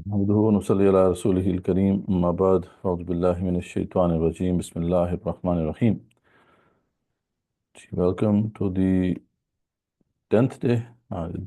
نحمده ونصلي على رسوله الكريم أما بعد أعوذ بالله من الشيطان الرجيم بسم الله الرحمن الرحيم. Welcome to the 10th day,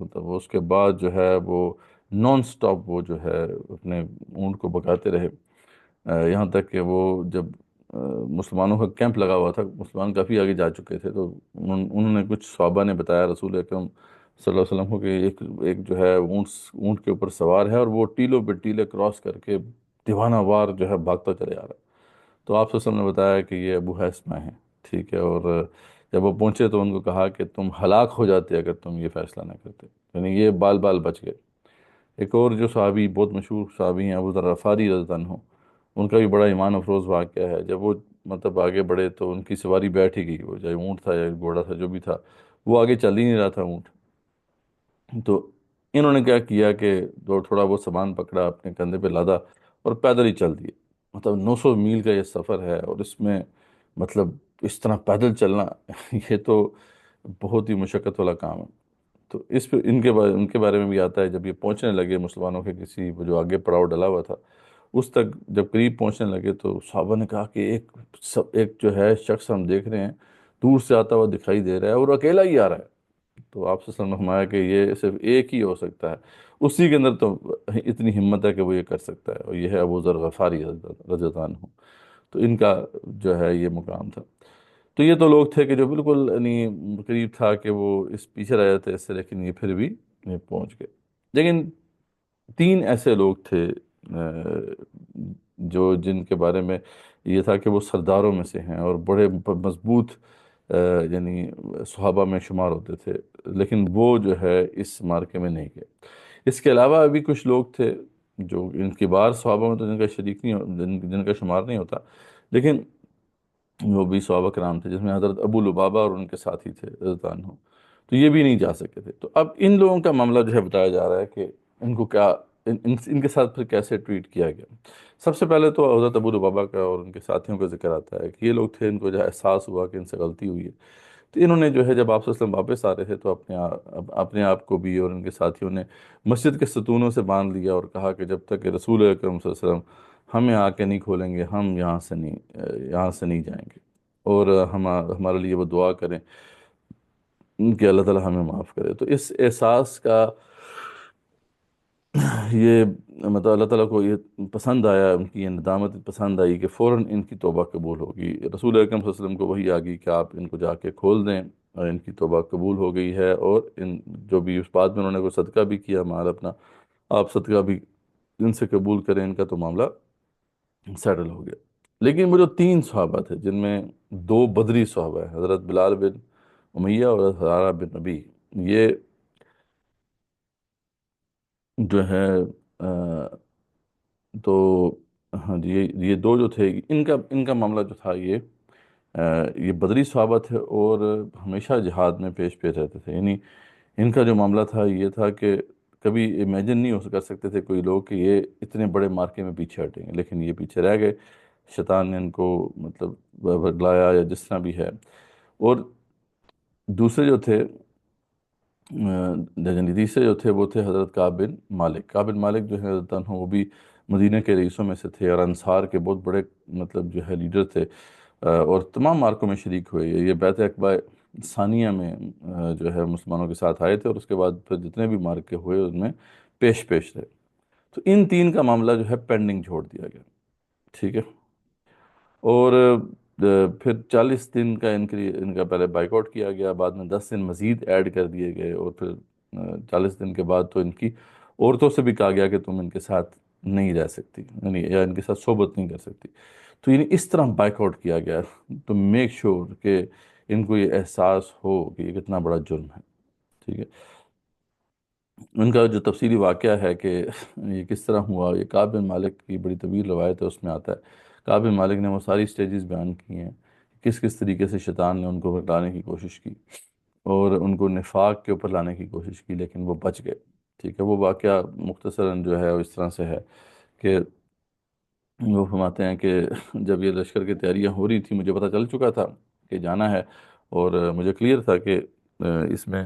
مطلب اس کے بعد جو ہے وہ نان سٹاپ وہ جو ہے اپنے اونٹ کو بکاتے رہے، یہاں تک کہ وہ جب آ، مسلمانوں کا کیمپ لگا ہوا تھا، مسلمان کافی آگے جا چکے تھے، تو انہوں نے کچھ صحابہ نے بتایا رسول اکرم صلی اللہ علیہ وسلم کو کہ ایک ایک جو ہے اونٹ اونٹ کے اوپر سوار ہے، اور وہ ٹیلوں پہ ٹیلے کراس کر کے دیوانہ وار جو ہے بھاگتا چلے آ رہا ہے۔ تو آپ صلی اللہ علیہ وسلم نے بتایا کہ یہ ابو حیثمہ ہیں، ٹھیک ہے، اور جب وہ پہنچے تو ان کو کہا کہ تم ہلاک ہو جاتے اگر تم یہ فیصلہ نہ کرتے، یعنی یہ بال بال بچ گئے۔ ایک اور جو صحابی بہت مشہور صحابی ہیں ابو ذر غفاری رضی اللہ عنہ، ان کا بھی بڑا ایمان افروز واقعہ ہے۔ جب وہ مطلب آگے بڑھے تو ان کی سواری بیٹھ ہی گئی، وہ چاہے اونٹ تھا یا گھوڑا تھا جو بھی تھا، وہ آگے چل ہی نہیں رہا تھا اونٹ۔ تو انہوں نے کیا کیا کہ جو تھوڑا بہت سامان پکڑا اپنے کندھے پہ لادا اور پیدل ہی چل دیے۔ مطلب 900 میل کا یہ سفر ہے، اور اس میں مطلب اس طرح پیدل چلنا یہ تو بہت ہی مشقت والا کام ہے۔ تو اس پہ ان کے بارے میں بھی آتا ہے، جب یہ پہنچنے لگے مسلمانوں کے کسی وہ جو آگے پڑاؤ ڈلا ہوا تھا اس تک جب قریب پہنچنے لگے تو صحابہ نے کہا کہ ایک جو ہے شخص ہم دیکھ رہے ہیں دور سے آتا ہوا دکھائی دے رہا ہے اور اکیلا ہی آ رہا ہے۔ تو آپ سے نے فرمایا کہ یہ صرف ایک ہی ہو سکتا ہے، اسی کے اندر تو اتنی ہمت ہے کہ وہ یہ کر سکتا ہے، اور یہ ہے ابو ذر غفاری رضی اللہ عنہ۔ تو ان کا جو ہے یہ مقام تھا۔ تو یہ تو لوگ تھے کہ جو بالکل یعنی قریب تھا کہ وہ اس پیچھے رہ جاتے اس سے، لیکن یہ پھر بھی یہ پہنچ گئے۔ لیکن تین ایسے لوگ تھے جو جن کے بارے میں یہ تھا کہ وہ سرداروں میں سے ہیں اور بڑے مضبوط یعنی صحابہ میں شمار ہوتے تھے، لیکن وہ جو ہے اس مارکے میں نہیں گئے۔ اس کے علاوہ ابھی کچھ لوگ تھے جو ان کے بار صحابہ میں تو جن کا شریک نہیں جن کا شمار نہیں ہوتا، لیکن وہ بھی صحابہ کرام تھے، جس میں حضرت ابو لبابہ اور ان کے ساتھی تھے رضی اللہ عنہ، تو یہ بھی نہیں جا سکے تھے۔ تو اب ان لوگوں کا معاملہ جو ہے بتایا جا رہا ہے کہ ان کو کیا ان کے ساتھ پھر کیسے ٹریٹ کیا گیا۔ سب سے پہلے تو حضرت ابو لبابہ کا اور ان کے ساتھیوں کا ذکر آتا ہے کہ یہ لوگ تھے، ان کو جو ہے احساس ہوا کہ ان سے غلطی ہوئی ہے، تو انہوں نے جو ہے جب آپ صلی اللہ علیہ وسلم واپس آ رہے تھے تو اپنے آپ کو بھی اور ان کے ساتھیوں نے مسجد کے ستونوں سے باندھ لیا اور کہا کہ جب تک کہ رسول اکرم صلی اللہ علیہ وسلم ہمیں آ کے نہیں کھولیں گے ہم یہاں سے نہیں جائیں گے، اور ہمارے لیے وہ دعا کریں کہ اللہ تعالی ہمیں معاف کرے۔ تو اس احساس کا یہ مطلب اللہ تعالیٰ کو یہ پسند آیا، ان کی یہ ندامت پسند آئی کہ فوراً ان کی توبہ قبول ہوگی۔ رسول اکرم صلی اللہ علیہ وسلم کو وہی آ گئی کہ آپ ان کو جا کے کھول دیں، اور ان کی توبہ قبول ہو گئی ہے، اور ان جو بھی اس بعد میں انہوں نے کوئی صدقہ بھی کیا مال اپنا، آپ صدقہ بھی ان سے قبول کریں، ان کا تو معاملہ سیٹل ہو گیا۔ لیکن وہ جو تین صحابہ تھے جن میں دو بدری صحابہ ہیں، حضرت بلال بن امیہ اور حضرت حرارہ بن نبی، یہ جو ہے تو ہاں جی یہ دو جو تھے ان کا معاملہ جو تھا یہ بدری صحابہ تھے، اور ہمیشہ جہاد میں پیش پیش رہتے تھے۔ یعنی ان کا جو معاملہ تھا یہ تھا کہ کبھی امیجن نہیں کر سکتے تھے کوئی لوگ کہ یہ اتنے بڑے مارکے میں پیچھے ہٹیں گے، لیکن یہ پیچھے رہ گئے۔ شیطان نے ان کو مطلب بھگلایا یا جس طرح بھی ہے۔ اور دوسرے جو تھے لیکن تیسرے جو تھے وہ تھے حضرت کعب بن مالک۔ کعب بن مالک جو ہے حضرت عنہ وہ بھی مدینہ کے رئیسوں میں سے تھے، اور انصار کے بہت بڑے مطلب جو ہے لیڈر تھے، اور تمام مارکوں میں شریک ہوئے۔ یہ بیعت عقبہ ثانیہ میں جو ہے مسلمانوں کے ساتھ آئے تھے، اور اس کے بعد پھر جتنے بھی مارکے ہوئے ان میں پیش پیش رہے۔ تو ان تین کا معاملہ جو ہے پینڈنگ چھوڑ دیا گیا، ٹھیک ہے۔ اور پھر 40 دن کا ان کا پہلے بائیک آؤٹ کیا گیا، بعد میں 10 دن مزید ایڈ کر دیے گئے، اور پھر 40 دن کے بعد تو ان کی عورتوں سے بھی کہا گیا کہ تم ان کے ساتھ نہیں رہ سکتی، یعنی یا ان کے ساتھ صحبت نہیں کر سکتی۔ تو یعنی اس طرح بائیک آؤٹ کیا گیا تو میک شور کہ ان کو یہ احساس ہو کہ یہ کتنا بڑا جرم ہے، ٹھیک ہے۔ ان کا جو تفصیلی واقعہ ہے کہ یہ کس طرح ہوا، یہ کعب بن مالک کی بڑی طویل روایت ہے، اس میں آتا ہے کعب بن مالک نے وہ ساری سٹیجز بیان کی ہیں، کس کس طریقے سے شیطان نے ان کو بھٹکانے کی کوشش کی اور ان کو نفاق کے اوپر لانے کی کوشش کی، لیکن وہ بچ گئے، ٹھیک ہے۔ وہ واقعہ مختصراً جو ہے وہ اس طرح سے ہے کہ وہ فرماتے ہیں کہ جب یہ لشکر کی تیاریاں ہو رہی تھیں مجھے پتہ چل چکا تھا کہ جانا ہے، اور مجھے کلیئر تھا کہ اس میں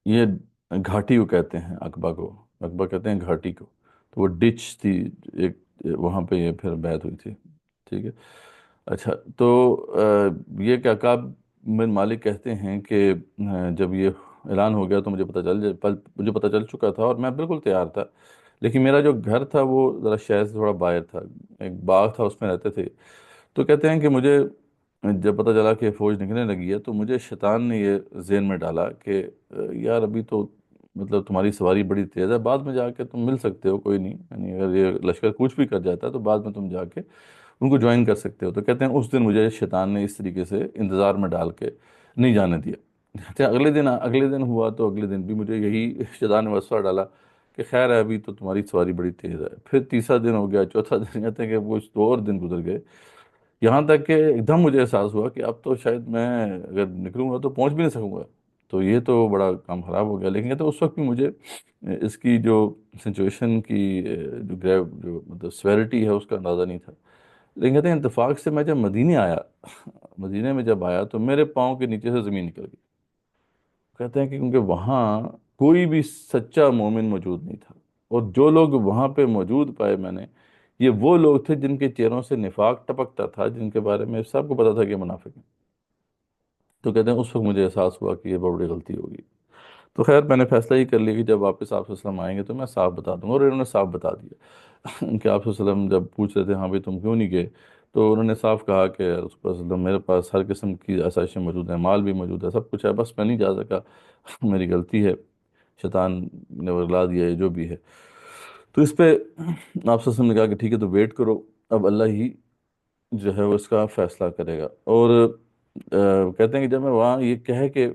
یہ گھاٹی کو کہتے ہیں، عقبہ کو عقبہ کہتے ہیں گھاٹی کو، تو وہ ڈچ تھی ایک، وہاں پہ یہ پھر بیعت ہوئی تھی، ٹھیک ہے۔ اچھا تو یہ کیا کعب میرے مالک کہتے ہیں کہ جب یہ اعلان ہو گیا تو مجھے پتہ چل چکا تھا اور میں بالکل تیار تھا، لیکن میرا جو گھر تھا وہ ذرا شہر سے تھوڑا باہر تھا، ایک باغ تھا اس میں رہتے تھے۔ تو کہتے ہیں کہ مجھے جب پتہ چلا کہ فوج نکلنے لگی ہے تو مجھے شیطان نے یہ ذہن میں ڈالا کہ یار ابھی تو مطلب تمہاری سواری بڑی تیز ہے، بعد میں جا کے تم مل سکتے ہو، کوئی نہیں، یعنی اگر یہ لشکر کوچ بھی کر جاتا ہے تو بعد میں تم جا کے ان کو جوائن کر سکتے ہو۔ تو کہتے ہیں اس دن مجھے شیطان نے اس طریقے سے انتظار میں ڈال کے نہیں جانے دیا۔ کہتے ہیں اگلے دن ہوا تو اگلے دن بھی مجھے یہی شیطان نے وسوسہ ڈالا کہ خیر ہے ابھی تو تمہاری سواری بڑی تیز ہے۔ پھر تیسرا دن ہو گیا، چوتھا دن، کہتے ہیں کہ وہ 2 اور دن گزر گئے، یہاں تک کہ ایک دم مجھے احساس ہوا کہ اب تو شاید میں اگر نکلوں گا تو پہنچ بھی نہیں سکوں گا، تو یہ تو بڑا کام خراب ہو گیا۔ لیکن کہتے ہیں اس وقت بھی مجھے اس کی جو سچویشن کی جو مطلب سویرٹی ہے اس کا اندازہ نہیں تھا۔ لیکن کہتے ہیں اتفاق سے میں جب مدینے آیا، مدینے میں جب آیا تو میرے پاؤں کے نیچے سے زمین نکل گئی۔ کہتے ہیں کہ کیونکہ وہاں کوئی بھی سچا مومن موجود نہیں تھا، اور جو لوگ وہاں پہ موجود پائے میں نے، یہ وہ لوگ تھے جن کے چہروں سے نفاق ٹپکتا تھا، جن کے بارے میں سب کو پتا تھا کہ یہ منافق ہیں۔ تو کہتے ہیں اس وقت مجھے احساس ہوا کہ یہ بہت بڑی غلطی ہوگی۔ تو خیر میں نے فیصلہ ہی کر لیا کہ جب واپس آپ صلی اللہ علیہ وسلم آئیں گے تو میں صاف بتا دوں گا، اور انہوں نے صاف بتا دیا کہ آپ صلی اللہ علیہ وسلم جب پوچھ رہے تھے ہاں بھائی تم کیوں نہیں گئے، تو انہوں نے صاف کہا کہ رسول اللہ صلی اللہ علیہ وسلم میرے پاس ہر قسم کی آسائشیں موجود ہیں، مال بھی موجود ہے، سب کچھ ہے، بس میں نہیں جا سکا، میری غلطی ہے، شیطان نے ورگلا دیا ہے جو بھی ہے۔ تو اس پہ آپ صلی اللہ علیہ وسلم نے کہا کہ ٹھیک ہے تو ویٹ کرو، اب اللہ ہی جو ہے وہ اس کا فیصلہ کرے گا۔ اور کہتے ہیں کہ جب میں وہاں یہ کہہ کے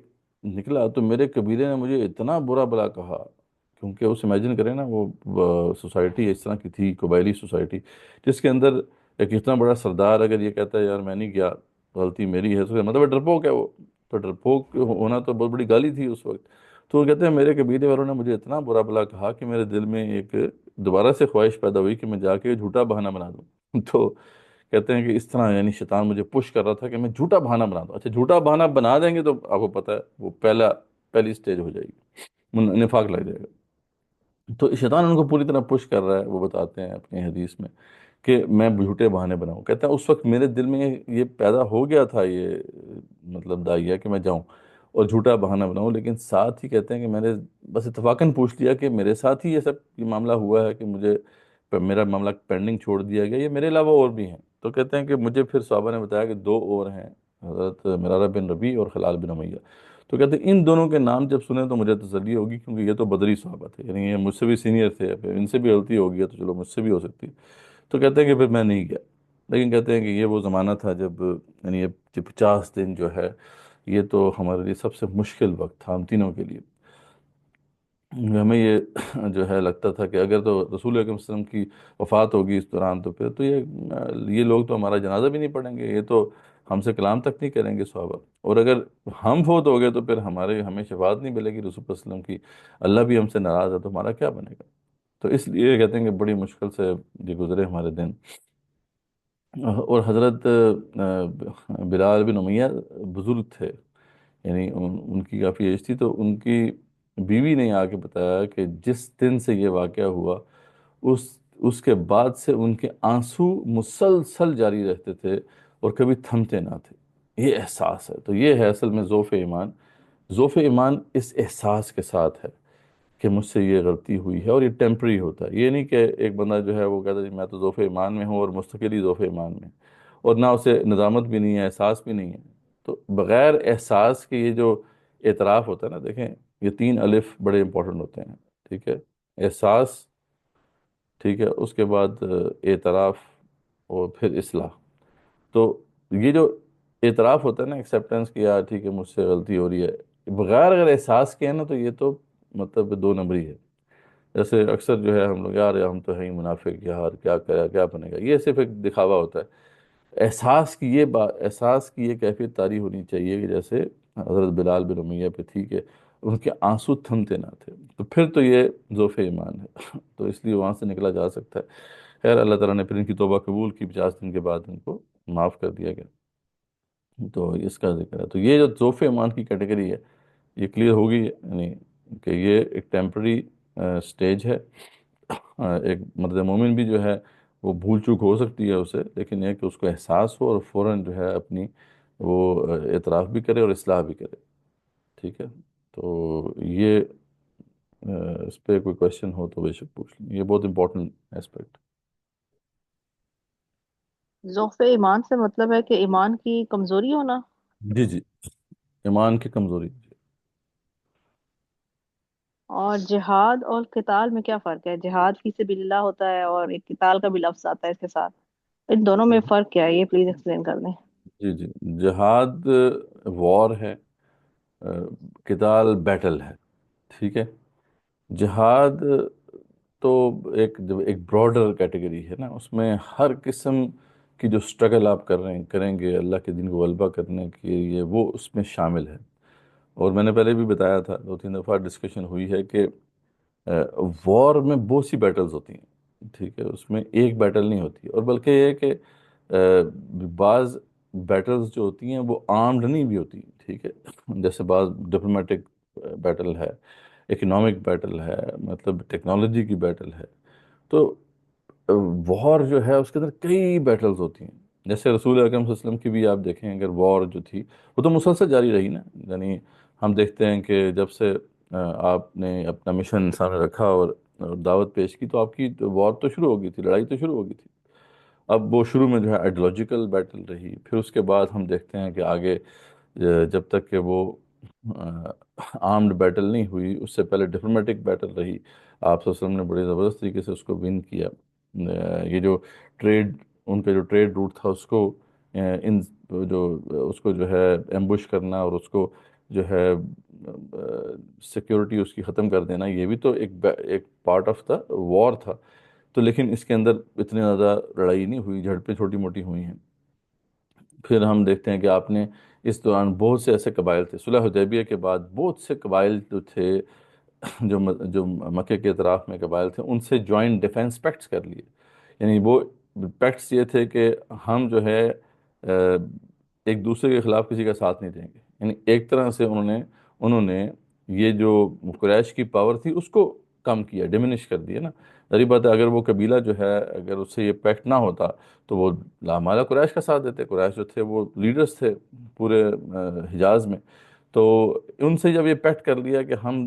نکلا تو میرے قبیلے نے مجھے اتنا برا بلا کہا، کیونکہ اس امیجن کریں نا وہ سوسائٹی اس طرح کی تھی، قبائلی سوسائٹی، جس کے اندر ایک اتنا بڑا سردار اگر یہ کہتا ہے یار میں نہیں گیا، غلطی میری ہے، تو مطلب ڈرپوک ہے وہ، تو ڈرپوک ہونا تو بہت بڑی گالی تھی اس وقت۔ تو وہ کہتے ہیں میرے قبیلے والوں نے مجھے اتنا برا بلا کہا کہ میرے دل میں ایک دوبارہ سے خواہش پیدا ہوئی کہ میں جا کے جھوٹا بہانہ بنا دوں تو کہتے ہیں کہ اس طرح یعنی شیطان مجھے پش کر رہا تھا کہ میں جھوٹا بہانہ بنا دوں۔ اچھا جھوٹا بہانہ بنا دیں گے تو آپ کو پتہ ہے وہ پہلی سٹیج ہو جائے گی، نفاق لگ جائے گا۔ تو شیطان ان کو پوری طرح پش کر رہا ہے، وہ بتاتے ہیں اپنی حدیث میں کہ میں جھوٹے بہانے بناؤں۔ کہتا ہے اس وقت میرے دل میں یہ پیدا ہو گیا تھا، یہ مطلب داعیہ کہ میں جاؤں اور جھوٹا بہانہ بناؤں، لیکن ساتھ ہی کہتے ہیں کہ میں نے بس اتفاقاً پوچھ لیا کہ میرے ساتھ ہی یہ سب یہ معاملہ ہوا ہے کہ مجھے میرا معاملہ پینڈنگ چھوڑ دیا گیا، یہ میرے علاوہ اور بھی ہیں؟ تو کہتے ہیں کہ مجھے پھر صحابہ نے بتایا کہ 2 اور ہیں، حضرت مرارہ بن ربیع اور خلال بن امیہ۔ تو کہتے ہیں ان دونوں کے نام جب سنے تو مجھے تسلی ہوگی، کیونکہ یہ تو بدری صحابہ تھے، یعنی یہ مجھ سے بھی سینئر تھے، پھر ان سے بھی غلطی ہو گئی تو چلو مجھ سے بھی ہو سکتی۔ تو کہتے ہیں کہ پھر میں نہیں گیا، لیکن کہتے ہیں کہ یہ وہ زمانہ تھا جب یعنی یہ 50 دن جو ہے یہ تو ہمارے لیے سب سے مشکل وقت تھا ہم تینوں کے لیے۔ ہمیں یہ جو ہے لگتا تھا کہ اگر تو رسول اکرم صلی اللہ علیہ وسلم کی وفات ہوگی اس دوران تو پھر تو یہ لوگ تو ہمارا جنازہ بھی نہیں پڑھیں گے، یہ تو ہم سے کلام تک نہیں کریں گے صحابہ، اور اگر ہم فوت ہو گئے تو پھر ہمیں شفاعت نہیں ملے گی رسول اللہ صلی اللہ علیہ وسلم کی، اللہ بھی ہم سے ناراض ہے تو ہمارا کیا بنے گا؟ تو اس لیے کہتے ہیں کہ بڑی مشکل سے یہ گزرے ہمارے دن۔ اور حضرت بلال بن امیہ بزرگ تھے، یعنی ان کی کافی ایج تھی، تو ان کی بیوی نے آ کے بتایا کہ جس دن سے یہ واقعہ ہوا اس اس کے بعد سے ان کے آنسو مسلسل جاری رہتے تھے اور کبھی تھمتے نہ تھے۔ یہ احساس ہے، تو یہ ہے اصل میں ذوف ایمان۔ ذوف ایمان اس احساس کے ساتھ ہے کہ مجھ سے یہ غلطی ہوئی ہے، اور یہ ٹیمپری ہوتا ہے، یہ نہیں کہ ایک بندہ جو ہے وہ کہتا ہے جی میں تو ذوف ایمان میں ہوں اور مستقل ہی ذوف ایمان میں، اور نہ اسے ندامت بھی نہیں ہے، احساس بھی نہیں ہے۔ تو بغیر احساس کے یہ جو اعتراف ہوتا ہے نا، دیکھیں یہ 3 الف بڑے امپورٹنٹ ہوتے ہیں، ٹھیک ہے؟ احساس، ٹھیک ہے، اس کے بعد اعتراف، اور پھر اصلاح۔ تو یہ جو اعتراف ہوتا ہے نا، ایکسیپٹنس کہ یار ٹھیک ہے مجھ سے غلطی ہو رہی ہے، بغیر اگر احساس کے ہے نا تو یہ تو مطلب 2 نمبری ہے۔ جیسے اکثر جو ہے ہم لوگ یار ہم تو ہیں ہی منافق، یار کیا کرا کیا بنے گا، یہ صرف ایک دکھاوا ہوتا ہے۔ احساس کی یہ کیفیت طاری ہونی چاہیے کہ جیسے حضرت بلال بن امیہ پہ تھی کہ ان کے آنسو تھمتے نہ تھے، تو پھر تو یہ ذوف ایمان ہے تو اس لیے وہاں سے نکلا جا سکتا ہے۔ خیر اللہ تعالیٰ نے پھر ان کی توبہ قبول کی، 50 دن کے بعد ان کو معاف کر دیا گیا، تو اس کا ذکر ہے۔ تو یہ جو ذوف ایمان کی کیٹیگری ہے یہ کلیئر ہوگی، یعنی کہ یہ ایک ٹیمپرری سٹیج ہے۔ ایک مرد مومن بھی جو ہے وہ بھول چوک ہو سکتی ہے اسے، لیکن یہ کہ اس کو احساس ہو اور فوراً جو ہے اپنی وہ اعتراف بھی کرے اور اصلاح بھی کرے. ٹھیک ہے. تو یہ اس پہ کوئی کوشچن ہو تو بے شک پوچھ لیں، یہ بہت امپورٹنٹ ایسپیکٹ. ضعف ایمان سے مطلب ہے کہ ایمان کی کمزوری ہونا؟ جی جی، ایمان کی کمزوری. اور جہاد اور قتال میں کیا فرق ہے؟ جہاد فی سبیل اللہ ہوتا ہے اور ایک قتال کا بھی لفظ آتا ہے اس کے ساتھ، ان دونوں میں فرق کیا ہے؟ یہ پلیز ایکسپلین کر دیں. جی جی، جہاد وار ہے، قتال بیٹل ہے. ٹھیک ہے. جہاد تو ایک براڈر کیٹیگری ہے نا، اس میں ہر قسم کی جو سٹرگل آپ کریں گے اللہ کے دین کو غلبہ کرنے کے لیے، وہ اس میں شامل ہے. اور میں نے پہلے بھی بتایا تھا، 2 3 دفعہ ڈسکشن ہوئی ہے کہ وار میں بہت سی بیٹلز ہوتی ہیں. ٹھیک ہے. اس میں ایک بیٹل نہیں ہوتی، اور بلکہ یہ ہے کہ بعض بیٹلز جو ہوتی ہیں وہ آرمڈ نہیں بھی ہوتی. ٹھیک ہے. جیسے بعض ڈپلومیٹک بیٹل ہے، اکنامک بیٹل ہے، مطلب ٹیکنالوجی کی بیٹل ہے. تو وار جو ہے اس کے اندر کئی بیٹلز ہوتی ہیں. جیسے رسول اکرم صلی اللہ علیہ وسلم کی بھی آپ دیکھیں، اگر وار جو تھی وہ تو مسلسل جاری رہی نا. یعنی ہم دیکھتے ہیں کہ جب سے آپ نے اپنا مشن سامنے رکھا اور دعوت پیش کی، تو آپ کی وار تو شروع ہو گئی تھی، لڑائی تو شروع ہو گئی تھی. اب وہ شروع میں جو ہے آئیڈیولوجیکل بیٹل رہی، پھر اس کے بعد ہم دیکھتے ہیں کہ آگے جب تک کہ وہ آرمڈ بیٹل نہیں ہوئی، اس سے پہلے ڈپلومیٹک بیٹل رہی. آپ صلی اللہ علیہ وسلم نے بڑے زبردست طریقے سے اس کو ون کیا. یہ جو ٹریڈ، ان کا جو ٹریڈ روٹ تھا، اس کو ان جو اس کو جو ہے ایمبوش کرنا اور اس کو جو ہے سیکیورٹی اس کی ختم کر دینا، یہ بھی تو ایک پارٹ آف دا وار تھا. تو لیکن اس کے اندر اتنی زیادہ لڑائی نہیں ہوئی، جھڑپیں چھوٹی موٹی ہوئی ہیں. پھر ہم دیکھتے ہیں کہ آپ نے اس دوران بہت سے ایسے قبائل تھے، صلح حدیبیہ کے بعد بہت سے قبائل جو تھے، جو مکے کے اطراف میں قبائل تھے، ان سے جوائنٹ ڈیفنس پیکٹس کر لیے. یعنی وہ پیکٹس یہ تھے کہ ہم جو ہے ایک دوسرے کے خلاف کسی کا ساتھ نہیں دیں گے. یعنی ایک طرح سے انہوں نے یہ جو قریش کی پاور تھی اس کو کم کیا، ڈیمینش کر دیا نا. ظاہر بات ہے، اگر وہ قبیلہ جو ہے اگر اس سے یہ پیکٹ نہ ہوتا تو وہ ہمارا قریش کا ساتھ دیتے. قریش جو تھے وہ لیڈرز تھے پورے حجاز میں. تو ان سے جب یہ پیکٹ کر لیا کہ ہم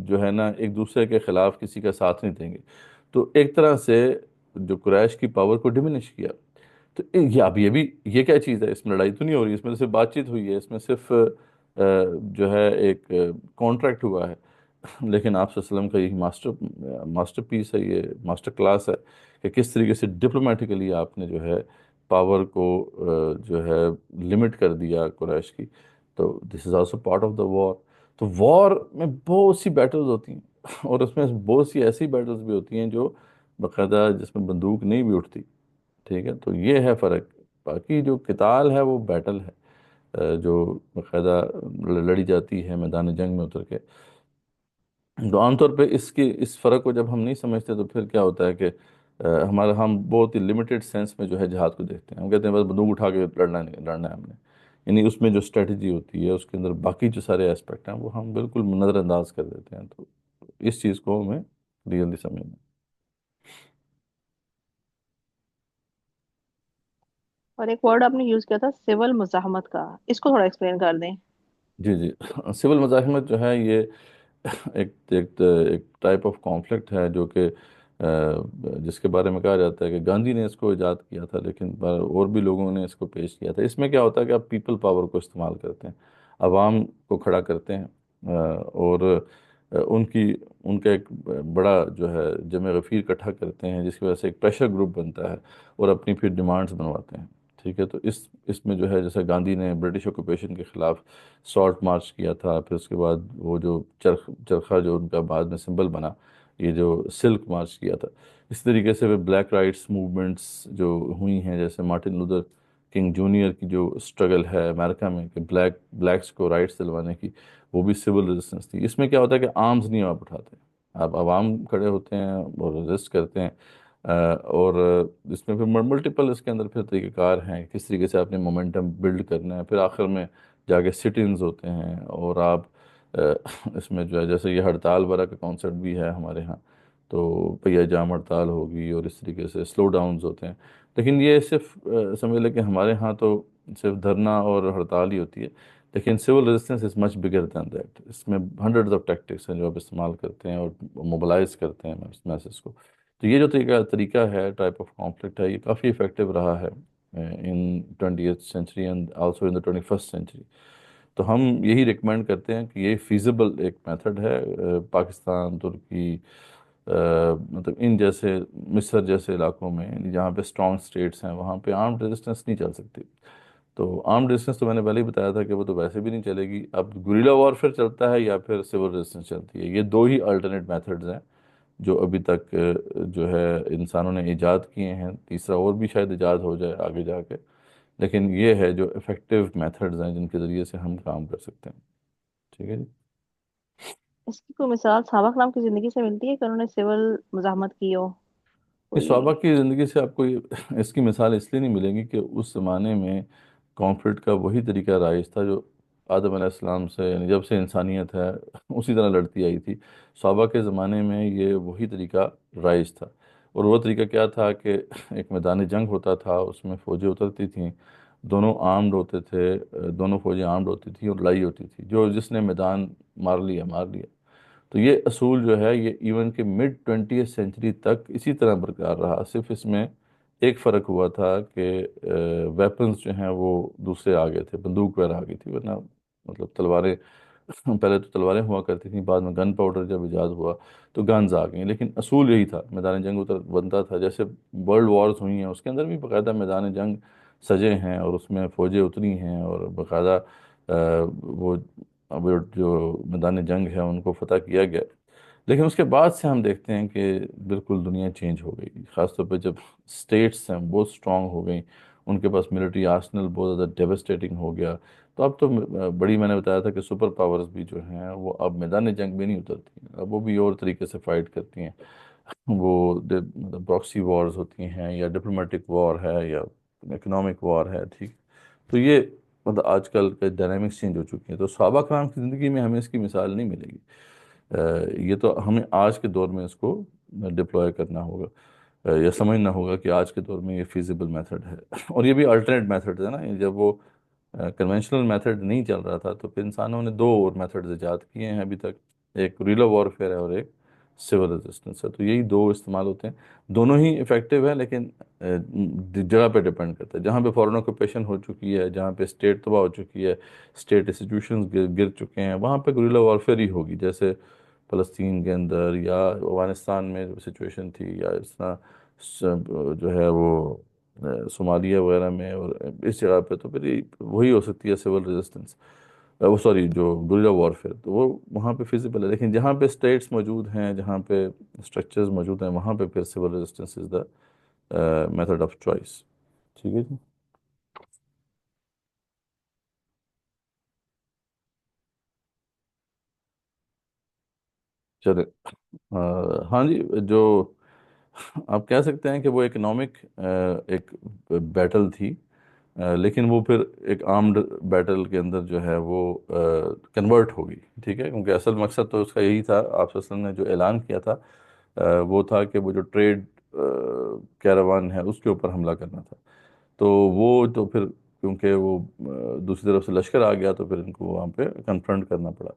جو ہے نا ایک دوسرے کے خلاف کسی کا ساتھ نہیں دیں گے، تو ایک طرح سے جو قریش کی پاور کو ڈیمینش کیا. تو اب یہ کیا چیز ہے؟ اس میں لڑائی تو نہیں ہو رہی، اس میں صرف بات چیت ہوئی ہے، اس میں صرف جو ہے ایک کانٹریکٹ ہوا ہے. لیکن آپ صلی اللہ علیہ وسلم کا یہی ماسٹر پیس ہے، یہ ماسٹر کلاس ہے کہ کس طریقے سے ڈپلومیٹیکلی آپ نے جو ہے پاور کو جو ہے لمٹ کر دیا قریش کی. تو this is also part of the war. تو وار میں بہت سی بیٹلز ہوتی ہیں، اور اس میں بہت سی ایسی بیٹلز بھی ہوتی ہیں جو باقاعدہ جس میں بندوق نہیں بھی اٹھتی. ٹھیک ہے. تو یہ ہے فرق. باقی جو قتال ہے وہ بیٹل ہے، جو باقاعدہ لڑی جاتی ہے میدان جنگ میں اتر کے. تو عام طور پہ اس فرق کو جب ہم نہیں سمجھتے تو پھر کیا ہوتا ہے کہ ہم بہت ہی لمیٹڈ سینس میں جو ہے جہاد کو دیکھتے ہیں. ہم کہتے ہیں بس بندوق اٹھا کے لڑنا ہے ہم نے. یعنی اس میں جو اسٹریٹجی ہوتی ہے، اس کے اندر باقی جو سارے اسپیکٹ ہیں وہ ہم بالکل نظر انداز کر دیتے ہیں. تو اس چیز کو ہمیں ریئلی سمجھنا. اور ایک ورڈ آپ نے یوز کیا تھا سول مزاحمت کا، اس کو تھوڑا ایکسپلین کر دیں. جی جی، سول مزاحمت جو ہے یہ ایک ٹائپ آف کانفلکٹ ہے جو کہ جس کے بارے میں کہا جاتا ہے کہ گاندھی نے اس کو ایجاد کیا تھا، لیکن اور بھی لوگوں نے اس کو پیش کیا تھا. اس میں کیا ہوتا ہے کہ آپ پیپل پاور کو استعمال کرتے ہیں، عوام کو کھڑا کرتے ہیں، اور ان کا ایک بڑا جو ہے جمع غفیر اکٹھا کرتے ہیں، جس کی وجہ سے ایک پریشر گروپ بنتا ہے اور اپنی پھر ڈیمانڈز بنواتے ہیں. ٹھیک ہے. تو اس میں جو ہے جیسے گاندھی نے برٹش آکوپیشن کے خلاف سالٹ مارچ کیا تھا، پھر اس کے بعد وہ جو چرخہ جو ان کا بعد میں سمبل بنا، یہ جو سلک مارچ کیا تھا. اس طریقے سے بلیک رائٹس موومنٹس جو ہوئی ہیں، جیسے مارٹن لوتھر کنگ جونیئر کی جو اسٹرگل ہے امریکہ میں کہ بلیکس کو رائٹس دلوانے کی، وہ بھی سول ریزسٹنس تھی. اس میں کیا ہوتا ہے کہ آرمز نہیں آپ اٹھاتے، آپ عوام کھڑے ہوتے ہیں اور ریزسٹ کرتے ہیں. اور اس میں پھر ملٹیپل اس کے اندر پھر طریقہ کار ہیں کس طریقے سے آپ نے مومنٹم بلڈ کرنا ہے. پھر آخر میں جا کے سٹنز ہوتے ہیں، اور آپ اس میں جو ہے جیسے یہ ہڑتال وغیرہ کا کانسیپٹ بھی ہے ہمارے ہاں، تو پہیہ جام ہڑتال ہوگی اور اس طریقے سے سلو ڈاؤنز ہوتے ہیں. لیکن یہ صرف سمجھ لیں کہ ہمارے ہاں تو صرف دھرنا اور ہڑتال ہی ہوتی ہے، لیکن civil resistance is much bigger than that. اس میں ہنڈریڈز آف ٹیکٹکس ہیں جو آپ استعمال کرتے ہیں اور موبلائز کرتے ہیں اس میسج کو. تو یہ جو طریقہ ہے، ٹائپ آف کانفلکٹ ہے، یہ کافی افیکٹو رہا ہے ان 20th century and also in the 21st century. تو ہم یہی ریکمینڈ کرتے ہیں کہ یہ فیزیبل ایک میتھڈ ہے. پاکستان، ترکی، مطلب ان جیسے مصر جیسے علاقوں میں، یعنی جہاں پہ اسٹرانگ اسٹیٹس ہیں، وہاں پہ آرمڈ ریزسٹنس نہیں چل سکتی. تو آرمڈ ریزسٹنس تو میں نے پہلے ہی بتایا تھا کہ وہ تو ویسے بھی نہیں چلے گی. اب گوریلا وارفیئر چلتا ہے یا پھر سول ریزسٹنس چلتی ہے. یہ دو ہی الٹرنیٹ میتھڈز ہیں جو ابھی تک جو ہے انسانوں نے ایجاد کیے ہیں. تیسرا اور بھی شاید ایجاد ہو جائے آگے جا کے، لیکن یہ ہے جو افیکٹو میتھڈز ہیں جن کے ذریعے سے ہم کام کر سکتے ہیں. ٹھیک ہے جی. اس کی کوئی مثال صحابہ کرام کی زندگی سے ملتی ہے کہ انہوں نے سول مزاحمت کی ہو اس کوئی؟ صحابہ کی زندگی سے آپ کو اس کی مثال اس لیے نہیں ملے گی کہ اس زمانے میں کانفلکٹ کا وہی طریقہ رائج تھا جو آدم علیہ السلام سے، یعنی جب سے انسانیت ہے اسی طرح لڑتی آئی تھی. صحابہ کے زمانے میں یہ وہی طریقہ رائج تھا. اور وہ طریقہ کیا تھا کہ ایک میدان جنگ ہوتا تھا، اس میں فوجیں اترتی تھیں، دونوں آرمڈ ہوتے تھے، دونوں فوجیں آرمڈ ہوتی تھیں اور لڑائی ہوتی تھی. جو جس نے میدان مار لیا مار لیا. تو یہ اصول جو ہے یہ ایون کہ مڈ 20th سینچری تک اسی طرح برقرار رہا. صرف اس میں ایک فرق ہوا تھا کہ ویپنز جو ہیں وہ دوسرے آ گئے تھے، بندوق وغیرہ آ گئی تھی. ورنہ مطلب تلواریں پہلے تو تلواریں ہوا کرتی تھیں، بعد میں گن پاؤڈر جب ایجاد ہوا تو گنز آ گئیں. لیکن اصول یہی تھا، میدان جنگ اتر بنتا تھا. جیسے ورلڈ وارز ہوئی ہیں اس کے اندر بھی باقاعدہ میدان جنگ سجے ہیں اور اس میں فوجیں اتری ہیں اور باقاعدہ وہ اب جو میدان جنگ ہے ان کو فتح کیا گیا. لیکن اس کے بعد سے ہم دیکھتے ہیں کہ بالکل دنیا چینج ہو گئی، خاص طور پہ جب اسٹیٹس ہیں بہت اسٹرانگ ہو گئیں، ان کے پاس ملٹری آرسنل بہت زیادہ ڈیوسٹیٹنگ ہو گیا. تو اب تو بڑی، میں نے بتایا تھا کہ سپر پاورز بھی جو ہیں وہ اب میدان جنگ میں نہیں اترتی ہیں، اب وہ بھی اور طریقے سے فائٹ کرتی ہیں. وہ مطلب پراکسی وارز ہوتی ہیں یا ڈپلومیٹک وار ہے یا اکنامک وار ہے. ٹھیک. تو یہ مطلب آج کل کے ڈائنامکس چینج ہو چکی ہیں. تو صحابہ کرام کی زندگی میں ہمیں اس کی مثال نہیں ملے گی. یہ تو ہمیں آج کے دور میں اس کو ڈپلوائے کرنا ہوگا، یا سمجھنا ہوگا کہ آج کے دور میں یہ فیزیبل میتھڈ ہے. اور یہ بھی الٹرنیٹ میتھڈ ہے نا. جب وہ کنونشنل میتھڈ نہیں چل رہا تھا تو پھر انسانوں نے دو اور میتھڈز ایجاد کیے ہیں ابھی تک. ایک ریلا وارفیئر ہے اور ایک سول ریزسٹنس ہے. تو یہی دو استعمال ہوتے ہیں. دونوں ہی افیکٹو ہیں، لیکن جگہ پہ ڈپینڈ کرتا ہے. جہاں پہ فورن آکوپیشن ہو چکی ہے، جہاں پہ اسٹیٹ تباہ ہو چکی ہے، اسٹیٹ انسٹیٹیوشنز گر چکے ہیں، وہاں پہ گریلا وارفیئر ہی ہوگی. جیسے فلسطین کے اندر یا افغانستان میں جو سچویشن تھی، یا اس طرح جو ہے وہ صومالیہ وغیرہ میں اور اس جگہ پہ، تو پھر وہی ہو سکتی ہے سول ریزسٹنس، وہ سوری جو گریلا وارفیئر. تو وہ وہاں پہ فیزیبل ہے. لیکن جہاں پہ اسٹیٹس موجود ہیں، جہاں پہ اسٹرکچرز موجود ہیں، وہاں پہ پھر civil resistance is the method of choice. ٹھیک ہے جی. چلے. ہاں جی. جو آپ کہہ سکتے ہیں کہ وہ اکنامک ایک بیٹل تھی، لیکن وہ پھر ایک آرمڈ بیٹل کے اندر جو ہے وہ کنورٹ ہوگی. ٹھیک ہے. کیونکہ اصل مقصد تو اس کا یہی تھا، آپ صلی اللہ علیہ وسلم نے جو اعلان کیا تھا وہ تھا کہ وہ جو ٹریڈ کیراوان ہے اس کے اوپر حملہ کرنا تھا. تو وہ تو پھر کیونکہ وہ دوسری طرف سے لشکر آ گیا تو پھر ان کو وہاں پہ کنفرنٹ کرنا پڑا.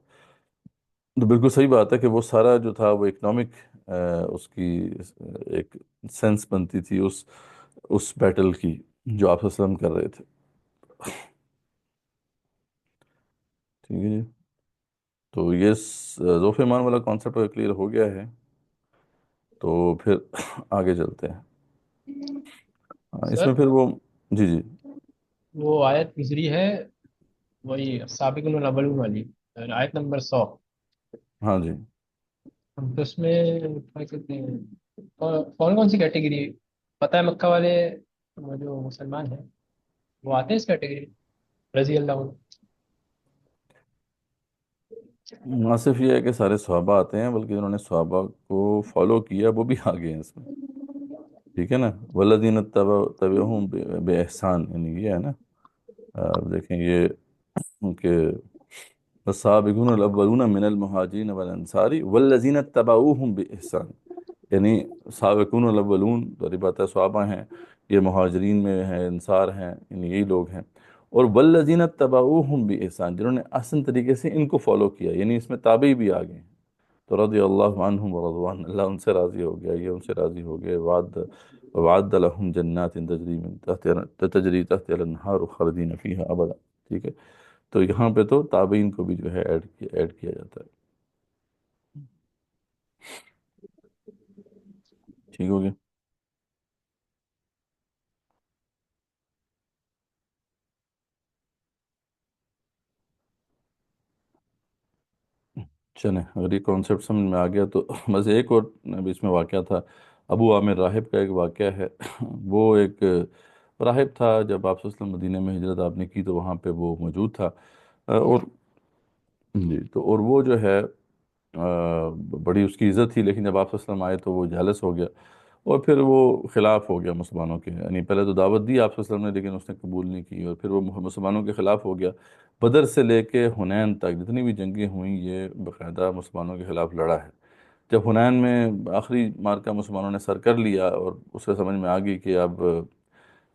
تو بالکل صحیح بات ہے کہ وہ سارا جو تھا وہ اکنامک اس کی ایک سینس بنتی تھی اس بیٹل کی جو آپ صلی اللہ علیہ وسلم کر رہے تھے. ٹھیک ہے جی. تو یہ ذوف ایمان والا کانسیپٹ کلیئر ہو گیا ہے. تو پھر آگے چلتے ہیں. اس سر میں پھر وہ، جی جی. وہ آیت گزری ہے، وہی سابقون الاولون والی، آیت نمبر 100. ہاں جی. تو اس میں کیا کہتے ہیں، کون کون سی کیٹیگری پتہ ہے؟ مکہ والے وہ جو مسلمان ہیں وہ آتے ہیں اس کیٹیگری رضی اللہ عنہ؟ مناسب یہ ہے کہ سارے صحابہ آتے ہیں، بلکہ جنہوں نے صحابہ کو فالو کیا وہ بھی آگے ہیں اس میں. ٹھیک ہے نا. والذین تبعہم بے احسان، یعنی یہ ہے نا. دیکھیں یہ کہ السابقون الاولون من المہاجرین والانصار والذین اتبعوہم بإحسان، یعنی سابقون الاولون تو بات ہے صحابہ ہیں، یہ مہاجرین میں ہیں، انصار ہیں، یعنی یہی لوگ ہیں. اور والذین تبعوہم بإحسان، جنہوں نے احسن طریقے سے ان کو فالو کیا، یعنی اس میں تابعی بھی آ گئے ہیں، تو رضی اللہ عنہم ورضوان، اللہ ان سے راضی ہو گیا، یہ ان سے راضی ہو گئے، وعد لہم جنات تجری تحت الانہار خالدین فیہا ابدا، ٹھیک ہے؟ تو یہاں پہ تو تابعین کو بھی جو ہے ایڈ کیا جاتا ہے، ٹھیک ہو گیا؟ چلیں، اگر یہ کانسیپٹ سمجھ میں آ گیا تو بس ایک اور ابھی اس میں واقعہ تھا، ابو عامر راہب کا ایک واقعہ ہے وہ ایک راہب تھا، جب آپ صلی اللہ علیہ وسلم مدینہ میں ہجرت آپ نے کی تو وہاں پہ وہ موجود تھا، اور جی تو اور وہ جو ہے بڑی اس کی عزت تھی، لیکن جب آپ صلی اللہ علیہ وسلم آئے تو وہ جالس ہو گیا، اور پھر وہ خلاف ہو گیا مسلمانوں کے، یعنی پہلے تو دعوت دی آپ صلی اللہ علیہ وسلم نے لیکن اس نے قبول نہیں کی، اور پھر وہ مسلمانوں کے خلاف ہو گیا، بدر سے لے کے حنین تک جتنی بھی جنگیں ہوئیں یہ باقاعدہ مسلمانوں کے خلاف لڑا ہے۔ جب حنین میں آخری مارکہ مسلمانوں نے سر کر لیا اور اسے سمجھ میں آ گئی کہ اب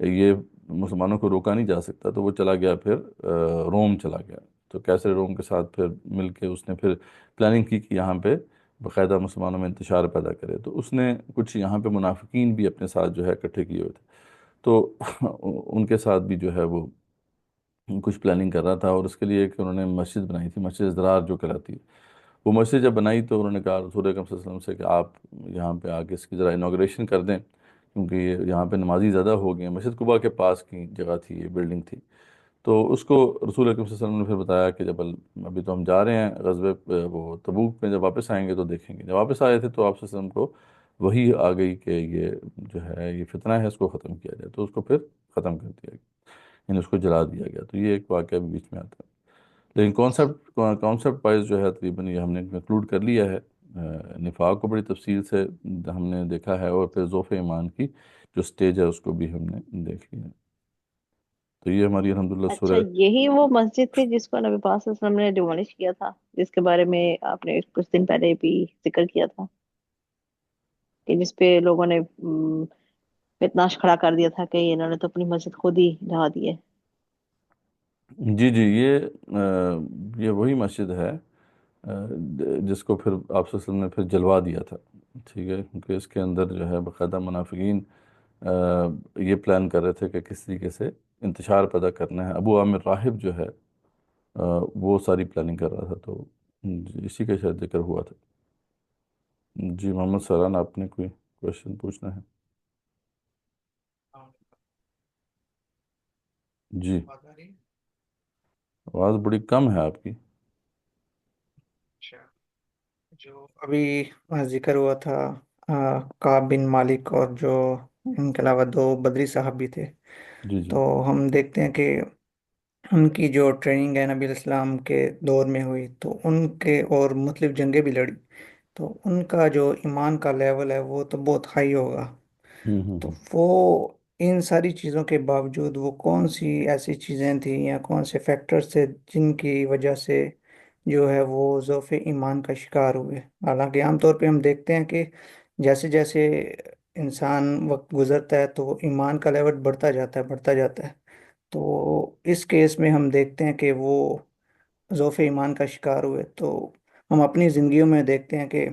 یہ مسلمانوں کو روکا نہیں جا سکتا، تو وہ چلا گیا پھر روم چلا گیا، تو کیسے روم کے ساتھ پھر مل کے اس نے پھر پلاننگ کی کہ یہاں پہ باقاعدہ مسلمانوں میں انتشار پیدا کرے، تو اس نے کچھ یہاں پہ منافقین بھی اپنے ساتھ جو ہے اکٹھے کیے ہوئے تھے، تو ان کے ساتھ بھی جو ہے وہ کچھ پلاننگ کر رہا تھا، اور اس کے لیے ایک انہوں نے مسجد بنائی تھی، مسجد ضرار جو کہلاتی ہے، وہ مسجد جب بنائی تو انہوں نے کہا رسول اکرم صلی اللہ علیہ وسلم سے کہ آپ یہاں پہ آ کے اس کی ذرا انوگریشن کر دیں، کیونکہ یہاں پہ نمازی زیادہ ہو گئے ہیں، مسجد قباء کے پاس کی جگہ تھی، یہ بلڈنگ تھی، تو اس کو رسول اکرم صلی اللہ علیہ وسلم نے پھر بتایا کہ جب ابھی تو ہم جا رہے ہیں غزوے وہ تبوک میں، جب واپس آئیں گے تو دیکھیں گے، جب واپس آئے تھے تو آپ صلی اللہ علیہ وسلم کو وہی آ گئی کہ یہ جو ہے یہ فتنہ ہے، اس کو ختم کیا جائے، تو اس کو پھر ختم کر دیا گیا، یعنی اس کو جلا دیا گیا، تو یہ ایک واقعہ بھی بیچ میں آتا ہے، لیکن کانسیپٹ وائز جو ہے تقریباً یہ ہم نے کنکلوڈ کر لیا ہے، نفاق کو بڑی تفصیل سے ہم نے دیکھا ہے، اور پھر ضعف ایمان کی جو سٹیج ہے اس کو بھی ہم نے دیکھ لیا ہے، تو یہ ہماری الحمدللہ اچھا، سورہ۔ یہی وہ مسجد تھی جس کو نبی پاک صلی اللہ علیہ وسلم نے ڈیمولش کیا تھا، جس کے بارے میں آپ نے کچھ دن پہلے بھی ذکر کیا تھا، کہ جس پہ لوگوں نے فتناش کھڑا کر دیا تھا کہ انہوں نے تو اپنی مسجد خود ہی ڈھا دی ہے۔ جی جی، یہ وہی مسجد ہے جس کو پھر آپ صلی اللہ علیہ وسلم نے پھر جلوا دیا تھا، ٹھیک ہے، کیونکہ اس کے اندر جو ہے باقاعدہ منافقین یہ پلان کر رہے تھے کہ کس طریقے سے انتشار پیدا کرنا ہے، ابو عامر راہب جو ہے وہ ساری پلاننگ کر رہا تھا، تو جی اسی کا شاید ذکر ہوا تھا۔ جی محمد سران، آپ نے کوئی کوشچن پوچھنا ہے؟ جی، آواز بڑی کم ہے آپ کی۔ اچھا، جو ابھی ذکر ہوا تھا کعب بن مالک، اور جو ان کے علاوہ دو بدری صاحب بھی تھے، جی جی تو ہم دیکھتے ہیں کہ ان کی جو ٹریننگ ہے نبی علیہ السلام کے دور میں ہوئی، تو ان کے اور مختلف جنگیں بھی لڑی، تو ان کا جو ایمان کا لیول ہے وہ تو بہت ہائی ہوگا، تو وہ ان ساری چیزوں کے باوجود وہ کون سی ایسی چیزیں تھیں یا کون سے فیکٹرز تھے جن کی وجہ سے جو ہے وہ ضعف ایمان کا شکار ہوئے؟ حالانکہ عام طور پہ ہم دیکھتے ہیں کہ جیسے جیسے انسان وقت گزرتا ہے تو ایمان کا لیول بڑھتا جاتا ہے، بڑھتا جاتا ہے، تو اس کیس میں ہم دیکھتے ہیں کہ وہ ضعف ایمان کا شکار ہوئے، تو ہم اپنی زندگیوں میں دیکھتے ہیں کہ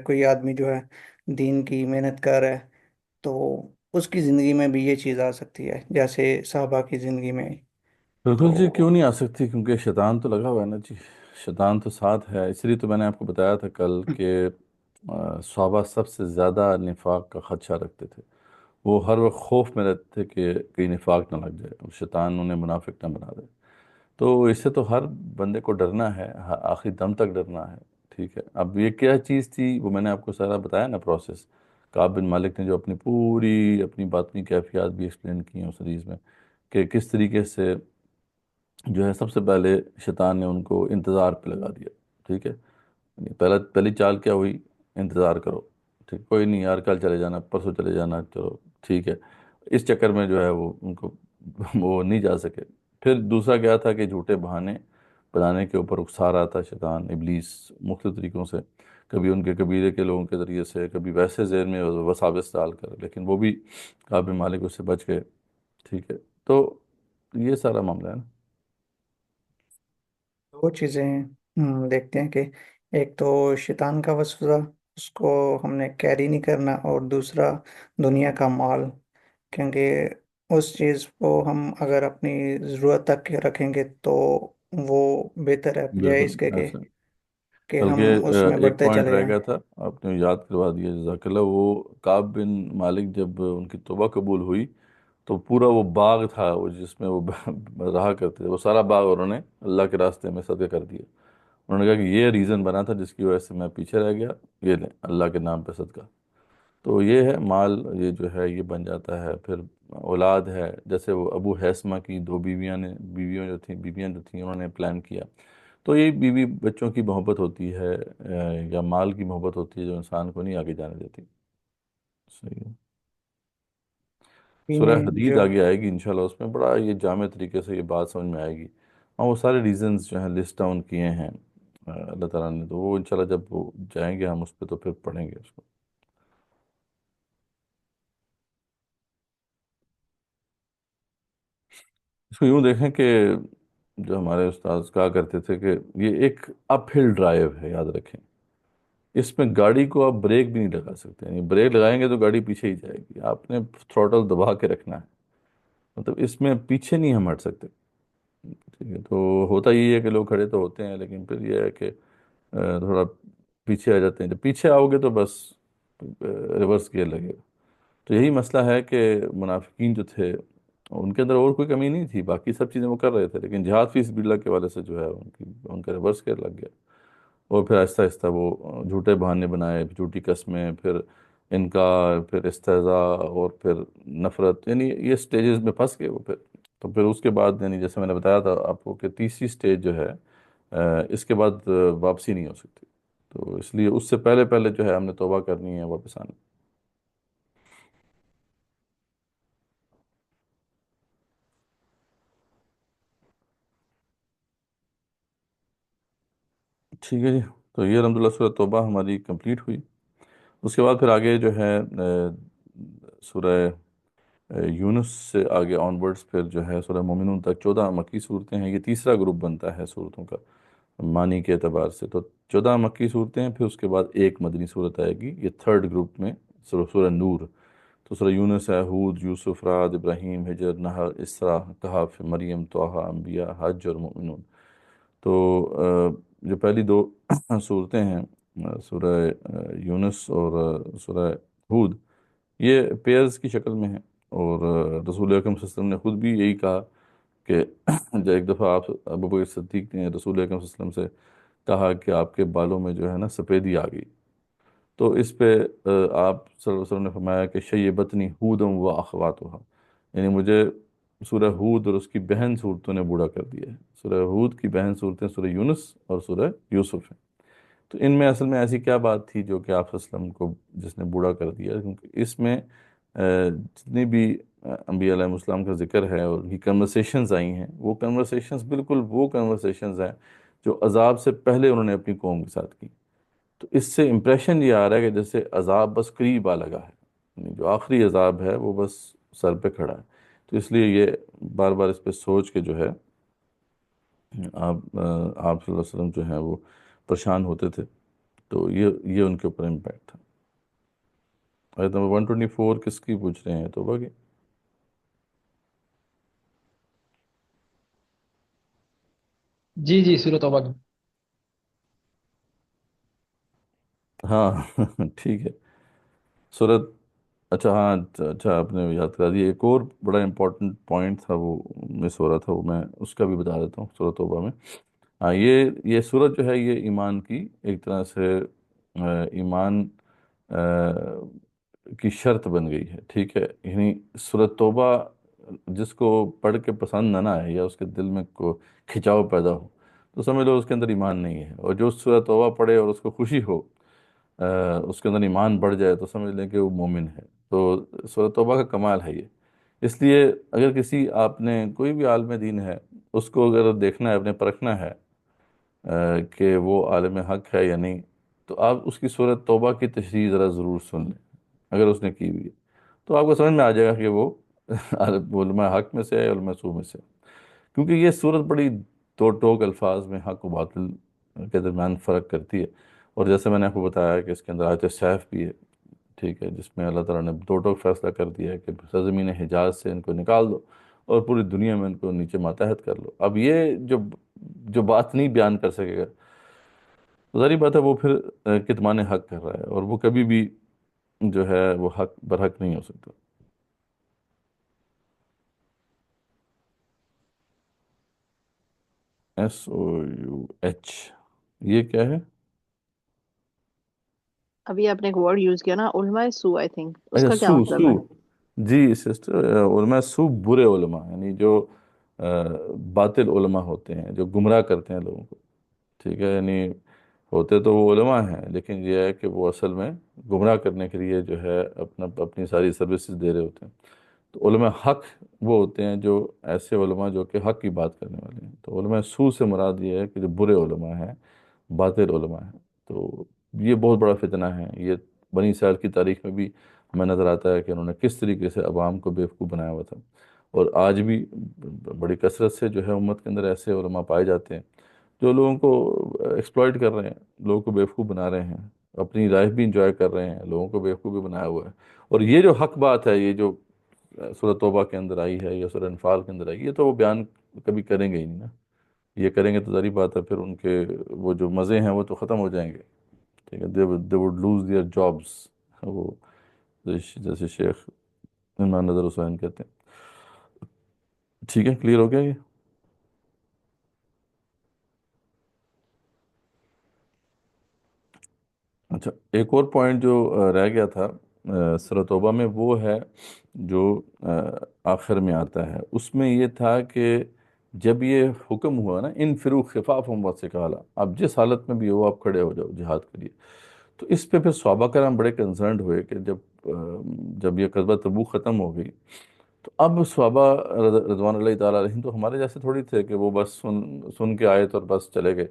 کوئی آدمی جو ہے دین کی محنت کر رہا ہے، تو اس کی زندگی میں بھی یہ چیز آ سکتی ہے جیسے صحابہ کی زندگی میں، تو بالکل جی، کیوں نہیں آ سکتی، کیونکہ شیطان تو لگا ہوا ہے نا جی، شیطان تو ساتھ ہے، اس لیے تو میں نے آپ کو بتایا تھا کل کہ صحابہ سب سے زیادہ نفاق کا خدشہ رکھتے تھے، وہ ہر وقت خوف میں رہتے تھے کہ کہیں نفاق نہ لگ جائے اور شیطان انہیں منافق نہ بنا دے، تو اس سے تو ہر بندے کو ڈرنا ہے، آخری دم تک ڈرنا ہے، ٹھیک ہے؟ اب یہ کیا چیز تھی وہ میں نے آپ کو سارا بتایا نا پروسیس، کعب بن مالک نے جو اپنی پوری اپنی باطنی کیفیات بھی ایکسپلین کی ہیں اس حدیث میں، کہ کس طریقے سے جو ہے سب سے پہلے شیطان نے ان کو انتظار پہ لگا دیا، ٹھیک ہے؟ پہلی چال کیا ہوئی؟ انتظار کرو، ٹھیک، کوئی نہیں یار کل چلے جانا، پرسوں چلے جانا، چلو ٹھیک ہے، اس چکر میں جو ہے وہ ان کو وہ نہیں جا سکے۔ پھر دوسرا کیا تھا کہ جھوٹے بہانے بنانے کے اوپر اکسا رہا تھا شیطان ابلیس مختلف طریقوں سے، کبھی ان کے قبیلے کے لوگوں کے ذریعے سے، کبھی ویسے ذہن میں وساوس ڈال کر، لیکن وہ بھی کعب بن مالک اس سے بچ گئے، ٹھیک ہے؟ تو یہ سارا معاملہ ہے نا۔ دو چیزیں ہیں، دیکھتے ہیں کہ ایک تو شیطان کا وسوسہ، اس کو ہم نے کیری نہیں کرنا، اور دوسرا دنیا کا مال، کیونکہ اس چیز کو ہم اگر اپنی ضرورت تک کے رکھیں گے تو وہ بہتر ہے بجائے اس بالکل کے ایسا، کہ ہم بلکہ اس میں ایک بڑھتے پوائنٹ چلے رہ جائیں۔ گیا تھا، آپ نے یاد کروا دیا، جزاک اللہ۔ وہ کعب بن مالک جب ان کی توبہ قبول ہوئی تو پورا وہ باغ تھا وہ جس میں وہ رہا کرتے تھے، وہ سارا باغ انہوں نے اللہ کے راستے میں صدقہ کر دیا۔ انہوں نے کہا کہ یہ ریزن بنا تھا جس کی وجہ سے میں پیچھے رہ گیا، یہ لیں اللہ کے نام پہ صدقہ۔ تو یہ ہے مال، یہ جو ہے یہ بن جاتا ہے۔ پھر اولاد ہے، جیسے وہ ابو حیثمہ کی دو بیویاں جو تھیں انہوں نے پلان کیا، تو یہ بیوی بچوں کی محبت ہوتی ہے، یا مال کی محبت ہوتی ہے جو انسان کو نہیں آگے جانے دیتی۔ صحیح ہے۔ سورہ میں حدید جو آگے آئے گی انشاءاللہ، اس میں بڑا یہ جامع طریقے سے یہ بات سمجھ میں آئے گی، اور وہ سارے ریزنز جو ہیں لسٹ ڈاؤن کیے ہیں اللہ تعالیٰ نے، تو وہ انشاءاللہ جب وہ جائیں گے ہم اس پہ تو پھر پڑھیں گے اس کو۔ اس کو یوں دیکھیں کہ جو ہمارے استاذ کہا کرتے تھے کہ یہ ایک اپ ہل ڈرائیو ہے، یاد رکھیں، اس میں گاڑی کو آپ بریک بھی نہیں لگا سکتے، یعنی بریک لگائیں گے تو گاڑی پیچھے ہی جائے گی، آپ نے تھروٹل دبا کے رکھنا ہے، مطلب اس میں پیچھے نہیں ہم ہٹ سکتے، ٹھیک ہے؟ تو ہوتا یہ ہے کہ لوگ کھڑے تو ہوتے ہیں لیکن پھر یہ ہے کہ تھوڑا پیچھے آ جاتے ہیں، جب پیچھے آؤ گے تو بس ریورس گیئر لگے گا۔ تو یہی مسئلہ ہے کہ منافقین جو تھے ان کے اندر اور کوئی کمی نہیں تھی، باقی سب چیزیں وہ کر رہے تھے، لیکن جہاد فی سبیل اللہ کے والے سے جو ہے ان کا ریورس گیئر لگ گیا، اور پھر آہستہ آہستہ وہ جھوٹے بہانے بنائے، جھوٹی قسمیں، پھر انکار، پھر استہزاء، اور پھر نفرت، یعنی یہ سٹیجز میں پھنس گئے وہ پھر۔ تو پھر اس کے بعد یعنی جیسے میں نے بتایا تھا آپ کو کہ تیسری سٹیج جو ہے اس کے بعد واپسی نہیں ہو سکتی، تو اس لیے اس سے پہلے پہلے جو ہے ہم نے توبہ کرنی ہے، واپس آنا۔ ٹھیک ہے جی، تو یہ الحمدللہ سورہ توبہ ہماری کمپلیٹ ہوئی۔ اس کے بعد پھر آگے جو ہے سورہ یونس سے آگے آن ورڈز پھر جو ہے سورہ مومنون تک 14 مکی صورتیں ہیں، یہ تیسرا گروپ بنتا ہے صورتوں کا معنی کے اعتبار سے، تو 14 مکی صورتیں ہیں، پھر اس کے بعد ایک مدنی صورت آئے گی، یہ تھرڈ گروپ میں سورہ نور۔ تو سورہ یونس ہے، ہود، یوسف، رعد، ابراہیم، ہجر، نحل، اسراء، کہف، مریم، طٰہٰ، انبیاء، حج اور مومنون۔ تو جو پہلی دو صورتیں ہیں سورہ یونس اور سورہ ہود، یہ پیئرز کی شکل میں ہیں، اور رسول اکرم صلی اللہ علیہ وسلم نے خود بھی یہی کہا کہ جو ایک دفعہ آپ ابو بکر صدیق نے رسول اکرم صلی اللہ علیہ وسلم سے کہا کہ آپ کے بالوں میں جو ہے نا سفیدی آ گئی، تو اس پہ آپ صلی اللہ علیہ وسلم نے فرمایا کہ شیبتنی ہودم و اخواتها، یعنی مجھے سورہ ہود اور اس کی بہن صورتوں نے بوڑھا کر دیا ہے۔ سورہ ہود کی بہن صورتیں سورہ یونس اور سورہ یوسف ہیں، تو ان میں اصل میں ایسی کیا بات تھی جو کہ آپ صلی اللہ علیہ وسلم کو جس نے بوڑھا کر دیا، کیونکہ اس میں جتنی بھی انبیاء علیہ السلام کا ذکر ہے اور کی کنورسیشنز آئی ہیں، وہ کنورسیشنز بالکل وہ کنورسیشنز ہیں جو عذاب سے پہلے انہوں نے اپنی قوم کے ساتھ کی، تو اس سے امپریشن یہ آ رہا ہے کہ جیسے عذاب بس قریب آ لگا ہے، یعنی جو آخری عذاب ہے وہ بس سر پہ کھڑا ہے، تو اس لیے یہ بار بار اس پہ سوچ کے جو ہے آپ صلی اللہ علیہ وسلم جو ہیں وہ پریشان ہوتے تھے، تو یہ ان کے اوپر امپیکٹ تھا۔ آیت نمبر 124 کس کی پوچھ رہے ہیں؟ توبہ کی؟ جی جی، سورۃ توبہ کی۔ ہاں ٹھیک ہے، سورت، اچھا ہاں، اچھا آپ نے یاد کرا دیا، ایک اور بڑا امپورٹنٹ پوائنٹ تھا وہ مس ہو رہا تھا، وہ میں اس کا بھی بتا دیتا ہوں سورۃ توبہ میں۔ ہاں، یہ سورت جو ہے یہ ایمان کی ایک طرح سے ایمان کی شرط بن گئی ہے، ٹھیک ہے؟ یعنی سورۃ توبہ جس کو پڑھ کے پسند نہ آئے یا اس کے دل میں کو کھچاؤ پیدا ہو تو سمجھ لو اس کے اندر ایمان نہیں ہے، اور جو سورۃ توبہ پڑھے اور اس کو خوشی ہو، اس کے اندر ایمان بڑھ جائے تو سمجھ لیں کہ وہ مومن ہے۔ تو سورۃ توبہ کا کمال ہے یہ، اس لیے اگر کسی آپ نے کوئی بھی عالم دین ہے اس کو اگر دیکھنا ہے، اپنے پرکھنا ہے کہ وہ عالم حق ہے یا نہیں، تو آپ اس کی سورۃ توبہ کی تشریح ذرا ضرور سن لیں، اگر اس نے کی ہوئی ہے تو آپ کو سمجھ میں آ جائے گا کہ وہ علماء حق میں سے ہے، علماء سو میں سے ہے۔ کیونکہ یہ صورت بڑی دو ٹوک الفاظ میں حق و باطل کے درمیان فرق کرتی ہے، اور جیسے میں نے آپ کو بتایا کہ اس کے اندر آیت سیف بھی ہے، ٹھیک ہے، جس میں اللہ تعالیٰ نے دو ٹوک فیصلہ کر دیا ہے کہ سرزمین حجاز سے ان کو نکال دو اور پوری دنیا میں ان کو نیچے ماتحت کر لو۔ اب یہ جو بات نہیں بیان کر سکے گا، تو ظاہری بات ہے وہ پھر کتمان حق کر رہا ہے، اور وہ کبھی بھی جو ہے وہ حق برحق نہیں ہو سکتا۔ SOUH، یہ کیا ہے؟ ابھی آپ نے ایک ورڈ یوز کیا نا، علماء سو، آئی تھنک اس اچھا، کا کیا سو مطلب سو ہے؟ جی سسٹر، علماء سو برے علماء، یعنی جو باطل علماء ہوتے ہیں، جو گمراہ کرتے ہیں لوگوں کو، ٹھیک ہے، یعنی ہوتے تو وہ علماء ہیں، لیکن یہ ہے کہ وہ اصل میں گمراہ کرنے کے لیے جو ہے اپنی ساری سروسز دے رہے ہوتے ہیں۔ تو علماء حق وہ ہوتے ہیں جو ایسے علماء جو کہ حق کی بات کرنے والے ہیں۔ تو علماء سو سے مراد یہ ہے کہ جو برے علماء ہیں، باطل علماء ہیں۔ تو یہ بہت بڑا فتنہ ہے، یہ بنی اسرائیل کی تاریخ میں بھی ہمیں نظر آتا ہے کہ انہوں نے کس طریقے سے عوام کو بیوقوف بنایا ہوا تھا، اور آج بھی بڑی کثرت سے جو ہے امت کے اندر ایسے علماء پائے جاتے ہیں جو لوگوں کو ایکسپلائٹ کر رہے ہیں، لوگوں کو بیوقوف بنا رہے ہیں، اپنی لائف بھی انجوائے کر رہے ہیں، لوگوں کو بیوقوف بھی بنایا ہوا ہے۔ اور یہ جو حق بات ہے، یہ جو سورہ توبہ کے اندر آئی ہے یا سورہ انفال کے اندر آئی، یہ تو وہ بیان کبھی کریں گے ہی نہیں نا۔ یہ کریں گے تو ظاہری بات ہے پھر ان کے وہ جو مزے ہیں وہ تو ختم ہو جائیں گے، ٹھیک ہے، they would lose their jobs، وہ جیسے شیخ عمران نظر حسین کہتے ہیں۔ ٹھیک ہے، کلیئر ہو گیا یہ؟ اچھا، ایک اور پوائنٹ جو رہ گیا تھا سورہ توبہ میں، وہ ہے جو آخر میں آتا ہے، اس میں یہ تھا کہ جب یہ حکم ہوا نا، انفروا خفافا وثقالا، اب جس حالت میں بھی ہو آپ کھڑے ہو جاؤ جہاد کے لیے، تو اس پہ پھر صحابہ کرام بڑے کنسرنڈ ہوئے کہ جب یہ غزوہ تبوک ختم ہو گئی، تو اب صحابہ رضوان اللہ تعالیٰ علیہم تو ہمارے جیسے تھوڑی تھے کہ وہ بس سن کے آئے تو اور بس چلے گئے،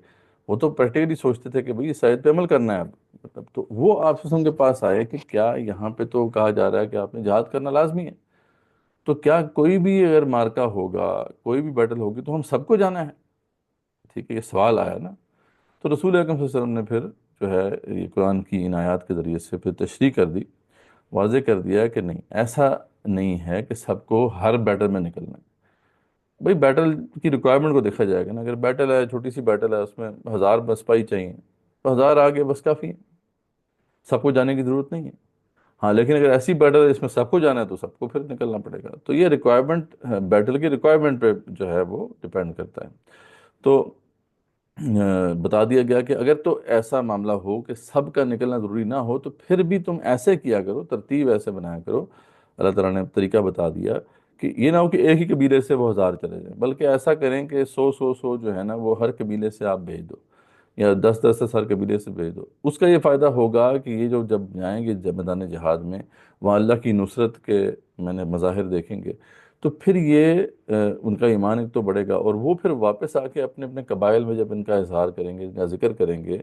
وہ تو پریکٹیکلی سوچتے تھے کہ بھئی اس آیت پہ عمل کرنا ہے اب، مطلب تو وہ آپ صلی اللہ علیہ وسلم کے پاس آئے کہ کیا یہاں پہ تو کہا جا رہا ہے کہ آپ نے جہاد کرنا لازمی ہے، تو کیا کوئی بھی اگر مارکا ہوگا، کوئی بھی بیٹل ہوگی تو ہم سب کو جانا ہے؟ ٹھیک ہے، یہ سوال آیا نا۔ تو رسول اکرم صلی اللہ علیہ وسلم نے پھر جو ہے یہ قرآن کی ان آیات کے ذریعے سے پھر تشریح کر دی، واضح کر دیا کہ نہیں، ایسا نہیں ہے کہ سب کو ہر بیٹل میں نکلنا ہے۔ بھئی بیٹل کی ریکوائرمنٹ کو دیکھا جائے گا نا، اگر بیٹل ہے، چھوٹی سی بیٹل ہے، اس میں 1000 بس سپاہی چاہیے، تو 1000 آگے بس کافی ہے، سب کو جانے کی ضرورت نہیں ہے۔ ہاں لیکن اگر ایسی بیٹل ہے اس میں سب کو جانا ہے تو سب کو پھر نکلنا پڑے گا۔ تو یہ ریکوائرمنٹ، بیٹل کی ریکوائرمنٹ پہ جو ہے وہ ڈیپینڈ کرتا ہے۔ تو بتا دیا گیا کہ اگر تو ایسا معاملہ ہو کہ سب کا نکلنا ضروری نہ ہو، تو پھر بھی تم ایسے کیا کرو، ترتیب ایسے بنایا کرو۔ اللہ تعالیٰ نے طریقہ بتا دیا کہ یہ نہ ہو کہ ایک ہی قبیلے سے وہ 1000 چلے جائیں، بلکہ ایسا کریں کہ 100 جو ہے نا وہ ہر قبیلے سے آپ بھیج دو، یا 10 ہر قبیلے سے بھیج دو۔ اس کا یہ فائدہ ہوگا کہ یہ جو جب جائیں گے جب میدان جہاد میں، وہاں اللہ کی نصرت کے میں نے مظاہر دیکھیں گے، تو پھر یہ ان کا ایمان ایک تو بڑھے گا، اور وہ پھر واپس آ کے اپنے اپنے قبائل میں جب ان کا اظہار کریں گے، ان کا ذکر کریں گے،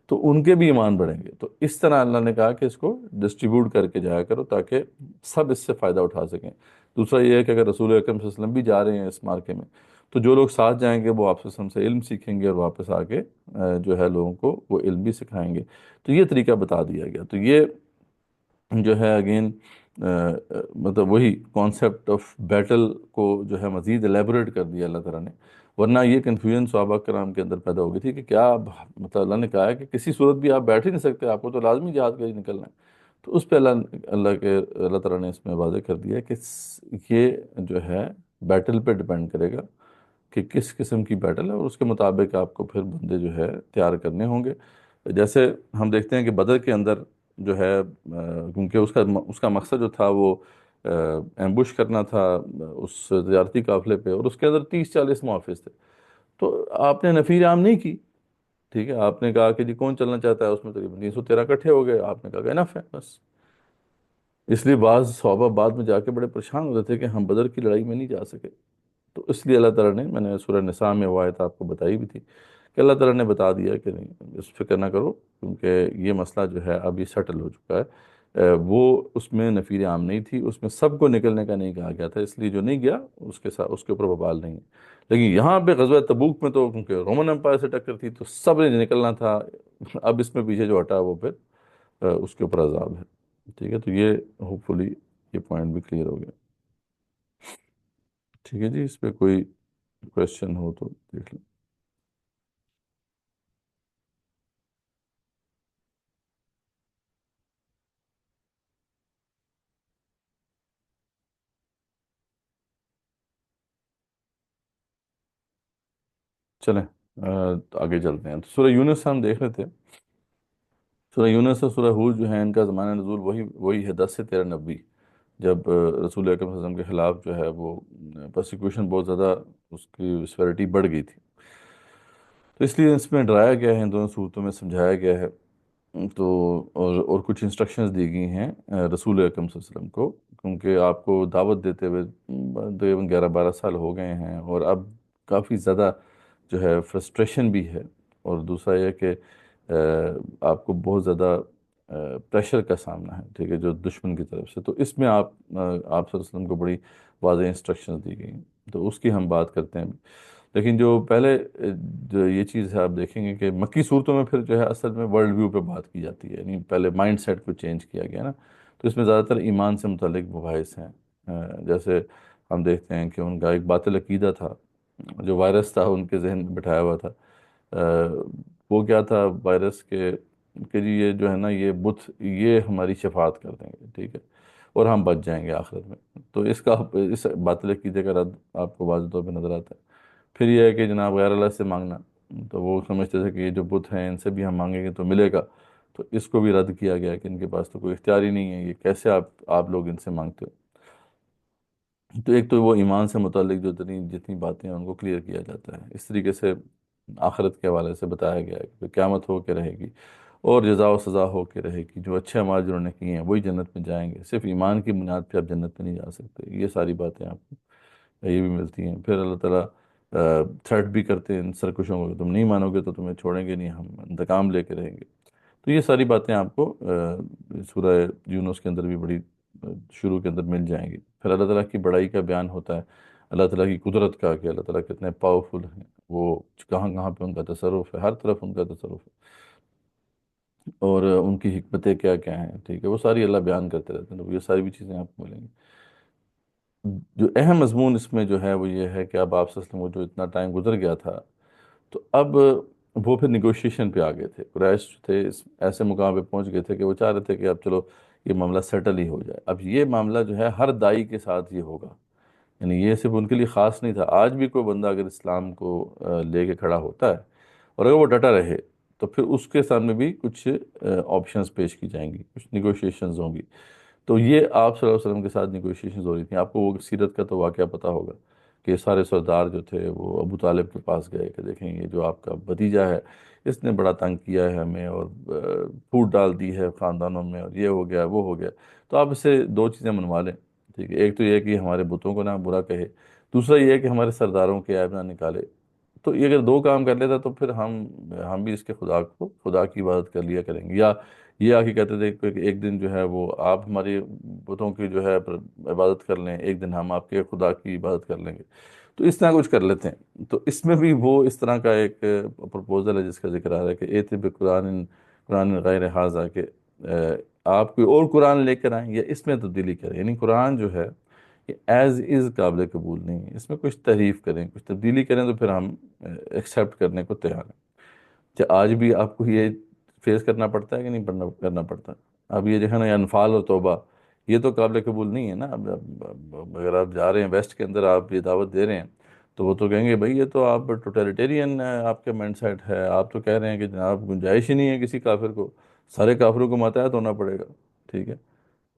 تو ان کے بھی ایمان بڑھیں گے۔ تو اس طرح اللہ نے کہا کہ اس کو ڈسٹریبیوٹ کر کے جایا کرو تاکہ سب اس سے فائدہ اٹھا سکیں۔ دوسرا یہ ہے کہ اگر رسول اکرم صلی اللہ علیہ وسلم بھی جا رہے ہیں اس مارکے میں، تو جو لوگ ساتھ جائیں گے وہ آپ سے علم سیکھیں گے، اور واپس آ کے جو ہے لوگوں کو وہ علم بھی سکھائیں گے۔ تو یہ طریقہ بتا دیا گیا۔ تو یہ جو ہے اگین مطلب وہی کانسیپٹ آف بیٹل کو جو ہے مزید ایلیبوریٹ کر دیا اللہ تعالیٰ نے، ورنہ یہ کنفیوژن صحابہ کرام کے اندر پیدا ہو گئی تھی کہ کیا مطلب اللہ نے کہا ہے کہ کسی صورت بھی آپ بیٹھ ہی نہیں سکتے، آپ کو تو لازمی جہاد کے لیے نکلنا ہے۔ تو اس پہ اللہ تعالیٰ نے اس میں واضح کر دیا کہ یہ جو ہے بیٹل پہ ڈیپینڈ کرے گا کہ کس قسم کی بیٹل ہے، اور اس کے مطابق آپ کو پھر بندے جو ہے تیار کرنے ہوں گے۔ جیسے ہم دیکھتے ہیں کہ بدر کے اندر جو ہے کیونکہ اس کا مقصد جو تھا وہ ایمبوش کرنا تھا اس تجارتی قافلے پہ، اور اس کے اندر 30-40 محافظ تھے، تو آپ نے نفیر عام نہیں کی، ٹھیک ہے، آپ نے کہا کہ جی کون چلنا چاہتا ہے، اس میں تقریباً 313 اکٹھے ہو گئے، آپ نے کہا کہ انف ہے بس۔ اس لیے بعض صحابہ بعد میں جا کے بڑے پریشان ہوتے تھے کہ ہم بدر کی لڑائی میں نہیں جا سکے۔ تو اس لیے اللہ تعالیٰ نے، میں نے سورہ نساء میں وہ آیت آپ کو بتائی بھی تھی کہ اللہ تعالیٰ نے بتا دیا کہ نہیں، اس فکر نہ کرو، کیونکہ یہ مسئلہ جو ہے اب یہ سیٹل ہو چکا ہے وہ اس میں نفیر عام نہیں تھی، اس میں سب کو نکلنے کا نہیں کہا گیا تھا، اس لیے جو نہیں گیا اس کے ساتھ اس کے اوپر وبال نہیں ہے۔ لیکن یہاں پہ غزوہ تبوک میں تو کیونکہ رومن امپائر سے ٹکر تھی تو سب نے نکلنا تھا، اب اس میں پیچھے جو ہٹا وہ پھر اس کے اوپر عذاب ہے۔ ٹھیک ہے، تو یہ ہوپ فلی یہ پوائنٹ بھی کلیئر ہو گیا۔ ٹھیک ہے جی، اس پہ کوئی کوشچن ہو تو دیکھ لیں۔ چلیں آگے چلتے ہیں، تو سورہ یونس ہم دیکھ رہے تھے۔ سورہ یونس اور سورہ ہود جو ہیں ان کا زمانہ نزول وہی ہے 10 سے 13 نبی، جب رسول اکرم صلی اللہ علیہ وسلم کے خلاف جو ہے وہ پرسیکیوشن بہت زیادہ اس کی سیورٹی بڑھ گئی تھی، تو اس لیے اس میں ڈرایا گیا ہے، ان دونوں صورتوں میں سمجھایا گیا ہے۔ تو اور کچھ انسٹرکشنز دی گئی ہیں رسول اکرم صلی اللہ علیہ وسلم کو، کیونکہ آپ کو دعوت دیتے ہوئے تقریباً 11-12 سال ہو گئے ہیں، اور اب کافی زیادہ جو ہے فرسٹریشن بھی ہے، اور دوسرا یہ کہ آپ کو بہت زیادہ پریشر کا سامنا ہے، ٹھیک ہے، جو دشمن کی طرف سے، تو اس میں آپ صلی اللہ علیہ وسلم کو بڑی واضح انسٹرکشنز دی گئی ہیں، تو اس کی ہم بات کرتے ہیں۔ لیکن جو پہلے جو یہ چیز ہے آپ دیکھیں گے کہ مکی صورتوں میں پھر جو ہے اصل میں ورلڈ ویو پہ بات کی جاتی ہے، یعنی پہلے مائنڈ سیٹ کو چینج کیا گیا نا، تو اس میں زیادہ تر ایمان سے متعلق مباحث ہیں۔ جیسے ہم دیکھتے ہیں کہ ان کا ایک باطل عقیدہ تھا، جو وائرس تھا ان کے ذہن میں بٹھایا ہوا تھا، وہ کیا تھا وائرس کے کہ جی یہ جو ہے نا یہ بت یہ ہماری شفاعت کر دیں گے، ٹھیک ہے، اور ہم بچ جائیں گے آخرت میں۔ تو اس باطل عقیدے کا رد آپ کو واضح طور پہ نظر آتا ہے۔ پھر یہ ہے کہ جناب غیر اللہ سے مانگنا، تو وہ سمجھتے تھے کہ یہ جو بت ہیں ان سے بھی ہم مانگیں گے تو ملے گا، تو اس کو بھی رد کیا گیا کہ ان کے پاس تو کوئی اختیار ہی نہیں ہے، یہ کیسے آپ لوگ ان سے مانگتے ہو۔ تو ایک تو وہ ایمان سے متعلق جو جتنی باتیں ہیں ان کو کلیئر کیا جاتا ہے، اس طریقے سے آخرت کے حوالے سے بتایا گیا ہے کہ قیامت ہو کے رہے گی، اور جزا و سزا ہو کے رہے گی، جو اچھے اعمال جنہوں نے کیے ہیں وہی جنت میں جائیں گے، صرف ایمان کی بنیاد پہ آپ جنت میں نہیں جا سکتے، یہ ساری باتیں آپ کو یہ بھی ملتی ہیں۔ پھر اللہ تعالیٰ تھریٹ بھی کرتے ہیں ان سرکشوں کو کہ تم نہیں مانو گے تو تمہیں چھوڑیں گے نہیں، ہم انتقام لے کے رہیں گے۔ تو یہ ساری باتیں آپ کو سورہ یونس کے اندر بھی بڑی شروع کے اندر مل جائیں گی۔ پھر اللہ تعالیٰ کی بڑائی کا بیان ہوتا ہے، اللہ تعالیٰ کی قدرت کا، کہ اللہ تعالیٰ کتنے پاورفل ہیں، وہ کہاں کہاں پہ ان کا تصرف ہے، ہر طرف ان کا تصرف ہے، اور ان کی حکمتیں کیا کیا ہیں، ٹھیک ہے، وہ ساری اللہ بیان کرتے رہتے ہیں، تو یہ ساری بھی چیزیں آپ کو ملیں گی۔ جو اہم مضمون اس میں جو ہے وہ یہ ہے کہ اب آپ صلی اللہ علیہ وسلم کو جو اتنا ٹائم گزر گیا تھا، تو اب وہ پھر نیگوشیشن پہ آ گئے تھے، قریش تھے اس ایسے مقام پہ پہنچ گئے تھے کہ وہ چاہ رہے تھے کہ اب چلو یہ معاملہ سیٹل ہی ہو جائے۔ اب یہ معاملہ جو ہے ہر دائی کے ساتھ یہ ہوگا، یعنی یہ صرف ان کے لیے خاص نہیں تھا، آج بھی کوئی بندہ اگر اسلام کو لے کے کھڑا ہوتا ہے اور اگر وہ ڈٹا رہے تو پھر اس کے سامنے بھی کچھ آپشنز پیش کی جائیں گی، کچھ نیگوشیشنز ہوں گی۔ تو یہ آپ صلی اللہ علیہ وسلم کے ساتھ نیگوشیشنز ہو رہی تھیں۔ آپ کو وہ سیرت کا تو واقعہ پتہ ہوگا کہ سارے سردار جو تھے وہ ابو طالب کے پاس گئے کہ دیکھیں یہ جو آپ کا بھتیجا ہے اس نے بڑا تنگ کیا ہے ہمیں، اور پھوٹ ڈال دی ہے خاندانوں میں، اور یہ ہو گیا وہ ہو گیا، تو آپ اسے دو چیزیں منوا لیں، ٹھیک ہے، ایک تو یہ کہ ہمارے بتوں کو نہ برا کہے، دوسرا یہ ہے کہ ہمارے سرداروں کے عیب نہ نکالے۔ تو یہ اگر دو کام کر لیتا تو پھر ہم بھی اس کے خدا کی عبادت کر لیا کریں گے، یا یہ آ کے کہتے تھے کہ ایک دن جو ہے وہ آپ ہماری بتوں کی جو ہے عبادت کر لیں، ایک دن ہم آپ کے خدا کی عبادت کر لیں گے، تو اس طرح کچھ کر لیتے ہیں۔ تو اس میں بھی وہ اس طرح کا ایک پرپوزل ہے جس کا ذکر آ رہا ہے کہ ایت قرآن غیر حاضہ، کہ آپ کوئی اور قرآن لے کر آئیں یا اس میں تبدیلی کریں، یعنی قرآن جو ہے یہ ایز از قابل قبول نہیں ہے، اس میں کچھ تحریف کریں کچھ تبدیلی کریں تو پھر ہم ایکسیپٹ کرنے کو تیار ہیں۔ کیا آج بھی آپ کو یہ فیس کرنا پڑتا ہے کہ نہیں کرنا پڑتا؟ اب یہ جو ہے نا یہ انفال اور توبہ، یہ تو قابل قبول نہیں ہے نا۔ اگر آپ جا رہے ہیں ویسٹ کے اندر، آپ یہ دعوت دے رہے ہیں تو وہ تو کہیں گے بھائی یہ تو آپ ٹوٹلیٹیرین آپ کا مائنڈ سیٹ ہے، آپ تو کہہ رہے ہیں کہ جناب گنجائش ہی نہیں ہے کسی کافر کو، سارے کافروں کو ماتحت ہونا پڑے گا، ٹھیک ہے،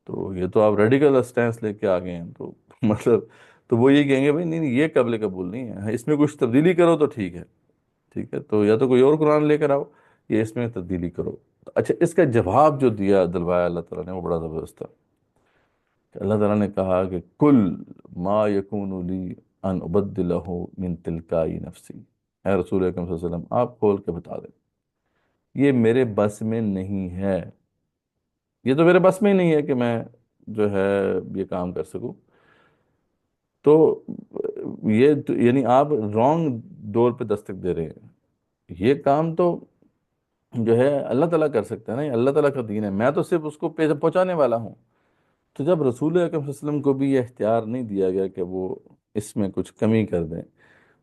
تو یہ تو آپ ریڈیکل اسٹینس لے کے آ گئے ہیں، تو مطلب تو وہ یہ کہیں گے بھائی نہیں نہیں یہ قابل قبول نہیں ہے، اس میں کچھ تبدیلی کرو تو ٹھیک ہے، ٹھیک ہے، تو یا تو کوئی اور قرآن لے کر آؤ یا اس میں تبدیلی کرو۔ اچھا، اس کا جواب جو دلوایا اللہ تعالیٰ نے وہ بڑا زبردست تھا، کہ اللہ تعالیٰ نے کہا کہ کل ما یکون لی ان ابدلہ من تلقائی نفسی، اے رسول اکرم صلی اللہ علیہ وسلم آپ کھول کے بتا دیں یہ میرے بس میں نہیں ہے یہ تو میرے بس میں ہی نہیں ہے کہ میں جو ہے یہ کام کر سکوں. تو یعنی آپ رانگ ڈور پہ دستک دے رہے ہیں. یہ کام تو جو ہے اللہ تعالیٰ کر سکتا ہے نا، یہ اللہ تعالیٰ کا دین ہے، میں تو صرف اس کو پہنچانے والا ہوں. تو جب رسول اکرم صلی اللہ علیہ وسلم کو بھی یہ اختیار نہیں دیا گیا کہ وہ اس میں کچھ کمی کر دیں،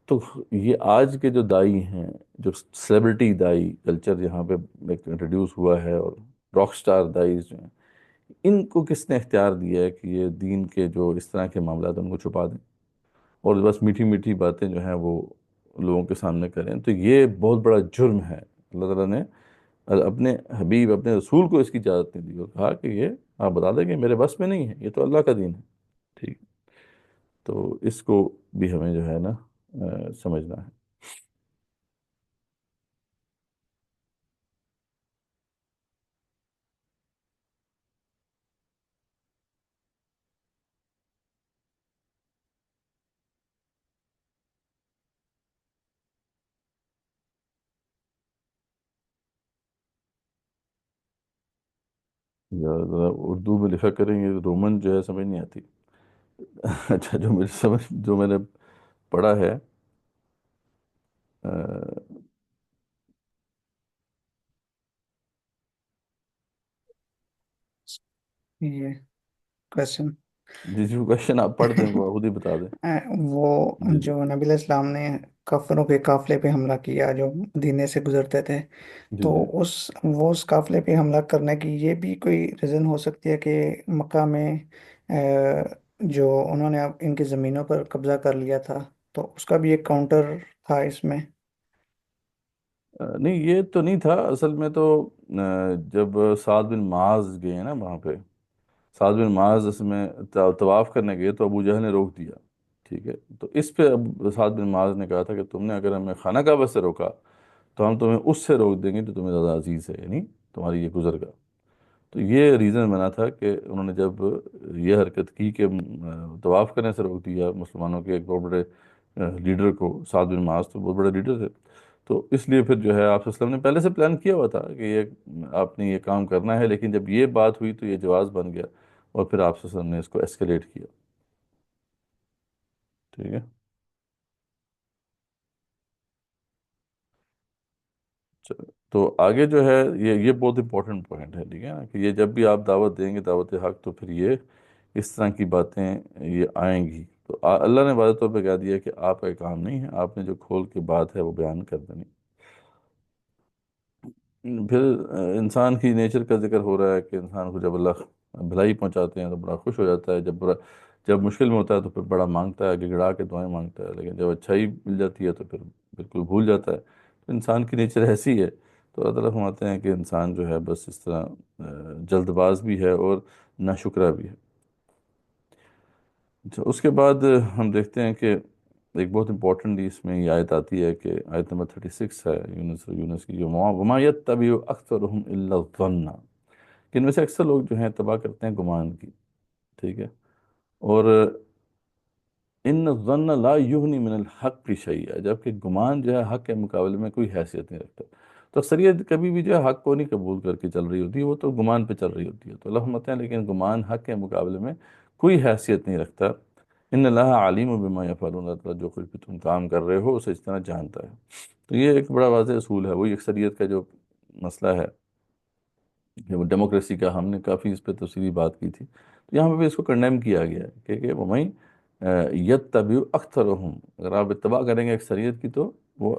تو یہ آج کے جو دائی ہیں، جو سیلیبریٹی دائی کلچر یہاں پہ انٹروڈیوس ہوا ہے، اور راک سٹار دائیز جو ہیں، ان کو کس نے اختیار دیا ہے کہ یہ دین کے جو اس طرح کے معاملات ہیں ان کو چھپا دیں اور بس میٹھی میٹھی باتیں جو ہیں وہ لوگوں کے سامنے کریں؟ تو یہ بہت بڑا جرم ہے. اللہ تعالیٰ نے اپنے حبیب، اپنے رسول کو اس کی اجازت نہیں دی اور کہا کہ یہ آپ بتا دیں کہ میرے بس میں نہیں ہے، یہ تو اللہ کا دین ہے. ٹھیک. تو اس کو بھی ہمیں جو ہے نا سمجھنا ہے. یا ذرا اردو میں لکھا کریں گے، رومن جو ہے سمجھ نہیں آتی. اچھا، جو میں نے پڑھا ہے، یہ کوشچن جس کوشچن آپ پڑھ دیں وہ خود ہی بتا دیں. وہ جی جی جو نبی علیہ السلام نے کفروں کے قافلے پہ حملہ کیا جو مدینے سے گزرتے تھے، جی تو جی. اس قافلے پہ حملہ کرنے کی یہ بھی کوئی ریزن ہو سکتی ہے کہ مکہ میں جو انہوں نے اب ان کی زمینوں پر قبضہ کر لیا تھا، تو اس کا بھی ایک کاؤنٹر تھا اس میں؟ نہیں، یہ تو نہیں تھا اصل میں. تو جب سعد بن معاذ گئے نا وہاں پہ، سعد بن معاذ اس میں طواف کرنے گئے تو ابو جہل نے روک دیا. ٹھیک ہے. تو اس پہ اب سعد بن معاذ نے کہا تھا کہ تم نے اگر ہمیں خانہ کعبہ سے روکا تو ہم تمہیں اس سے روک دیں گے جو تمہیں زیادہ عزیز ہے، یعنی تمہاری یہ گزر گا. تو یہ ریزن بنا تھا کہ انہوں نے جب یہ حرکت کی کہ طواف کرنے سے روک دیا مسلمانوں کے ایک بہت بڑے لیڈر کو. سعد بن معاذ تو بہت بڑے لیڈر تھے. تو اس لیے پھر جو ہے آپ صلی اللہ علیہ وسلم نے پہلے سے پلان کیا ہوا تھا کہ یہ آپ نے یہ کام کرنا ہے، لیکن جب یہ بات ہوئی تو یہ جواز بن گیا اور پھر آپ صلی اللہ علیہ وسلم نے اس کو ایسکیلیٹ کیا. ٹھیک ہے. چلو. تو آگے جو ہے یہ بہت امپورٹنٹ پوائنٹ ہے. ٹھیک ہے نا، کہ یہ جب بھی آپ دعوت دیں گے، دعوت حق، تو پھر یہ اس طرح کی باتیں یہ آئیں گی. تو اللہ نے واضح طور پہ کہہ دیا کہ آپ کا کام نہیں ہے، آپ نے جو کھول کے بات ہے وہ بیان کر دینی. پھر انسان کی نیچر کا ذکر ہو رہا ہے کہ انسان کو جب اللہ بھلائی پہنچاتے ہیں تو بڑا خوش ہو جاتا ہے، جب مشکل میں ہوتا ہے تو پھر بڑا مانگتا ہے، گڑگڑا کے دعائیں مانگتا ہے، لیکن جب اچھائی مل جاتی ہے تو پھر بالکل بھول جاتا ہے. تو انسان کی نیچر ایسی ہے. تو اللہ تعالیٰ فرماتے ہیں کہ انسان جو ہے بس اس طرح جلد باز بھی ہے اور ناشکرا بھی ہے. اچھا، اس کے بعد ہم دیکھتے ہیں کہ ایک بہت امپورٹنٹ اس میں یہ آیت آتی ہے کہ آیت نمبر 36 ہے یونس کی، جو وما یتبع اکثرهم الا الظن، کہ ان میں سے اکثر لوگ جو ہیں تباہ کرتے ہیں گمان کی. ٹھیک ہے. اور ان الظن لا یغنی من الحق شیئا، جبکہ گمان جو ہے حق کے مقابلے میں کوئی حیثیت نہیں رکھتا. تو اکثریت کبھی بھی جو ہے حق کو نہیں قبول کر کے چل رہی ہوتی ہے، وہ تو گمان پہ چل رہی ہوتی ہے. تو اللہ فرماتے ہیں لیکن گمان حق کے مقابلے میں کوئی حیثیت نہیں رکھتا. ان اللہ علیم بما یفعلون، اللہ تعالیٰ جو کچھ بھی تم کام کر رہے ہو اسے اس طرح جانتا ہے. تو یہ ایک بڑا واضح اصول ہے. وہی اکثریت کا جو مسئلہ ہے کہ وہ ڈیموکریسی کا، ہم نے کافی اس پہ تفصیلی بات کی تھی. تو یہاں پہ بھی اس کو کنڈیم کیا گیا ہے کہ وَمَن یتبع اکثرهم، اگر آپ اتباع کریں گے اکثریت کی تو وہ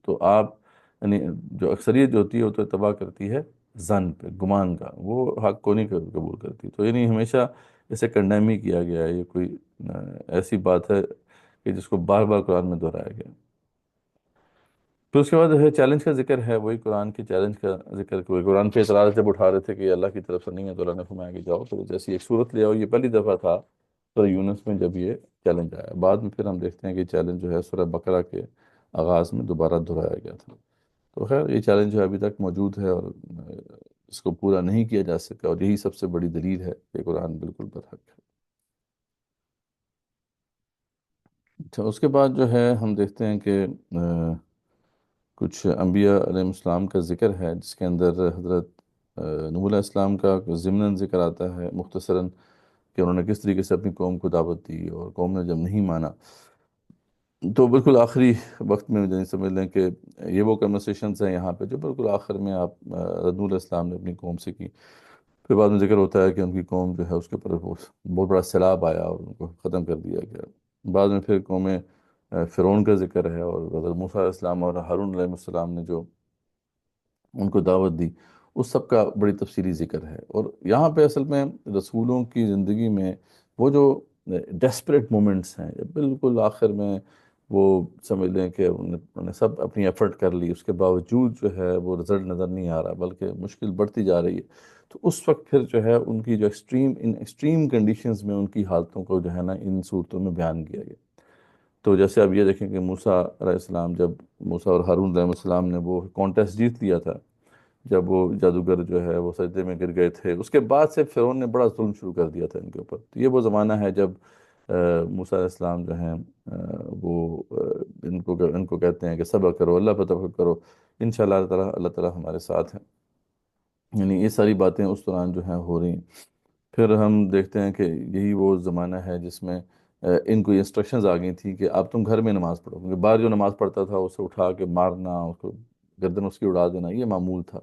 تو آپ یعنی جو اکثریت جو ہوتی ہے وہ تو اتباع کرتی ہے ظن پہ، گمان کا، وہ حق کو نہیں قبول کرتی. تو یعنی ہمیشہ اسے کنڈیم ہی کیا گیا ہے. یہ کوئی ایسی بات ہے کہ جس کو بار بار قرآن میں دہرایا گیا. پھر اس کے بعد ہے چیلنج کا ذکر ہے. وہی قرآن کے چیلنج کا ذکر، کوئی قرآن پہ اعتراض جب اٹھا رہے تھے کہ یہ اللہ کی طرف سے نہیں ہے، تو اللہ نے فرمایا کہ جاؤ تو جیسی ایک صورت لے آؤ. یہ پہلی دفعہ تھا سورہ یونس میں جب یہ چیلنج آیا. بعد میں پھر ہم دیکھتے ہیں کہ چیلنج جو ہے سورہ بقرہ کے آغاز میں دوبارہ دہرایا گیا تھا. تو خیر یہ چیلنج جو ہے ابھی تک موجود ہے اور اس کو پورا نہیں کیا جا سکا، اور یہی سب سے بڑی دلیل ہے کہ قرآن بالکل برحق ہے. اچھا، اس کے بعد جو ہے ہم دیکھتے ہیں کہ کچھ انبیاء علیہ السلام کا ذکر ہے، جس کے اندر حضرت نوح علیہ السلام کا ضمناً ذکر آتا ہے مختصراً کہ انہوں نے کس طریقے سے اپنی قوم کو دعوت دی، اور قوم نے جب نہیں مانا تو بالکل آخری وقت میں یعنی سمجھ لیں کہ یہ وہ کنورسیشنز ہیں یہاں پہ جو بالکل آخر میں آپ نوح علیہ السلام نے اپنی قوم سے کی. پھر بعد میں ذکر ہوتا ہے کہ ان کی قوم جو ہے اس کے اوپر بہت بڑا سیلاب آیا اور ان کو ختم کر دیا گیا. بعد میں پھر قوم فرعون کا ذکر ہے، اور حضرت موسیٰ علیہ السلام اور ہارون علیہ السلام نے جو ان کو دعوت دی، اس سب کا بڑی تفصیلی ذکر ہے. اور یہاں پہ اصل میں رسولوں کی زندگی میں وہ جو ڈیسپریٹ مومنٹس ہیں، بالکل آخر میں وہ سمجھ لیں کہ انہوں نے سب اپنی ایفرٹ کر لی، اس کے باوجود جو ہے وہ رزلٹ نظر نہیں آ رہا بلکہ مشکل بڑھتی جا رہی ہے. تو اس وقت پھر جو ہے ان کی جو ایکسٹریم کنڈیشنز میں ان کی حالتوں کو جو ہے نا ان صورتوں میں بیان کیا گیا. تو جیسے آپ یہ دیکھیں کہ موسیٰ علیہ السلام، جب موسیٰ اور ہارون علیہ السلام نے وہ کانٹیسٹ جیت لیا تھا، جب وہ جادوگر جو ہے وہ سجدے میں گر گئے تھے، اس کے بعد سے فرعون نے بڑا ظلم شروع کر دیا تھا ان کے اوپر. تو یہ وہ زمانہ ہے جب موسیٰ علیہ السلام جو ہیں وہ ان کو کہتے ہیں کہ صبر کرو، اللہ پر توکل کرو، انشاءاللہ اللہ تعالیٰ ہمارے ساتھ ہیں. یعنی یہ ساری باتیں اس دوران جو ہیں ہو رہی ہیں. پھر ہم دیکھتے ہیں کہ یہی وہ زمانہ ہے جس میں ان کو یہ انسٹرکشنز آ گئی تھی کہ اب تم گھر میں نماز پڑھو، کیونکہ باہر جو نماز پڑھتا تھا اسے اٹھا کے مارنا، اس کو گردن اس کی اڑا دینا، یہ معمول تھا.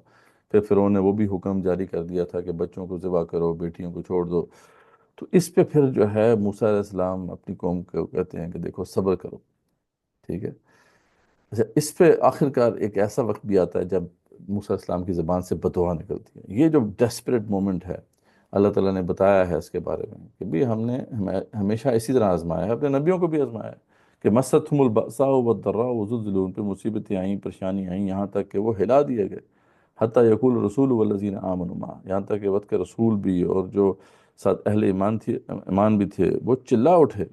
پھر فرعون نے وہ بھی حکم جاری کر دیا تھا کہ بچوں کو ذبح کرو، بیٹیوں کو چھوڑ دو. تو اس پہ پھر جو ہے موسیٰ علیہ السلام اپنی قوم کو کہتے ہیں کہ دیکھو صبر کرو، ٹھیک ہے. اچھا، اس پہ آخر کار ایک ایسا وقت بھی آتا ہے جب موسیٰ علیہ السلام کی زبان سے بددعا نکلتی ہے. یہ جو ڈیسپریٹ مومنٹ ہے، اللہ تعالیٰ نے بتایا ہے اس کے بارے میں کہ بھی ہم نے ہمیشہ اسی طرح آزمایا ہے، اپنے نبیوں کو بھی آزمایا ہے کہ مستہم البأساء والضراء وزلزلوا، ان پہ مصیبتیں آئیں، پریشانی آئیں، یہاں تک کہ وہ ہلا دیے گئے. حتیٰ یقول الرسول والذین آمنوا معہ، یہاں تک کہ وقت کے رسول بھی اور جو ساتھ اہل ایمان بھی تھے وہ چلا اٹھے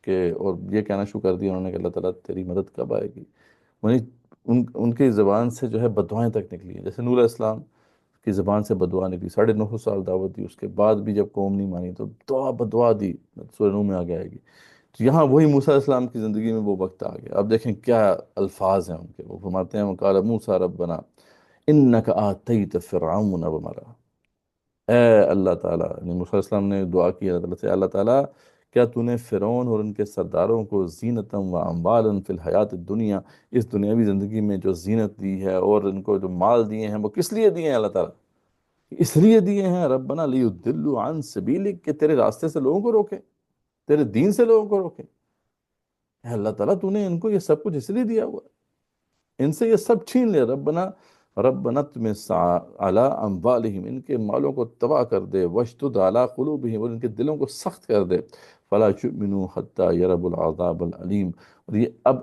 کہ، اور یہ کہنا شروع کر دیا انہوں نے کہ اللہ تعالیٰ تیری مدد کب آئے گی. وہیں ان کی زبان سے جو ہے بددعائیں تک نکلی ہیں. جیسے نوح علیہ السلام کی زبان سے بددعا نکلی، 9.5 سال دعوت دی، اس کے بعد بھی جب قوم نہیں مانی تو بددعا دی، سورہ نوح میں آگے آئے گی. تو یہاں وہی موسیٰ علیہ السلام کی زندگی میں وہ وقت آ گیا. اب دیکھیں کیا الفاظ ہیں ان کے، وہ فرماتے ہیں وقال موسیٰ ربنا انک آتیت فرعون وملأہ، اے اللہ تعالیٰ، یعنی موسیٰ علیہ السلام نے دعا کی اللہ تعالیٰ سے، اللہ تعالیٰ کیا تو نے فرعون اور ان کے سرداروں کو زینتاً و اموالاً فی الحیات الدنیا، اس دنیاوی زندگی میں جو زینت دی ہے اور ان کو جو مال دیے ہیں وہ کس لیے دیے ہیں اللہ تعالیٰ؟ اس لیے دیے ہیں ربنا لیضلوا عن سبیلک، کہ تیرے راستے سے لوگوں کو روکے، تیرے دین سے لوگوں کو روکے. اے اللہ تعالیٰ تو نے ان کو یہ سب کچھ اس لیے دیا ہوا ہے، ان سے یہ سب چھین لے. ربنا اطمس علی اموالہم، ان کے مالوں کو تباہ کر دے، واشدد علی قلوبہم، اور ان کے دلوں کو سخت کر دے. فلا یؤمنوا حتی یروا العذاب العلیم، اور یہ اب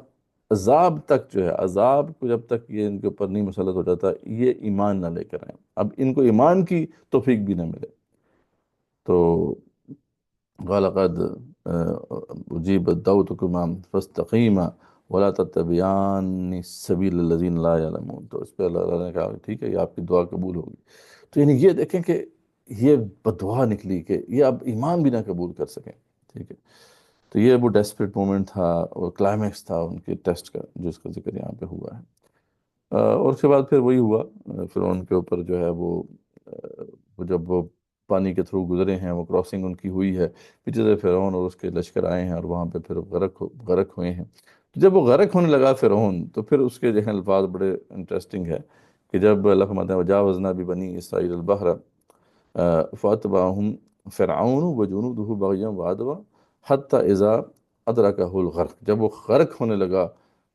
عذاب تک جو ہے، عذاب کو جب تک یہ ان کے اوپر نہیں مسلط ہو جاتا یہ ایمان نہ لے کر آئیں، اب ان کو ایمان کی توفیق بھی نہ ملے. تو قال قد اجیبت دعوتکما فاستقیما ولا تتبعان سبیل الذین لا یعلمون. تو اس پہ اللہ تعالیٰ نے کہا ٹھیک ہے، یہ آپ کی دعا قبول ہوگی. تو یعنی یہ دیکھیں کہ یہ بددعا نکلی کہ یہ اب ایمان بھی نہ قبول کر سکیں، ٹھیک ہے. تو یہ وہ ڈیسپریٹ مومنٹ تھا اور کلائمیکس تھا ان کے ٹیسٹ کا، جس کا ذکر یہاں پہ ہوا ہے. اور اس کے بعد پھر وہی ہوا، فرعون کے اوپر جو ہے وہ جب وہ پانی کے تھرو گزرے ہیں، وہ کراسنگ ان کی ہوئی ہے، پیچھے سے فرعون اور اس کے لشکر آئے ہیں اور وہاں پہ پھر غرق ہوئے ہیں. تو جب وہ غرق ہونے لگا فرعون، تو پھر اس کے جو ہیں الفاظ بڑے انٹرسٹنگ ہے کہ جب اللہ فرماتے ہیں وجاوزنا ببنی اسرائیل البحر فاتبعهم فرعون وجنوده بغیا وعدوا حتی اذا ادرکہ الغرق، جب وہ غرق ہونے لگا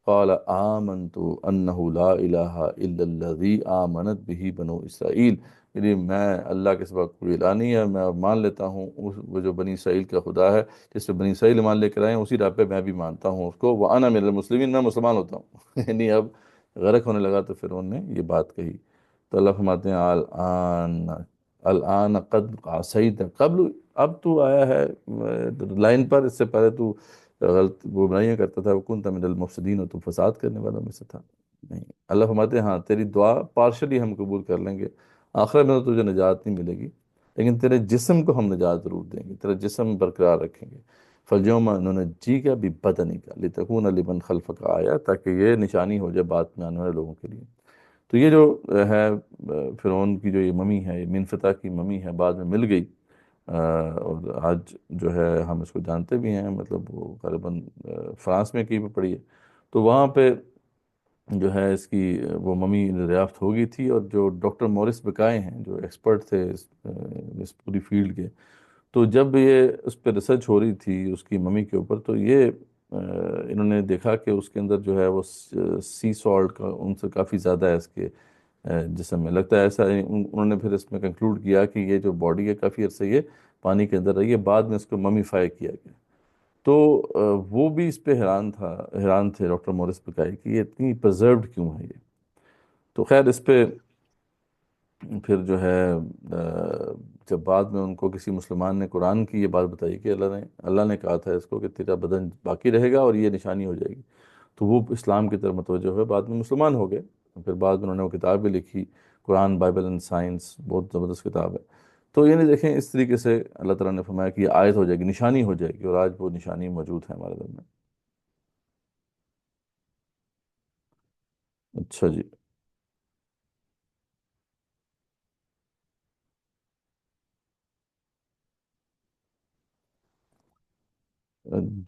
قال آمنت انہ لا الہ الا الذی آمنت به بنو اسرائیل، یعنی میں اللہ کے سوا کوئی الہ نہیں ہے، میں مان لیتا ہوں وہ جو بنی اسرائیل کا خدا ہے، جس پہ بنی اسرائیل مان لے کر آئے ہیں اسی راہ پہ میں بھی مانتا ہوں اس کو، وانا من المسلمین، میں مسلمان ہوتا ہوں. یعنی اب غرق ہونے لگا تو پھر انہوں نے یہ بات کہی. تو اللہ فرماتے ہیں الآن قد عصیت قبل، اب تو آیا ہے لائن پر، اس سے پہلے تو غلط گمراہیاں کرتا تھا، وکنت من المفسدین، اور تو فساد کرنے والوں میں سے تھا. نہیں، اللہ فرماتے ہیں ہاں تیری دعا پارشلی ہم قبول کر لیں گے، آخرت میں تو تجھے نجات نہیں ملے گی، لیکن تیرے جسم کو ہم نجات ضرور دیں گے، تیرا جسم برقرار رکھیں گے. فَالْيَوْمَ نُنَجِّيكَ بِبَدَنِكَ لِتَكُونَ لِمَنْ خَلْفَكَ آیَةً، تاکہ یہ نشانی ہو جائے بعد میں آنے والے لوگوں کے لیے. تو یہ جو ہے فرعون کی جو یہ ممی ہے، یہ منفتح کی ممی ہے، بعد میں مل گئی، اور آج جو ہے ہم اس کو جانتے بھی ہیں، مطلب وہ غالباً فرانس میں کہیں پہ پڑی ہے، تو وہاں پہ جو ہے اس کی وہ ممی دریافت ہو گئی تھی، اور جو ڈاکٹر مورس بکائے ہیں جو ایکسپرٹ تھے اس پوری فیلڈ کے، تو جب یہ اس پہ ریسرچ ہو رہی تھی اس کی ممی کے اوپر، تو یہ انہوں نے دیکھا کہ اس کے اندر جو ہے وہ سی سالٹ کا ان سے کافی زیادہ ہے اس کے جسم میں، لگتا ہے ایسا انہوں نے پھر اس میں کنکلوڈ کیا کہ یہ جو باڈی ہے کافی عرصے یہ پانی کے اندر رہی ہے، بعد میں اس کو ممیفائی کیا گیا۔ تو وہ بھی اس پہ حیران تھے ڈاکٹر مورس بکائی کہ یہ اتنی پرزروڈ کیوں ہے یہ۔ تو خیر اس پہ پھر جو ہے جب بعد میں ان کو کسی مسلمان نے قرآن کی یہ بات بتائی کہ اللہ نے کہا تھا اس کو کہ تیرا بدن باقی رہے گا اور یہ نشانی ہو جائے گی، تو وہ اسلام کی طرف متوجہ ہوئے، بعد میں مسلمان ہو گئے۔ پھر بعد میں انہوں نے وہ کتاب بھی لکھی، قرآن بائبل اینڈ سائنس، بہت زبردست کتاب ہے۔ تو یہ نہیں دیکھیں اس طریقے سے اللہ تعالیٰ نے فرمایا کہ یہ آیت ہو جائے گی، نشانی ہو جائے گی، اور آج وہ نشانی موجود ہے ہمارے گھر میں۔ اچھا جی۔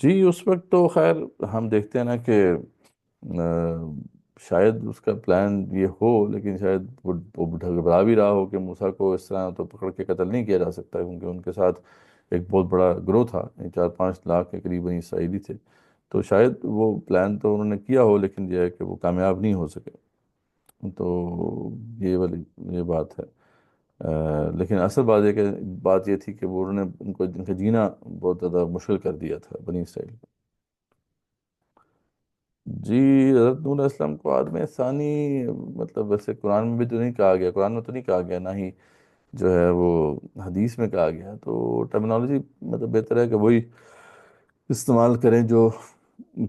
جی اس وقت تو خیر ہم دیکھتے ہیں نا کہ شاید اس کا پلان یہ ہو، لیکن شاید وہ گھبرا بھی رہا ہو کہ موسیٰ کو اس طرح تو پکڑ کے قتل نہیں کیا جا سکتا، کیونکہ ان کے ساتھ ایک بہت بڑا گروہ تھا، 4-5 لاکھ کے قریب بنی اسرائیلی تھے، تو شاید وہ پلان تو انہوں نے کیا ہو، لیکن یہ ہے کہ وہ کامیاب نہیں ہو سکے۔ تو یہ بات ہے۔ لیکن اصل بات یہ تھی کہ وہ انہوں نے ان کا جینا بہت زیادہ مشکل کر دیا تھا بنی اسرائیل کو۔ جی حضرت نوح علیہ السلام کو آدم ثانی، مطلب ویسے قرآن میں بھی تو نہیں کہا گیا، قرآن میں تو نہیں کہا گیا، نہ ہی جو ہے وہ حدیث میں کہا گیا، تو ٹرمینالوجی مطلب بہتر ہے کہ وہی استعمال کریں جو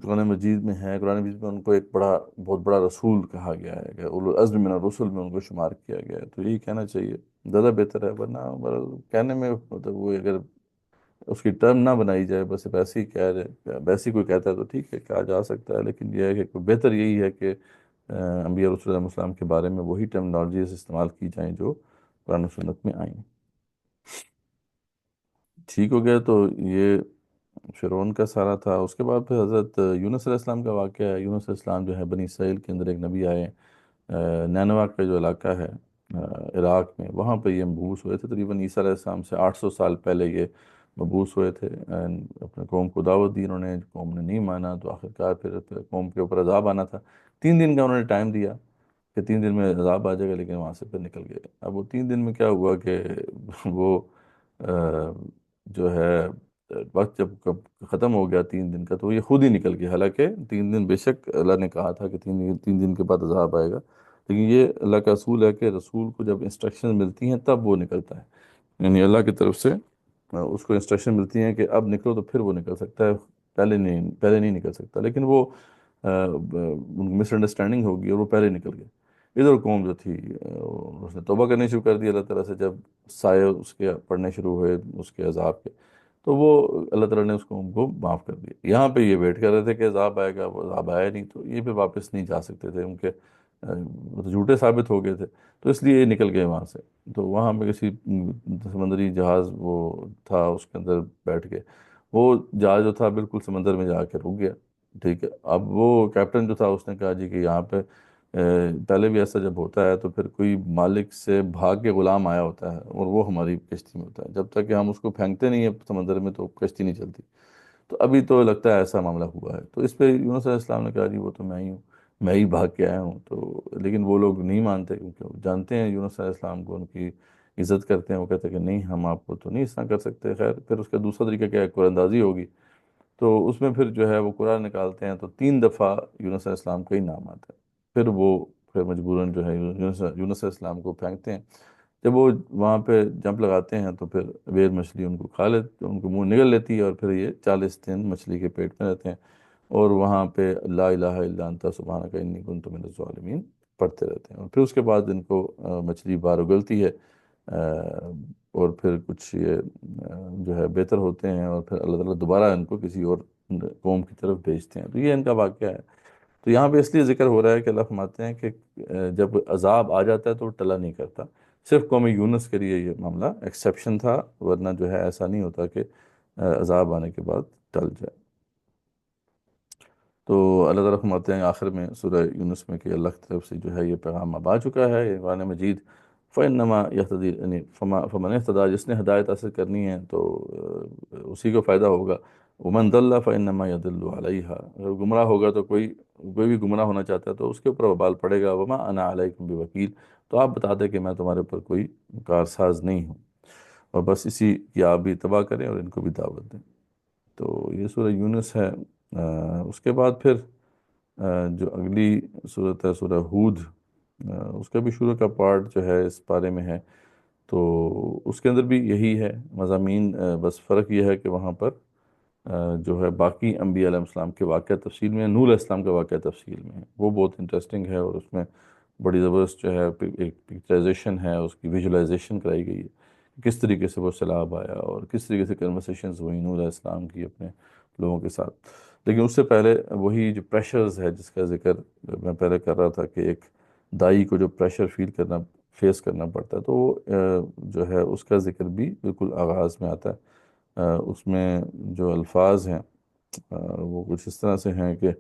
قرآن مجید میں ہے۔ قرآن مجید میں ان کو ایک بہت بڑا رسول کہا گیا ہے، کہ اولو العزم من الرسل میں ان کو شمار کیا گیا ہے، تو یہی کہنا چاہیے، زیادہ بہتر ہے، ورنہ کہنے میں مطلب وہ اگر اس کی ٹرم نہ بنائی جائے، بس ویسے ہی کہہ رہے، ویسے ہی کوئی کہتا ہے تو ٹھیک ہے کہا جا سکتا ہے، لیکن یہ ہے کہ بہتر یہی ہے کہ انبیاء رسول اللہ السلام کے بارے میں وہی ٹرمنالوجیز استعمال کی جائیں جو قرآن و سنت میں آئیں۔ ٹھیک ہو گیا، تو یہ فرعون کا سارا تھا۔ اس کے بعد پھر حضرت یونس علیہ السلام کا واقعہ ہے۔ یونس علیہ السلام جو ہے بنی اسرائیل کے اندر ایک نبی آئے، نینوا کا جو علاقہ ہے عراق میں، وہاں پہ یہ مبعوث ہوئے تھے، تقریباً عیسیٰ علیہ السلام سے 800 سال پہلے یہ مبعوث ہوئے تھے، اپنے قوم کو دعوت دی انہوں نے، قوم نے نہیں مانا، تو آخرکار پھر قوم کے اوپر عذاب آنا تھا۔ 3 دن کا انہوں نے ٹائم دیا کہ 3 دن میں عذاب آ جائے گا، لیکن وہاں سے پھر نکل گئے۔ اب وہ 3 دن میں کیا ہوا کہ وہ جو ہے وقت جب ختم ہو گیا 3 دن کا، تو یہ خود ہی نکل گیا، حالانکہ 3 دن بے شک اللہ نے کہا تھا کہ 3 دن کے بعد عذاب آئے گا، لیکن یہ اللہ کا اصول ہے کہ رسول کو جب انسٹرکشن ملتی ہیں تب وہ نکلتا ہے، یعنی اللہ کی طرف سے اس کو انسٹرکشن ملتی ہیں کہ اب نکلو، تو پھر وہ نکل سکتا ہے، پہلے نہیں نکل سکتا، لیکن وہ مس انڈرسٹینڈنگ ہوگی اور وہ پہلے نکل گئے۔ ادھر قوم جو تھی اس نے توبہ کرنی شروع کر دی اللہ تعالیٰ سے، جب سائے اس کے پڑھنے شروع ہوئے اس کے عذاب کے، تو وہ اللہ تعالیٰ نے اس قوم کو معاف کر دیا۔ یہاں پہ یہ ویٹ کر رہے تھے کہ عذاب آئے گا، وہ عذاب آیا نہیں، تو یہ پھر واپس نہیں جا سکتے تھے، ان کے وہ تو جھوٹے ثابت ہو گئے تھے، تو اس لیے یہ نکل گئے وہاں سے۔ تو وہاں پہ کسی سمندری جہاز وہ تھا، اس کے اندر بیٹھ کے، وہ جہاز جو تھا بالکل سمندر میں جا کے رک گیا۔ ٹھیک ہے، اب وہ کیپٹن جو تھا اس نے کہا جی کہ یہاں پہ پہلے بھی ایسا جب ہوتا ہے تو پھر کوئی مالک سے بھاگ کے غلام آیا ہوتا ہے اور وہ ہماری کشتی میں ہوتا ہے، جب تک کہ ہم اس کو پھینکتے نہیں ہیں سمندر میں تو کشتی نہیں چلتی، تو ابھی تو لگتا ہے ایسا معاملہ ہوا ہے۔ تو اس پہ یونس علیہ السلام نے کہا جی وہ تو میں ہی ہوں، میں ہی بھاگ کے آیا ہوں، تو لیکن وہ لوگ نہیں مانتے، کیونکہ وہ جانتے ہیں یونس علیہ السلام کو، ان کی عزت کرتے ہیں، وہ کہتے ہیں کہ نہیں ہم آپ کو تو نہیں اس طرح کر سکتے۔ خیر پھر اس کا دوسرا طریقہ کیا ہے، قرآن اندازی ہوگی، تو اس میں پھر جو ہے وہ قرآن نکالتے ہیں، تو 3 دفعہ یونس علیہ السلام کا ہی نام آتا ہے، پھر مجبوراً جو ہے یونس علیہ السلام کو پھینکتے ہیں۔ جب وہ وہاں پہ جمپ لگاتے ہیں تو پھر ویل مچھلی ان کو کھا لیتی، ان کو منہ نگل لیتی ہے، اور پھر یہ 40 دن مچھلی کے پیٹ میں رہتے ہیں، اور وہاں پہ لا الہ الا انت سبحانک انی کنت من الظالمین پڑھتے رہتے ہیں، اور پھر اس کے بعد ان کو مچھلی باہر اگلتی ہے، اور پھر کچھ یہ جو ہے بہتر ہوتے ہیں، اور پھر اللہ تعالیٰ دوبارہ ان کو کسی اور قوم کی طرف بھیجتے ہیں۔ تو یہ ان کا واقعہ ہے۔ تو یہاں پہ اس لیے ذکر ہو رہا ہے کہ اللہ فرماتے ہیں کہ جب عذاب آ جاتا ہے تو وہ ٹلا نہیں کرتا. صرف قوم یونس کے لیے یہ معاملہ ایکسیپشن تھا، ورنہ جو ہے ایسا نہیں ہوتا کہ عذاب آنے کے بعد ٹل جائے. تو اللہ تعالیٰ فرماتے ہیں آخر میں سورہ یونس میں کہ اللہ کی طرف سے جو ہے یہ پیغام اب آ چکا ہے، یہ قرآن مجید. فَإِنَّمَا يَهْتَدِي یعنی فمن اهتدى، جس نے ہدایت حاصل کرنی ہے تو اسی کو فائدہ ہوگا. ومن ضل فإنما يضل عليها، اگر گمراہ ہوگا تو کوئی بھی گمراہ ہونا چاہتا ہے تو اس کے اوپر وبال پڑے گا. وما انا علیکم بوکیل، تو آپ بتا دیں کہ میں تمہارے اوپر کوئی کارساز نہیں ہوں، اور بس اسی کی آپ بھی اتباع کریں اور ان کو بھی دعوت دیں. تو یہ سورہ یونس ہے. اس کے بعد پھر جو اگلی صورت ہے سورہ ہود، اس کا بھی شروع کا پارٹ جو ہے اس بارے میں ہے. تو اس کے اندر بھی یہی ہے مضامین، بس فرق یہ ہے کہ وہاں پر جو ہے باقی انبیاء علیہ السلام کے واقعہ تفصیل میں، نوح علیہ السلام کا واقعہ تفصیل میں ہے. وہ بہت انٹرسٹنگ ہے، اور اس میں بڑی زبردست جو ہے ایک پکچرائزیشن ہے، اس کی ویژولائزیشن کرائی گئی ہے، کس طریقے سے وہ سیلاب آیا اور کس طریقے سے کنورسیشنز ہوئی نوح علیہ السلام کی اپنے لوگوں کے ساتھ. لیکن اس سے پہلے وہی جو پریشرز ہے جس کا ذکر میں پہلے کر رہا تھا کہ ایک دائی کو جو پریشر فیس کرنا پڑتا ہے، تو وہ جو ہے اس کا ذکر بھی بالکل آغاز میں آتا ہے. اس میں جو الفاظ ہیں وہ کچھ اس طرح سے ہیں کہ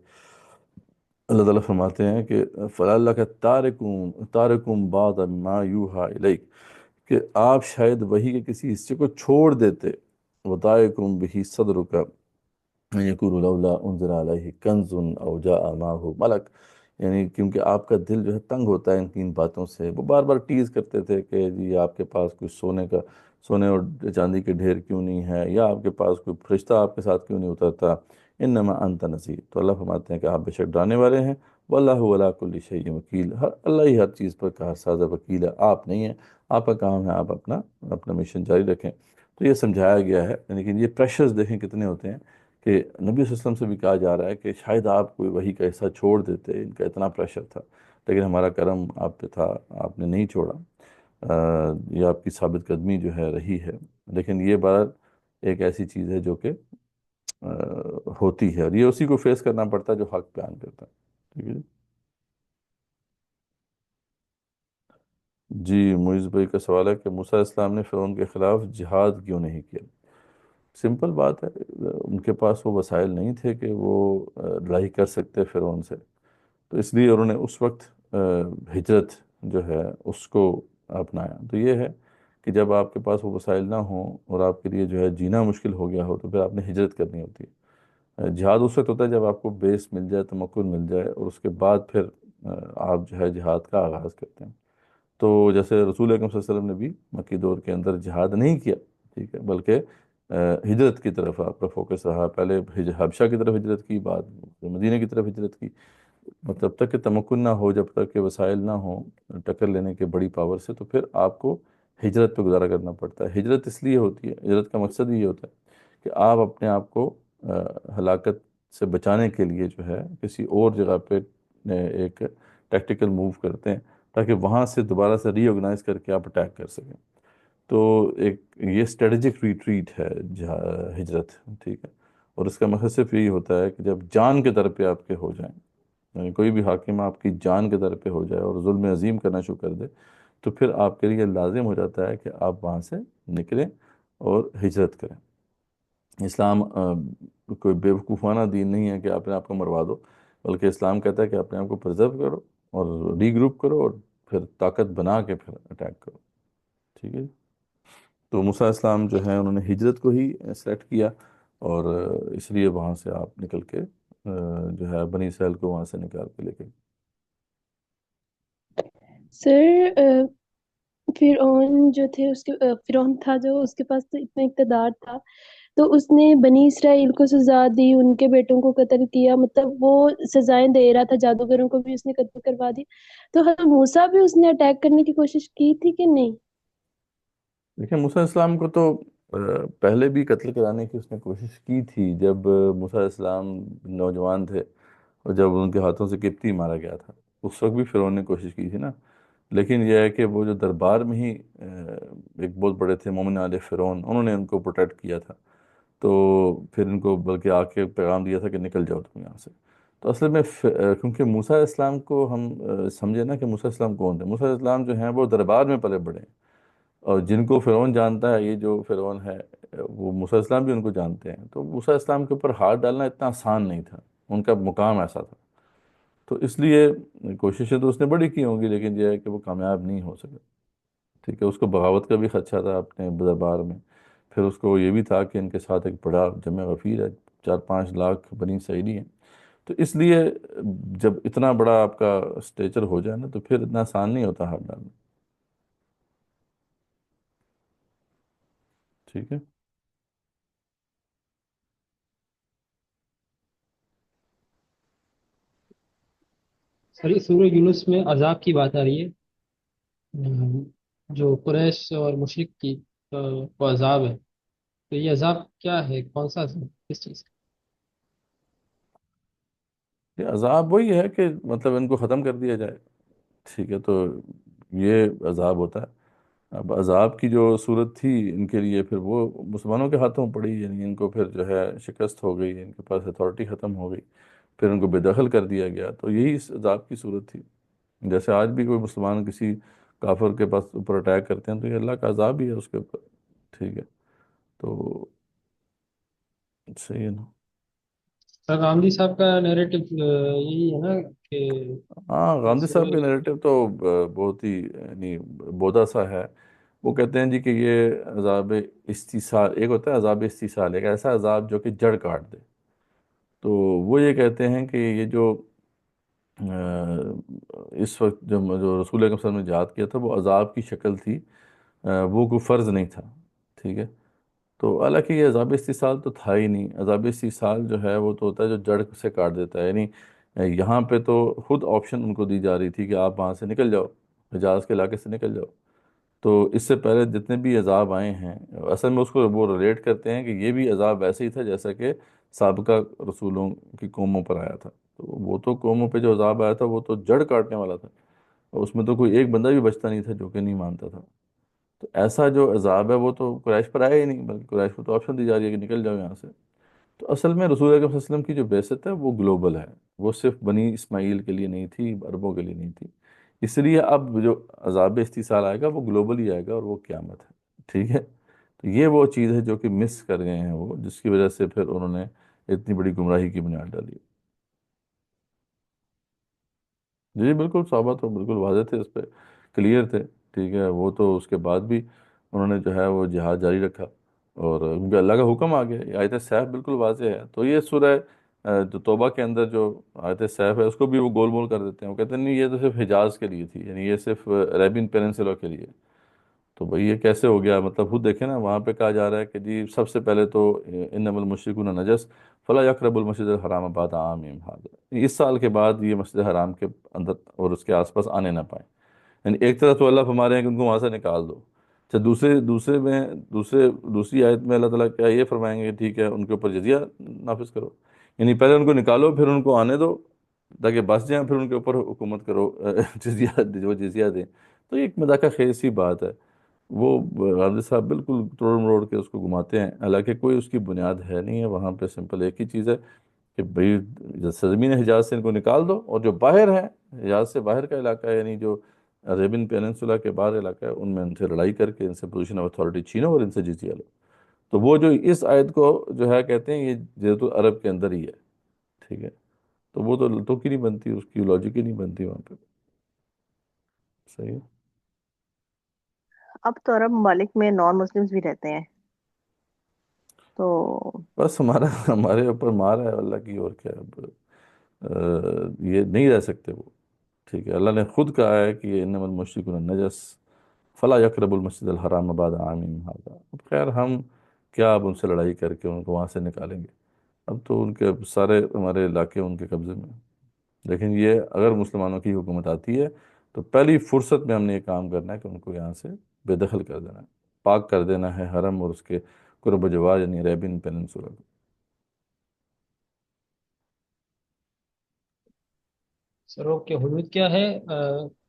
اللہ تعالیٰ فرماتے ہیں کہ فَلَعَلَّكَ تَارِكٌ بَعْضَ مَا يُوحَىٰ إِلَيْكَ، کہ آپ شاید وحی کے کسی حصے کو چھوڑ دیتے. وَضَائِقٌ بِهِ صَدْرُكَ أَن يَقُولُوا لَوْلَا أُنزِلَ عَلَيْهِ كَنزٌ أَوْ جَاءَ مَعَهُ مَلَكٌ، یعنی کیونکہ آپ کا دل جو ہے تنگ ہوتا ہے ان باتوں سے. وہ بار بار ٹیز کرتے تھے کہ جی آپ کے پاس کوئی سونے اور چاندی کے ڈھیر کیوں نہیں ہے، یا آپ کے پاس کوئی فرشتہ آپ کے ساتھ کیوں نہیں اترتا. انما انت نذیر، تو اللہ فرماتے ہیں کہ آپ بے شک ڈرانے والے ہیں. واللہ علی کل شیء وکیل، اللہ ہی ہر چیز پر کارساز وکیل ہے، آپ نہیں ہیں. آپ کا کام ہے آپ اپنا مشن جاری رکھیں. تو یہ سمجھایا گیا ہے. لیکن یہ پریشرز دیکھیں کتنے ہوتے ہیں کہ نبی صلی اللہ علیہ وسلم سے بھی کہا جا رہا ہے کہ شاید آپ کوئی وحی کا حصہ چھوڑ دیتے، ان کا اتنا پریشر تھا، لیکن ہمارا کرم آپ پہ تھا، آپ نے نہیں چھوڑا. یہ آپ کی ثابت قدمی جو ہے رہی ہے. لیکن یہ بات ایک ایسی چیز ہے جو کہ ہوتی ہے، اور یہ اسی کو فیس کرنا پڑتا ہے جو حق بیان کرتا ہے. ٹھیک ہے جی. معیز بھائی کا سوال ہے کہ موسیٰ علیہ السلام نے فرعون کے خلاف جہاد کیوں نہیں کیا؟ سمپل بات ہے، ان کے پاس وہ وسائل نہیں تھے کہ وہ لڑائی کر سکتے فرعون سے. تو اس لیے انہوں نے اس وقت ہجرت جو ہے اس کو اپنایا. تو یہ ہے کہ جب آپ کے پاس وہ وسائل نہ ہوں اور آپ کے لیے جو ہے جینا مشکل ہو گیا ہو، تو پھر آپ نے ہجرت کرنی ہوتی ہے. جہاد اس وقت ہوتا ہے جب آپ کو بیس مل جائے، تمکن مل جائے، اور اس کے بعد پھر آپ جو ہے جہاد کا آغاز کرتے ہیں. تو جیسے رسول اکرم صلی اللہ علیہ وسلم نے بھی مکی دور کے اندر جہاد نہیں کیا، ٹھیک ہے، بلکہ ہجرت کی طرف آپ کا فوکس رہا. پہلے حبشہ کی طرف ہجرت کی، بعد مدینہ کی طرف ہجرت کی. مطلب تک کہ تمکن نہ ہو، جب تک کہ وسائل نہ ہوں ٹکر لینے کے بڑی پاور سے، تو پھر آپ کو ہجرت پہ گزارا کرنا پڑتا ہے. ہجرت اس لیے ہوتی ہے، ہجرت کا مقصد یہ ہوتا ہے کہ آپ اپنے آپ کو ہلاکت سے بچانے کے لیے جو ہے کسی اور جگہ پہ ایک ٹیکٹیکل موو کرتے ہیں، تاکہ وہاں سے دوبارہ سے ری آرگنائز کر کے آپ اٹیک کر سکیں. تو ایک یہ اسٹریٹجک ریٹریٹ ہے ہجرت، ٹھیک ہے. اور اس کا مقصد صرف یہی ہوتا ہے کہ جب جان کے در پہ آپ کے ہو جائیں، یعنی کوئی بھی حاکم آپ کی جان کے در پہ ہو جائے اور ظلم عظیم کرنا شروع کر دے، تو پھر آپ کے لیے لازم ہو جاتا ہے کہ آپ وہاں سے نکلیں اور ہجرت کریں. اسلام کوئی بیوقوفانہ دین نہیں ہے کہ آپ نے آپ کو مروا دو، بلکہ اسلام کہتا ہے کہ اپنے آپ کو پرزرو کرو اور ری گروپ کرو، اور پھر طاقت بنا کے پھر اٹیک کرو. ٹھیک ہے. تو موسیٰ علیہ السلام جو ہیں انہوں نے ہجرت کو ہی سلیکٹ کیا، اور اس لیے وہاں سے آپ نکل کے جو ہے بنی اسرائیل کو وہاں سے نکال کے لے کے. سر فرعون جو تھے اس کے فرعون تھا جو اس کے پاس تو اتنا اقتدار تھا، تو اس نے بنی اسرائیل کو سزا دی، ان کے بیٹوں کو قتل کیا، مطلب وہ سزائیں دے رہا تھا، جادوگروں کو بھی اس نے قتل کروا دی. تو حضرت موسیٰ بھی اس نے اٹیک کرنے کی کوشش کی تھی کہ نہیں؟ دیکھیں موسیٰ علیہ السلام کو تو پہلے بھی قتل کرانے کی اس نے کوشش کی تھی، جب موسیٰ علیہ السلام نوجوان تھے اور جب ان کے ہاتھوں سے قبطی مارا گیا تھا، اس وقت بھی فرعون نے کوشش کی تھی نا. لیکن یہ ہے کہ وہ جو دربار میں ہی ایک بہت بڑے تھے مومن علیہ فرعون، انہوں نے ان کو پروٹیکٹ کیا تھا. تو پھر ان کو بلکہ آ کے پیغام دیا تھا کہ نکل جاؤ تم یہاں سے. تو اصل میں کیونکہ موسیٰ علیہ السلام کو ہم سمجھے نا کہ موسیٰ علیہ السلام کون تھے. موسیٰ علیہ السلام جو ہیں وہ دربار میں پلے بڑھے ہیں، اور جن کو فرعون جانتا ہے، یہ جو فرعون ہے وہ موسیٰ علیہ السلام بھی ان کو جانتے ہیں. تو موسیٰ علیہ السلام کے اوپر ہاتھ ڈالنا اتنا آسان نہیں تھا، ان کا مقام ایسا تھا. تو اس لیے کوششیں تو اس نے بڑی کی ہوں گی، لیکن یہ ہے کہ وہ کامیاب نہیں ہو سکے. ٹھیک ہے، اس کو بغاوت کا بھی خدشہ تھا اپنے دربار میں. پھر اس کو یہ بھی تھا کہ ان کے ساتھ ایک بڑا جمع غفیر ہے، 4-5 لاکھ بنی اسرائیلی ہیں. تو اس لیے جب اتنا بڑا آپ کا اسٹیچر ہو جائے نا تو پھر اتنا آسان نہیں ہوتا ہاتھ ڈالنا. ٹھیک ہے. سر یہ سورہ یونس میں عذاب کی بات آ رہی ہے، جو قریش اور مشرک کی وہ عذاب ہے، تو یہ عذاب کیا ہے؟ کون سا عذاب؟ کس چیز کا؟ یہ عذاب وہی ہے کہ مطلب ان کو ختم کر دیا جائے. ٹھیک ہے، تو یہ عذاب ہوتا ہے. اب عذاب کی جو صورت تھی ان کے لیے، پھر وہ مسلمانوں کے ہاتھوں پڑی، یعنی ان کو پھر جو ہے شکست ہو گئی، ان کے پاس اتھارٹی ختم ہو گئی، پھر ان کو بے دخل کر دیا گیا. تو یہی اس عذاب کی صورت تھی. جیسے آج بھی کوئی مسلمان کسی کافر کے پاس اوپر اٹیک کرتے ہیں تو یہ اللہ کا عذاب ہی ہے اس کے اوپر. ٹھیک ہے، تو صحیح ہے نا. سر گاندھی صاحب کا نیریٹو یہی ہے نا کہ ہاں، گاندھی صاحب سورہ کا نیریٹو تو بہت ہی یعنی بودا سا ہے. وہ کہتے ہیں جی کہ یہ عذاب استیصال، ایک ہوتا ہے عذاب استیصال، ایک ایسا عذاب جو کہ جڑ کاٹ دے. تو وہ یہ کہتے ہیں کہ یہ جو اس وقت جو رسول اکرم صلی اللہ علیہ وسلم نے جہاد کیا تھا وہ عذاب کی شکل تھی، وہ کوئی فرض نہیں تھا. ٹھیک ہے، تو حالانکہ یہ عذاب استیصال تو تھا ہی نہیں. عذاب استیصال جو ہے وہ تو ہوتا ہے جو جڑ سے کاٹ دیتا ہے. یعنی یہاں پہ تو خود آپشن ان کو دی جا رہی تھی کہ آپ وہاں سے نکل جاؤ، حجاز کے علاقے سے نکل جاؤ. تو اس سے پہلے جتنے بھی عذاب آئے ہیں اصل میں اس کو وہ ریلیٹ کرتے ہیں کہ یہ بھی عذاب ویسے ہی تھا جیسا کہ سابقہ رسولوں کی قوموں پر آیا تھا. تو وہ تو قوموں پہ جو عذاب آیا تھا وہ تو جڑ کاٹنے والا تھا، اور اس میں تو کوئی ایک بندہ بھی بچتا نہیں تھا جو کہ نہیں مانتا تھا. تو ایسا جو عذاب ہے وہ تو قریش پر آیا ہی نہیں، بلکہ قریش کو تو آپشن دی جا رہی ہے کہ نکل جاؤ یہاں سے. تو اصل میں رسول اکرم صلی اللہ علیہ وسلم کی جو بعثت ہے وہ گلوبل ہے، وہ صرف بنی اسماعیل کے لیے نہیں تھی، عربوں کے لیے نہیں تھی. اس لیے اب جو عذاب استیصال آئے گا وہ گلوبل ہی آئے گا، اور وہ قیامت ہے. ٹھیک ہے، تو یہ وہ چیز ہے جو کہ مس کر گئے ہیں وہ، جس کی وجہ سے پھر انہوں نے اتنی بڑی گمراہی کی بنیاد ڈالی. جی بالکل، صحابہ تو بالکل واضح تھے اس پہ، کلیئر تھے. ٹھیک ہے، وہ تو اس کے بعد بھی انہوں نے جو ہے وہ جہاد جاری رکھا، اور کیونکہ اللہ کا حکم آ گیا. یہ آیت سیف بالکل واضح ہے. تو یہ سورہ جو توبہ کے اندر جو آیت سیف ہے اس کو بھی وہ گول مول کر دیتے ہیں. وہ کہتے ہیں نہیں، یہ تو صرف حجاز کے لیے تھی، یعنی یہ صرف عربین پیننسلا کے لیے. تو بھئی یہ کیسے ہو گیا؟ مطلب خود دیکھیں نا، وہاں پہ کہا جا رہا ہے کہ جی سب سے پہلے تو انما المشرکون نجس فلا یقرب المسجد الحرام بعد عامہم ھذا، اس سال کے بعد یہ مسجد حرام کے اندر اور اس کے آس پاس آنے نہ پائیں. یعنی ایک طرف تو اللہ فرما رہے ہیں کہ ان کو وہاں سے نکال دو. اچھا، دوسری آیت میں اللہ تعالیٰ کیا یہ فرمائیں گے کہ ٹھیک ہے ان کے اوپر جزیہ نافذ کرو؟ یعنی پہلے ان کو نکالو پھر ان کو آنے دو تاکہ بس جائیں، پھر ان کے اوپر حکومت کرو، جزیہ جو جزیہ دیں. تو یہ ایک مذاق خیز سی بات ہے. وہ غازی صاحب بالکل توڑ مروڑ کے اس کو گھماتے ہیں، حالانکہ کوئی اس کی بنیاد ہے نہیں ہے. وہاں پہ سمپل ایک ہی چیز ہے کہ بھئی سرزمین حجاز سے ان کو نکال دو، اور جو باہر ہیں، حجاز سے باہر کا علاقہ ہے، یعنی جو عربین پیننسولا کے باہر علاقہ ہے، ان میں ان سے لڑائی کر کے ان سے پوزیشن آف اتھارٹی چھینو اور ان سے جزیہ لو. تو وہ جو اس آیت کو جو ہے کہتے ہیں یہ جزیرۃ العرب کے اندر ہی ہے. ٹھیک ہے، تو وہ تو کی نہیں بنتی، اس کی لاجک ہی نہیں بنتی وہاں پہ. صحیح ہے. اب تو عرب ممالک میں نان مسلمز بھی رہتے ہیں، تو بس ہمارے اوپر مار ہے اللہ کی، اور کیا. اب یہ نہیں رہ سکتے وہ. ٹھیک ہے، اللہ نے خود کہا ہے کہ انما المشرکون نجس فلا یقرب المسجد الحرام بعد عامہم ھذا. اب خیر ہم کیا اب ان سے لڑائی کر کے ان کو وہاں سے نکالیں گے؟ اب تو ان کے سارے ہمارے علاقے ان کے قبضے میں ہیں. لیکن یہ اگر مسلمانوں کی حکومت آتی ہے تو پہلی فرصت میں ہم نے یہ کام کرنا ہے کہ ان کو یہاں سے بے دخل کر دینا ہے، پاک کر دینا ہے حرم اور اس کے قرب و جوار، یعنی عربین پیننسولا کو. سر وہ کے حدود کیا ہے؟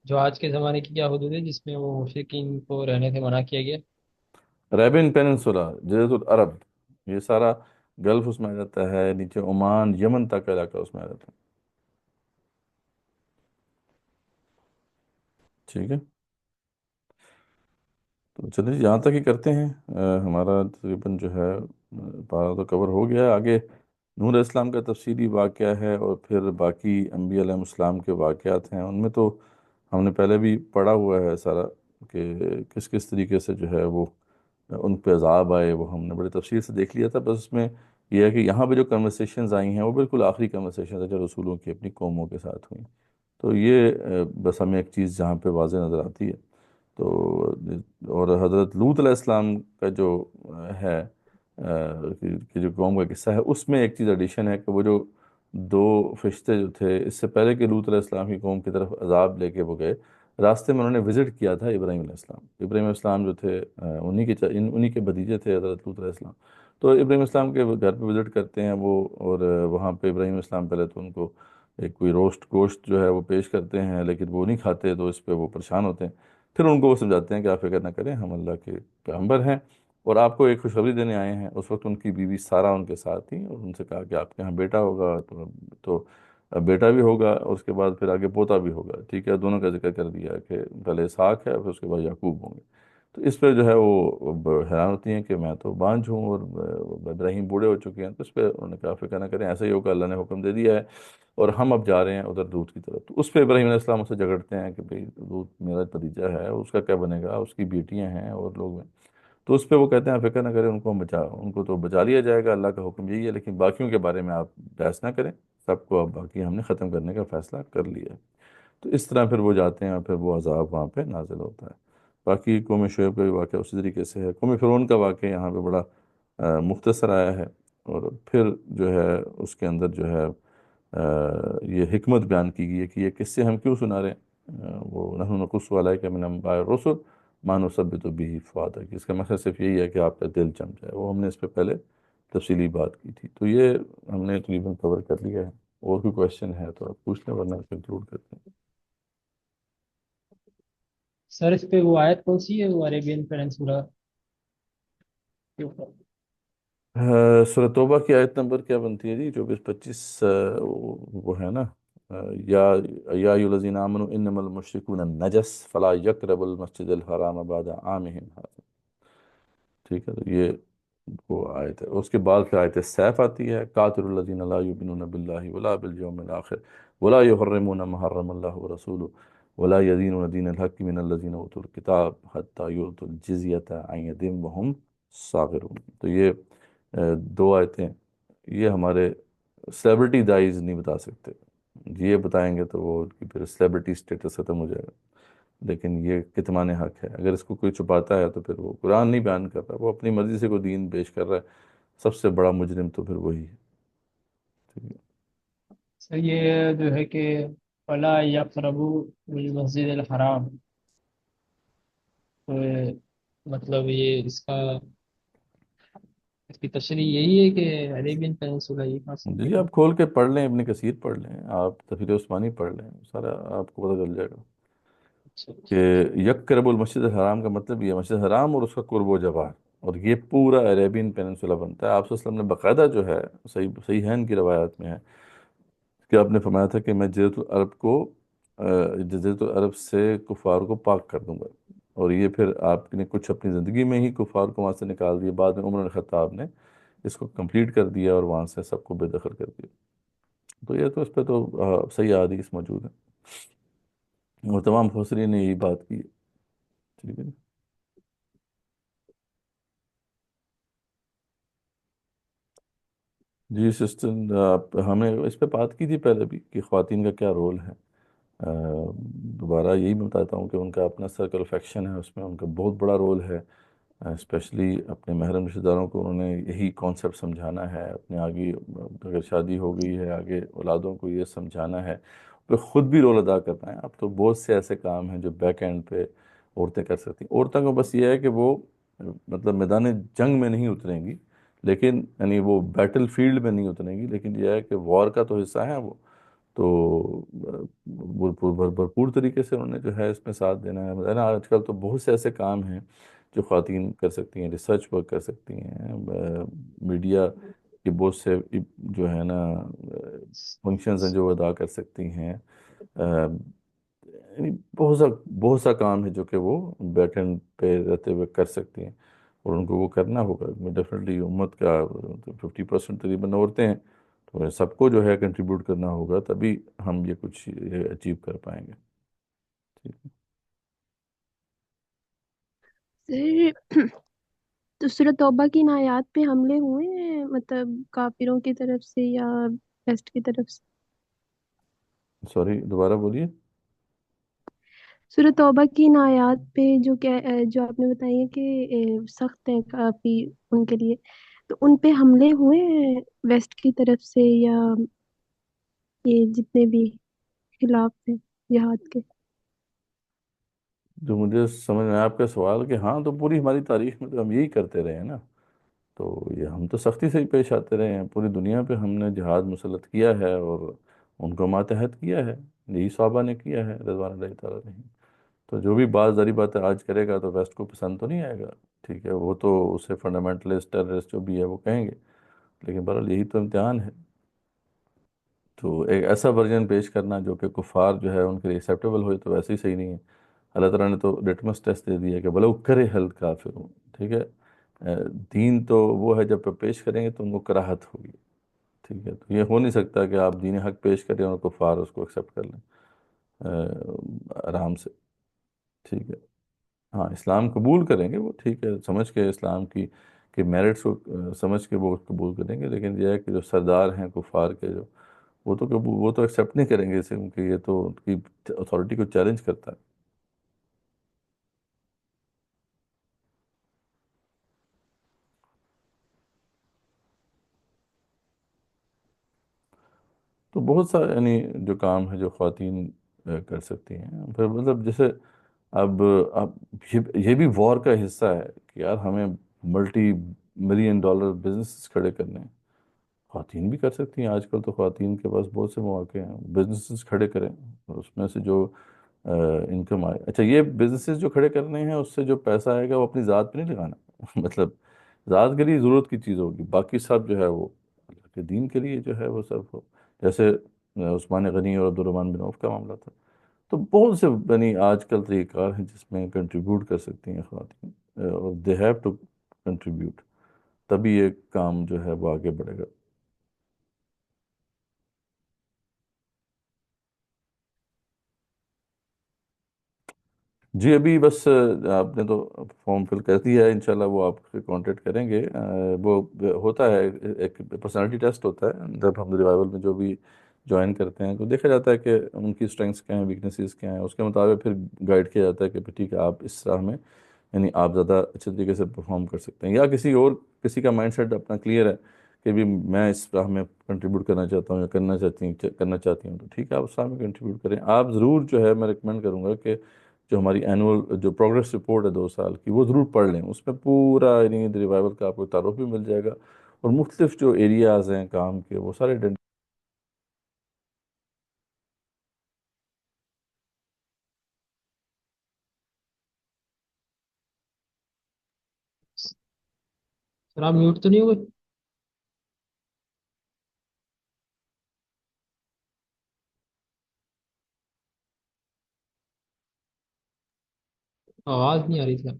جو آج کے زمانے کی کیا حدود ہے جس میں وہ مشرکین کو رہنے سے منع کیا گیا؟ عربین پیننسولا، جزیرۃ العرب، یہ سارا گلف اس میں آ جاتا ہے، نیچے عمان یمن تک کا علاقہ اس میں آ جاتا ہے. ٹھیک ہے، تو چلیے جی یہاں تک ہی کرتے ہیں، ہمارا تقریباً جو ہے پارہ تو کور ہو گیا ہے۔ آگے نور علیہ السلام کا تفصیلی واقعہ ہے، اور پھر باقی انبیاء علیہ السلام کے واقعات ہیں، ان میں تو ہم نے پہلے بھی پڑھا ہوا ہے سارا، کہ کس کس طریقے سے جو ہے وہ ان پہ عذاب آئے، وہ ہم نے بڑی تفصیل سے دیکھ لیا تھا۔ بس اس میں یہ ہے کہ یہاں پہ جو کنورسیشنز آئی ہیں وہ بالکل آخری کنورسیشنز ہیں جو رسولوں کی اپنی قوموں کے ساتھ ہوئیں۔ تو یہ بس ہمیں ایک چیز جہاں پہ واضح نظر آتی ہے، تو اور حضرت لوط علیہ السلام کا جو ہے کہ جو قوم کا قصہ ہے، اس میں ایک چیز ایڈیشن ہے کہ وہ جو دو فرشتے جو تھے، اس سے پہلے کہ لوط علیہ السلام کی قوم کی طرف عذاب لے کے وہ گئے، راستے میں انہوں نے وزٹ کیا تھا ابراہیم علیہ السلام۔ ابراہیم علیہ السلام جو تھے انہی کے بھتیجے تھے حضرت لوط علیہ السلام۔ تو ابراہیم علیہ السلام کے گھر پہ وزٹ کرتے ہیں وہ، اور وہاں پہ ابراہیم علیہ السلام پہلے تو ان کو ایک کوئی روسٹ گوشت جو ہے وہ پیش کرتے ہیں، لیکن وہ نہیں کھاتے، تو اس پہ وہ پریشان ہوتے ہیں۔ پھر ان کو وہ سمجھاتے ہیں کہ آپ فکر نہ کریں، ہم اللہ کے پیغمبر ہیں اور آپ کو ایک خوشخبری دینے آئے ہیں۔ اس وقت ان کی بیوی سارہ ان کے ساتھ تھی، اور ان سے کہا کہ آپ کے یہاں بیٹا ہوگا، تو بیٹا بھی ہوگا، اور اس کے بعد پھر آگے پوتا بھی ہوگا، ٹھیک ہے، دونوں کا ذکر کر دیا کہ پہلے اسحاق ہے پھر اس کے بعد یعقوب ہوں گے۔ تو اس پہ جو ہے وہ حیران ہوتی ہیں کہ میں تو بانجھ ہوں اور ابراہیم بوڑھے ہو چکے ہیں۔ تو اس پہ انہوں نے کہا فکر نہ کریں، ایسا ہی ہوگا، اللہ نے حکم دے دیا ہے اور ہم اب جا رہے ہیں ادھر لوط کی طرف۔ تو اس پہ ابراہیم علیہ السلام سے جھگڑتے ہیں کہ بھئی لوط میرا بھتیجا ہے، اس کا کیا بنے گا، اس کی بیٹیاں ہیں اور لوگ ہیں۔ تو اس پہ وہ کہتے ہیں فکر نہ کریں، ان کو تو بچا لیا جائے گا، اللہ کا حکم یہی ہے، لیکن باقیوں کے بارے میں آپ بحث نہ کریں، سب کو اب باقی ہم نے ختم کرنے کا فیصلہ کر لیا ہے۔ تو اس طرح پھر وہ جاتے ہیں اور پھر وہ عذاب وہاں پہ نازل ہوتا ہے۔ باقی قوم شعیب کا بھی واقعہ اسی طریقے سے ہے۔ قوم فرعون کا واقعہ یہاں پہ بڑا مختصر آیا ہے، اور پھر جو ہے اس کے اندر جو ہے یہ حکمت بیان کی گئی ہے کہ یہ قصے ہم کیوں سنا رہے ہیں، وہ نحن نقص علیک من انباء الرسل ما نثبت به فؤادک، اس کا مقصد صرف یہی ہے کہ آپ کا دل جم جائے۔ وہ ہم نے اس پہ پہلے تفصیلی بات کی تھی، تو یہ ہم نے تقریباً کور کر لیا ہے۔ اور کوئی کویشچن ہے تو آپ پوچھ لیں، ورنہ کنکلوڈ کرتے ہیں۔ سر اس پہ وہ آیت کون سی ہے، وہ عربین پیننسولا کے اوپر؟ سورہ توبہ کی آیت نمبر کیا بنتی ہے جی؟ 24-25 وہ ہے نا، یا یا ایھا الذین آمنوا انما المشرکون نجس فلا یقربوا المسجد الحرام بعد عامهم هذا، ٹھیک ہے، تو یہ وہ آیت ہے۔ اس کے بعد پھر آیت سیف آتی ہے، قاتل الذین لا یؤمنون باللہ ولا بالیوم الآخر ولا یحرمون ما حرم اللہ ورسولہ ولا یدینون دین الحق من الذین اوتوا الکتاب حتی یعطوا الجزیۃ عن ید وہم صاغرون۔ تو یہ دو آیتیں، یہ ہمارے سیلیبریٹی دائز نہیں بتا سکتے، یہ بتائیں گے تو وہ پھر سیلیبریٹی سٹیٹس ختم ہو جائے گا۔ لیکن یہ کتمان حق ہے، اگر اس کو کوئی چھپاتا ہے تو پھر وہ قرآن نہیں بیان کر رہا، وہ اپنی مرضی سے کوئی دین پیش کر رہا ہے، سب سے بڑا مجرم تو پھر وہی ہے، ٹھیک ہے۔ سر یہ جو ہے کہ فلا یقربوا المسجد الحرام، تو مطلب یہ اس کی تشریح یہی ہے کہ عربین پیننسولا یہ کہاں سے جی آپ کھول کے پڑھ لیں، ابن کثیر پڑھ لیں، آپ تفسیر عثمانی پڑھ لیں، سارا آپ کو پتہ چل جائے گا اچھا کہ یک المسجد الحرام کا مطلب یہ ہے مسجد حرام اور اس کا قرب و جوار، اور یہ پورا عربین پیننسولا بنتا ہے۔ آپ صلی اللہ علیہ وسلم نے باقاعدہ جو ہے صحیح صحیح ہے، ان کی روایات میں ہے کہ آپ نے فرمایا تھا کہ میں جزیرۃ العرب کو جزیرۃ العرب سے کفار کو پاک کر دوں گا، اور یہ پھر آپ نے کچھ اپنی زندگی میں ہی کفار کو وہاں سے نکال دیا، بعد میں عمر بن الخطاب نے اس کو کمپلیٹ کر دیا اور وہاں سے سب کو بے دخل کر دیا۔ تو یہ تو اس پہ تو صحیح حدیث موجود ہے، اور تمام مفسرین نے یہی بات کی ہے، ٹھیک ہے۔ جی سسٹر، ہم نے اس پہ بات کی تھی پہلے بھی کہ خواتین کا کیا رول ہے۔ دوبارہ یہی میں بتاتا ہوں کہ ان کا اپنا سرکل آف ایکشن ہے، اس میں ان کا بہت بڑا رول ہے، اسپیشلی اپنے محرم رشتہ داروں کو انہوں نے یہی کانسیپٹ سمجھانا ہے، اپنے آگے اگر شادی ہو گئی ہے آگے اولادوں کو یہ سمجھانا ہے، پھر خود بھی رول ادا کرنا ہے۔ اب تو بہت سے ایسے کام ہیں جو بیک اینڈ پہ عورتیں کر سکتی ہیں۔ عورتوں کو بس یہ ہے کہ وہ مطلب میدان جنگ میں نہیں اتریں گی، لیکن یعنی وہ بیٹل فیلڈ میں نہیں اتریں گی، لیکن یہ ہے کہ وار کا تو حصہ ہے وہ، تو بھرپور طریقے سے انہوں نے جو ہے اس میں ساتھ دینا ہے نا۔ آج کل تو بہت سے ایسے کام ہیں جو خواتین کر سکتی ہیں، ریسرچ ورک کر سکتی ہیں، میڈیا کے بہت سے جو ہے نا فنکشنز ہیں جو وہ ادا کر سکتی ہیں، یعنی بہت سا کام ہے جو کہ وہ بیک اینڈ پہ رہتے ہوئے کر سکتی ہیں، اور ان کو وہ کرنا ہوگا ڈیفینیٹلی۔ امت کا 50% تقریباً عورتیں ہیں، تو سب کو جو ہے کنٹریبیوٹ کرنا ہوگا، تبھی ہم یہ کچھ اچیو کر پائیں گے۔ ٹھیک ہے۔ سر، تو سورۃ توبہ کی ان آیات پہ حملے ہوئے ہیں مطلب کافروں کی طرف سے یا ویسٹ کی طرف سے؟ سوری، دوبارہ بولیے۔ سورۃ توبہ کی ان آیات پہ جو آپ نے بتائی ہے کہ سخت ہیں کافی ان کے لیے، تو ان پہ حملے ہوئے ہیں ویسٹ کی طرف سے یا یہ جتنے بھی خلاف ہیں جہاد کے؟ جو مجھے سمجھ میں آیا آپ کا سوال کہ ہاں، تو پوری ہماری تاریخ میں تو ہم یہی کرتے رہے ہیں نا، تو یہ ہم تو سختی سے ہی پیش آتے رہے ہیں، پوری دنیا پہ ہم نے جہاد مسلط کیا ہے اور ان کو ماتحت کیا ہے، یہی صحابہ نے کیا ہے رضوان اللہ تعالیٰ نے۔ تو جو بھی بات ظاہری بات ہے آج کرے گا تو ویسٹ کو پسند تو نہیں آئے گا، ٹھیک ہے، وہ تو اسے فنڈامنٹلسٹ ٹیررسٹ جو بھی ہے وہ کہیں گے، لیکن بہرحال یہی تو امتحان ہے۔ تو ایک ایسا ورژن پیش کرنا جو کہ کفار جو ہے ان کے لیے ایکسیپٹیبل ہوئے تو ویسے ہی صحیح نہیں ہے۔ اللہ تعالیٰ نے تو لٹمس ٹیسٹ دے دیا کہ بلو کرے حل کافرون، ٹھیک ہے۔ دین تو وہ ہے جب پیش کریں گے تو ان کو کراہت ہوگی، ٹھیک ہے، تو یہ ہو نہیں سکتا کہ آپ دین حق پیش کریں اور کفار اس کو ایکسیپٹ کر لیں آرام سے، ٹھیک ہے۔ ہاں، اسلام قبول کریں گے وہ، ٹھیک ہے، سمجھ کے اسلام کی کہ میرٹس کو سمجھ کے وہ قبول کریں گے، لیکن یہ ہے کہ جو سردار ہیں کفار کے، جو وہ تو ایکسیپٹ نہیں کریں گے اسے، کیونکہ یہ تو ان کی اتھارٹی کو چیلنج کرتا ہے۔ تو بہت سا یعنی جو کام ہے جو خواتین کر سکتی ہیں، پھر مطلب جیسے اب یہ بھی وار کا حصہ ہے کہ یار ہمیں ملٹی ملین ڈالر بزنس کھڑے کرنے ہیں، خواتین بھی کر سکتی ہیں، آج کل تو خواتین کے پاس بہت سے مواقع ہیں، بزنسز کھڑے کریں اور اس میں سے جو انکم آئے، اچھا یہ بزنسز جو کھڑے کرنے ہیں اس سے جو پیسہ آئے گا وہ اپنی ذات پہ نہیں لگانا مطلب ذات کے لیے ضرورت کی چیز ہوگی، باقی سب جو ہے وہ اللہ کے دین کے لیے جو ہے وہ سب ہو، جیسے عثمان غنی اور عبد الرحمن بن عوف کا معاملہ تھا۔ تو بہت سے یعنی آج کل طریقہ کار ہیں جس میں کنٹریبیوٹ کر سکتی ہیں خواتین، اور دے ہیو ٹو کنٹریبیوٹ، تبھی یہ کام جو ہے وہ آگے بڑھے گا۔ جی ابھی بس آپ نے تو فارم فل کر دیا ہے، انشاءاللہ وہ آپ سے کانٹیکٹ کریں گے، وہ ہوتا ہے ایک پرسنالٹی ٹیسٹ ہوتا ہے جب ہم ریوائول میں جو بھی جوائن کرتے ہیں، تو دیکھا جاتا ہے کہ ان کی اسٹرینگس کیا ہیں، ویکنیسز کیا ہیں، اس کے مطابق پھر گائیڈ کیا جاتا ہے کہ ٹھیک ہے آپ اس راہ میں یعنی آپ زیادہ اچھے طریقے سے پرفارم کر سکتے ہیں، یا کسی کا مائنڈ سیٹ اپنا کلیئر ہے کہ بھی میں اس راہ میں کنٹریبیوٹ کرنا چاہتا ہوں یا کرنا چاہتی ہوں تو ٹھیک ہے آپ اس راہ میں کنٹریبیوٹ کریں۔ آپ ضرور جو ہے میں ریکمینڈ کروں گا کہ جو ہماری اینول جو پروگرس رپورٹ ہے 2 سال کی وہ ضرور پڑھ لیں، اس میں پورا یعنی ریوائول کا آپ کو تعارف بھی مل جائے گا، اور مختلف جو ایریاز ہیں کام کے وہ سارے سر آپ میوٹ تو نہیں ہوئے؟ آواز نہیں آ رہی تھی آپ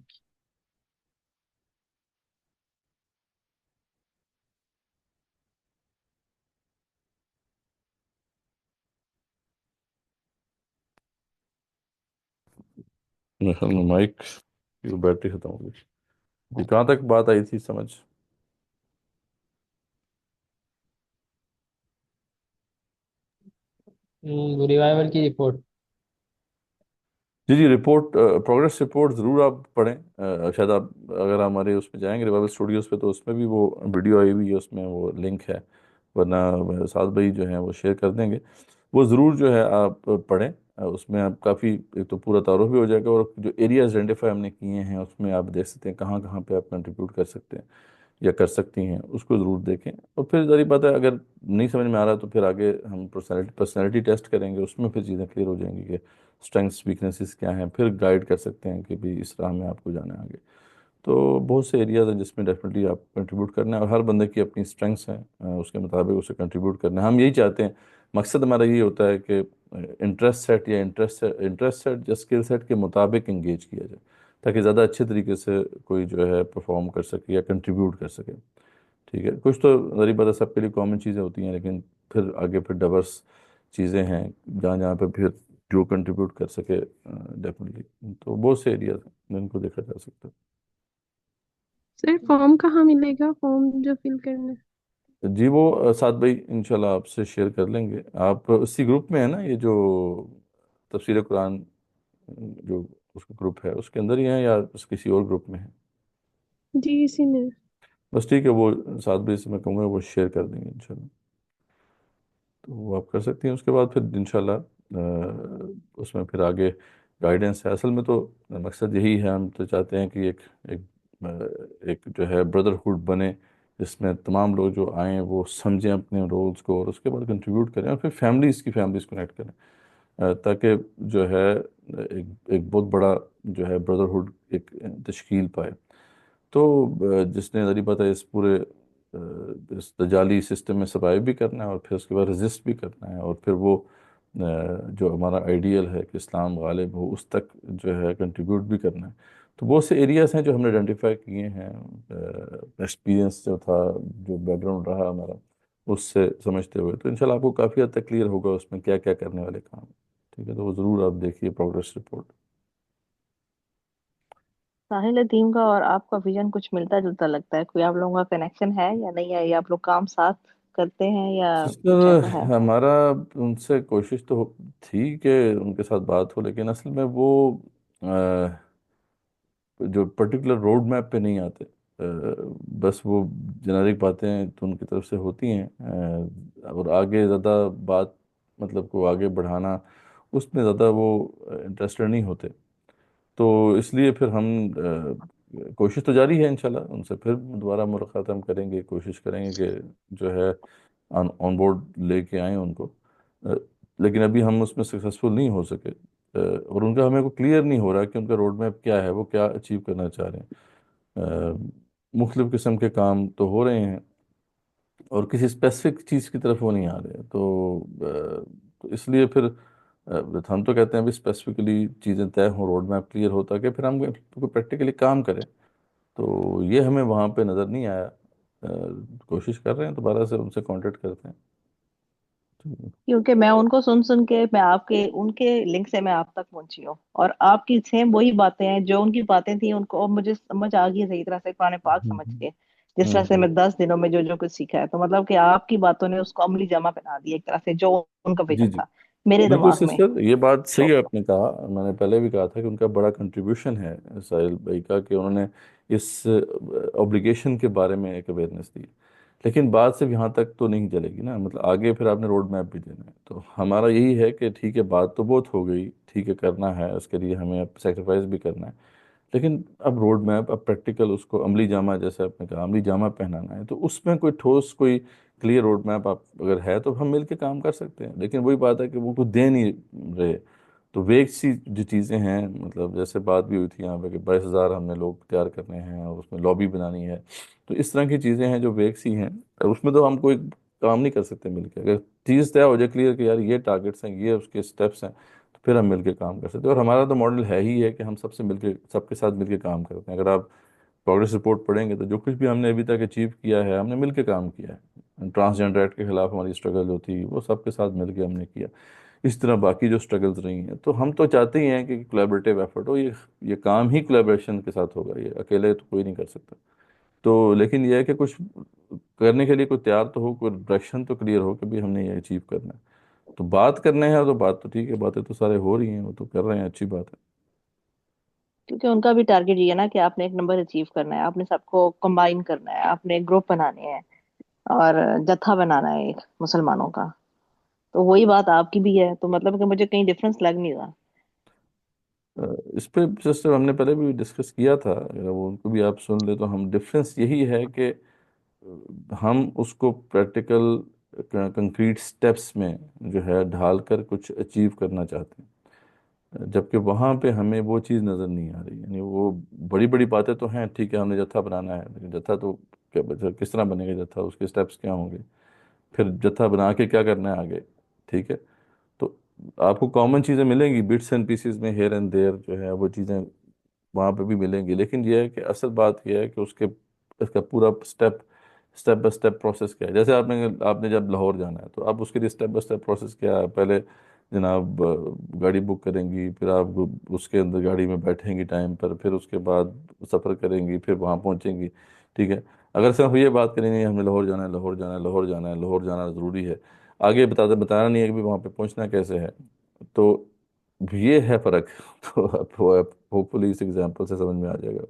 مائک کی بیٹری ختم ہو گئی۔ جی کہاں تک بات آئی تھی سمجھ؟ کی ریوائول کی رپورٹ؟ جی جی، رپورٹ پروگرس رپورٹ ضرور آپ پڑھیں، شاید آپ اگر ہمارے اس پہ جائیں گے ریوائول اسٹوڈیوز پہ تو اس میں بھی وہ ویڈیو آئی ہوئی ہے، اس میں وہ لنک ہے، ورنہ سعد بھائی جو ہیں وہ شیئر کر دیں گے، وہ ضرور جو ہے آپ پڑھیں، اس میں آپ کافی ایک تو پورا تعارف بھی ہو جائے گا، اور جو ایریاز آئیڈینٹیفائی ہم نے کیے ہیں اس میں آپ دیکھ سکتے ہیں کہاں کہاں پہ آپ کنٹریبیوٹ کر سکتے ہیں یا کر سکتی ہیں، اس کو ضرور دیکھیں، اور پھر ظاہر بات ہے اگر نہیں سمجھ میں آ رہا تو پھر آگے ہم پرسنالٹی ٹیسٹ کریں گے، اس میں پھر چیزیں کلیئر ہو جائیں گی کہ اسٹرینگس ویکنیسز کیا ہیں، پھر گائیڈ کر سکتے ہیں کہ بھی اس راہ میں آپ کو جانا ہے آگے۔ تو بہت سے ایریاز ہیں جس میں ڈیفینیٹلی آپ کنٹریبیوٹ کرنا ہے، اور ہر بندے کی اپنی اسٹرینگس ہیں، اس کے مطابق اسے کنٹریبیوٹ کرنا ہے۔ ہم یہی چاہتے ہیں مقصد ہمارا یہ ہوتا ہے کہ انٹرسٹ سیٹ یا اسکل سیٹ کے مطابق انگیج کیا جائے، تاکہ زیادہ اچھے طریقے سے کوئی جو ہے پرفارم کر سکے یا کنٹریبیوٹ کر سکے. ٹھیک ہے، کچھ تو ظاہر بات ہے سب کے لیے کامن چیزیں ہوتی ہیں، لیکن پھر آگے پھر ڈبرس چیزیں ہیں جہاں جہاں پہ پھر جو کنٹریبیوٹ کر سکے ڈیفینیٹلی. تو بہت سے ایریاز ہیں جن کو دیکھا جا سکتا سر فارم کہاں ملے گا، فارم جو فل کرنا ہے؟ ہے. جی وہ سعد بھائی انشاءاللہ آپ سے شیئر کر لیں گے. آپ اسی گروپ میں ہیں نا، یہ جو تفسیر قرآن جو اس کا گروپ ہے اس کے اندر ہی ہیں یا کسی اور گروپ میں ہیں؟ جی اسی میں. بس ٹھیک ہے، وہ سعد بھائی سے میں کہوں گا وہ شیئر کر دیں گے انشاءاللہ. تو وہ آپ کر سکتی ہیں. اس کے بعد پھر انشاءاللہ اس میں پھر آگے گائیڈنس ہے. اصل میں تو مقصد یہی ہے، ہم تو چاہتے ہیں کہ ایک ایک جو ہے بردرہوڈ بنے، جس میں تمام لوگ جو آئیں وہ سمجھیں اپنے رولز کو، اور اس کے بعد کنٹریبیوٹ کریں، اور پھر فیملیز کنیکٹ کریں، تاکہ جو ہے ایک بہت بڑا جو ہے بردرہوڈ ایک تشکیل پائے. تو جس نے ذریعہ بات ہے اس پورے اس تجالی سسٹم میں سروائیو بھی کرنا ہے، اور پھر اس کے بعد رزسٹ بھی کرنا ہے، اور پھر وہ جو ہمارا آئیڈیل ہے کہ اسلام غالب ہو، اس تک جو ہے کنٹریبیوٹ بھی کرنا ہے. تو بہت سے ایریاز ہیں جو ہم نے آئیڈینٹیفائی کیے ہیں، ایکسپیرینس جو تھا، جو بیک گراؤنڈ رہا ہمارا، اس سے سمجھتے ہوئے. تو انشاءاللہ آپ کو کافی حد تک کلیئر ہوگا اس میں کیا کیا کرنے والے کام ہیں. ٹھیک ہے، تو وہ ضرور آپ دیکھیے پروگریس رپورٹ. ساحل ندیم کا اور آپ کا ویژن کچھ ملتا جلتا لگتا ہے، کوئی آپ لوگوں کا کنیکشن ہے یا نہیں ہے، یا آپ لوگ کام ساتھ کرتے ہیں یا کچھ سسٹر ایسا ہے؟ ہمارا ان سے کوشش تو تھی کہ ان کے ساتھ بات ہو، لیکن اصل میں وہ جو پرٹیکولر روڈ میپ پہ نہیں آتے. بس وہ جنرک باتیں تو ان کی طرف سے ہوتی ہیں، اور آگے زیادہ بات مطلب کو آگے بڑھانا اس میں زیادہ وہ انٹرسٹڈ نہیں ہوتے. تو اس لیے پھر ہم کوشش تو جاری ہے انشاءاللہ، ان سے پھر دوبارہ ملاقات ہم کریں گے، کوشش کریں گے کہ جو ہے آن بورڈ لے کے آئیں ان کو. لیکن ابھی ہم اس میں سکسیسفل نہیں ہو سکے، اور ان کا ہمیں کو کلیئر نہیں ہو رہا کہ ان کا روڈ میپ کیا ہے، وہ کیا اچیو کرنا چاہ رہے ہیں. مختلف قسم کے کام تو ہو رہے ہیں، اور کسی اسپیسیفک چیز کی طرف وہ نہیں آ رہے. تو اس لیے پھر ہم تو کہتے ہیں بھی اسپیسیفکلی چیزیں طے ہوں، روڈ میپ کلیئر ہوتا کہ پھر ہم پریکٹیکلی کام کریں. تو یہ ہمیں وہاں پہ نظر نہیں آیا. کوشش کر رہے ہیں دوبارہ سے ان سے کانٹیکٹ کرتے ہیں. کیونکہ میں ان کو سن سن کے میں آپ کے ان کے لنک سے میں آپ تک پہنچی ہوں، اور آپ کی سیم وہی باتیں ہیں جو ان کی باتیں تھیں، ان کو اب مجھے سمجھ آ گئی ہے صحیح طرح سے قرآن پاک ہوں سمجھ کے، جس طرح سے ہوں میں 10 دنوں میں جو جو کچھ سیکھا ہے. تو مطلب کہ آپ کی باتوں نے اس کو عملی جمع بنا دیا ایک طرح سے، جو ان کا جی ویژن جی تھا میرے بالکل دماغ میں. سسٹر، یہ بات تو صحیح ہے آپ نے کہا. میں نے پہلے بھی کہا تھا کہ ان کا بڑا کنٹریبیوشن ہے ساحل بھائی کا، کہ انہوں نے اس اوبلیگیشن کے بارے میں ایک اویئرنیس دی. لیکن بات صرف یہاں تک تو نہیں چلے گی نا، مطلب آگے پھر آپ نے روڈ میپ بھی دینا ہے. تو ہمارا یہی ہے کہ ٹھیک ہے بات تو بہت ہو گئی، ٹھیک ہے کرنا ہے، اس کے لیے ہمیں اب سیکریفائس بھی کرنا ہے، لیکن اب روڈ میپ، اب پریکٹیکل اس کو عملی جامہ، جیسے آپ نے کہا عملی جامہ پہنانا ہے. تو اس میں کوئی ٹھوس کوئی کلیئر روڈ میپ آپ اگر ہے تو ہم مل کے کام کر سکتے ہیں. لیکن وہی بات ہے کہ وہ کچھ دے نہیں رہے. تو ویگ سی جو چیزیں ہیں، مطلب جیسے بات بھی ہوئی تھی یہاں پہ کہ 22,000 ہم نے لوگ تیار کرنے ہیں، اور اس میں لابی بنانی ہے. تو اس طرح کی چیزیں ہیں جو ویگ سی ہیں، اس میں تو ہم کوئی کام نہیں کر سکتے مل کے. اگر چیز طے ہو جائے کلیئر کہ یار یہ ٹارگیٹس ہیں، یہ اس کے اسٹیپس ہیں، تو پھر ہم مل کے کام کر سکتے ہیں. اور ہمارا تو ماڈل ہے ہی ہے کہ ہم سب سے مل کے، سب کے ساتھ مل کے کام کرتے ہیں. اگر آپ پروگریس رپورٹ پڑھیں گے تو جو کچھ بھی ہم نے ابھی تک اچیو کیا ہے، ہم نے مل کے کام کیا ہے. ٹرانسجنڈر ایکٹ کے خلاف ہماری اسٹرگل جو تھی وہ سب کے ساتھ مل کے ہم نے کیا. اس طرح باقی جو اسٹرگلز رہی ہیں، تو ہم تو چاہتے ہی ہیں کہ کولیبریٹیو ایفرٹ ہو. یہ کام ہی کولیبریشن کے ساتھ ہوگا، یہ اکیلے تو کوئی نہیں کر سکتا. تو لیکن یہ ہے کہ کچھ کرنے کے لیے کوئی تیار تو ہو، کوئی ڈائریکشن تو کلیئر ہو کہ بھی ہم نے یہ اچیو کرنا ہے. تو بات کرنے ہیں تو بات تو ٹھیک ہے، باتیں تو سارے ہو رہی ہیں، وہ تو کر رہے ہیں، اچھی بات ہے. کیونکہ ان کا بھی ٹارگیٹ یہ ہے نا کہ آپ نے ایک نمبر اچیو کرنا ہے، آپ نے سب کو کمبائن کرنا ہے، آپ نے گروپ بنانے ہیں اور جتھا بنانا ہے ایک مسلمانوں کا. تو وہی بات آپ کی بھی ہے، تو مطلب کہ مجھے کہیں ڈفرنس لگ نہیں رہا. اس پہ سسٹر ہم نے پہلے بھی ڈسکس کیا تھا، اگر وہ ان کو بھی آپ سن لے تو ہم ڈفرینس یہی ہے کہ ہم اس کو پریکٹیکل کنکریٹ سٹیپس میں جو ہے ڈھال کر کچھ اچیو کرنا چاہتے ہیں، جبکہ وہاں پہ ہمیں وہ چیز نظر نہیں آ رہی. یعنی وہ بڑی بڑی باتیں تو ہیں، ٹھیک ہے ہم نے جتھا بنانا ہے، لیکن جتھا تو کس طرح بنے گا جتھا، اس کے سٹیپس کیا ہوں گے، پھر جتھا بنا کے کیا کرنا ہے آگے. ٹھیک ہے. تو آپ کو کامن چیزیں ملیں گی بٹس اینڈ پیسز میں، ہیئر اینڈ دیئر جو ہے وہ چیزیں وہاں پہ بھی ملیں گی، لیکن یہ ہے کہ اصل بات یہ ہے کہ اس کا پورا اسٹیپ بائی اسٹیپ پروسیس کیا ہے. جیسے آپ نے جب لاہور جانا ہے تو آپ اس کے لیے اسٹیپ بائی اسٹیپ پروسیس کیا ہے. پہلے جناب گاڑی بک کریں گی، پھر آپ اس کے اندر گاڑی میں بیٹھیں گی ٹائم پر، پھر اس کے بعد سفر کریں گی، پھر وہاں پہنچیں گی. ٹھیک ہے. اگر صرف یہ بات کریں گے ہمیں لاہور جانا ہے، لاہور جانا ہے، لاہور جانا ہے، لاہور جانا ضروری ہے، آگے بتانا نہیں ہے کہ بھی وہاں پہ پہنچنا کیسے ہے، تو یہ ہے فرق. تو ہوپ فلی اس ایگزامپل سے سمجھ میں آ جائے گا.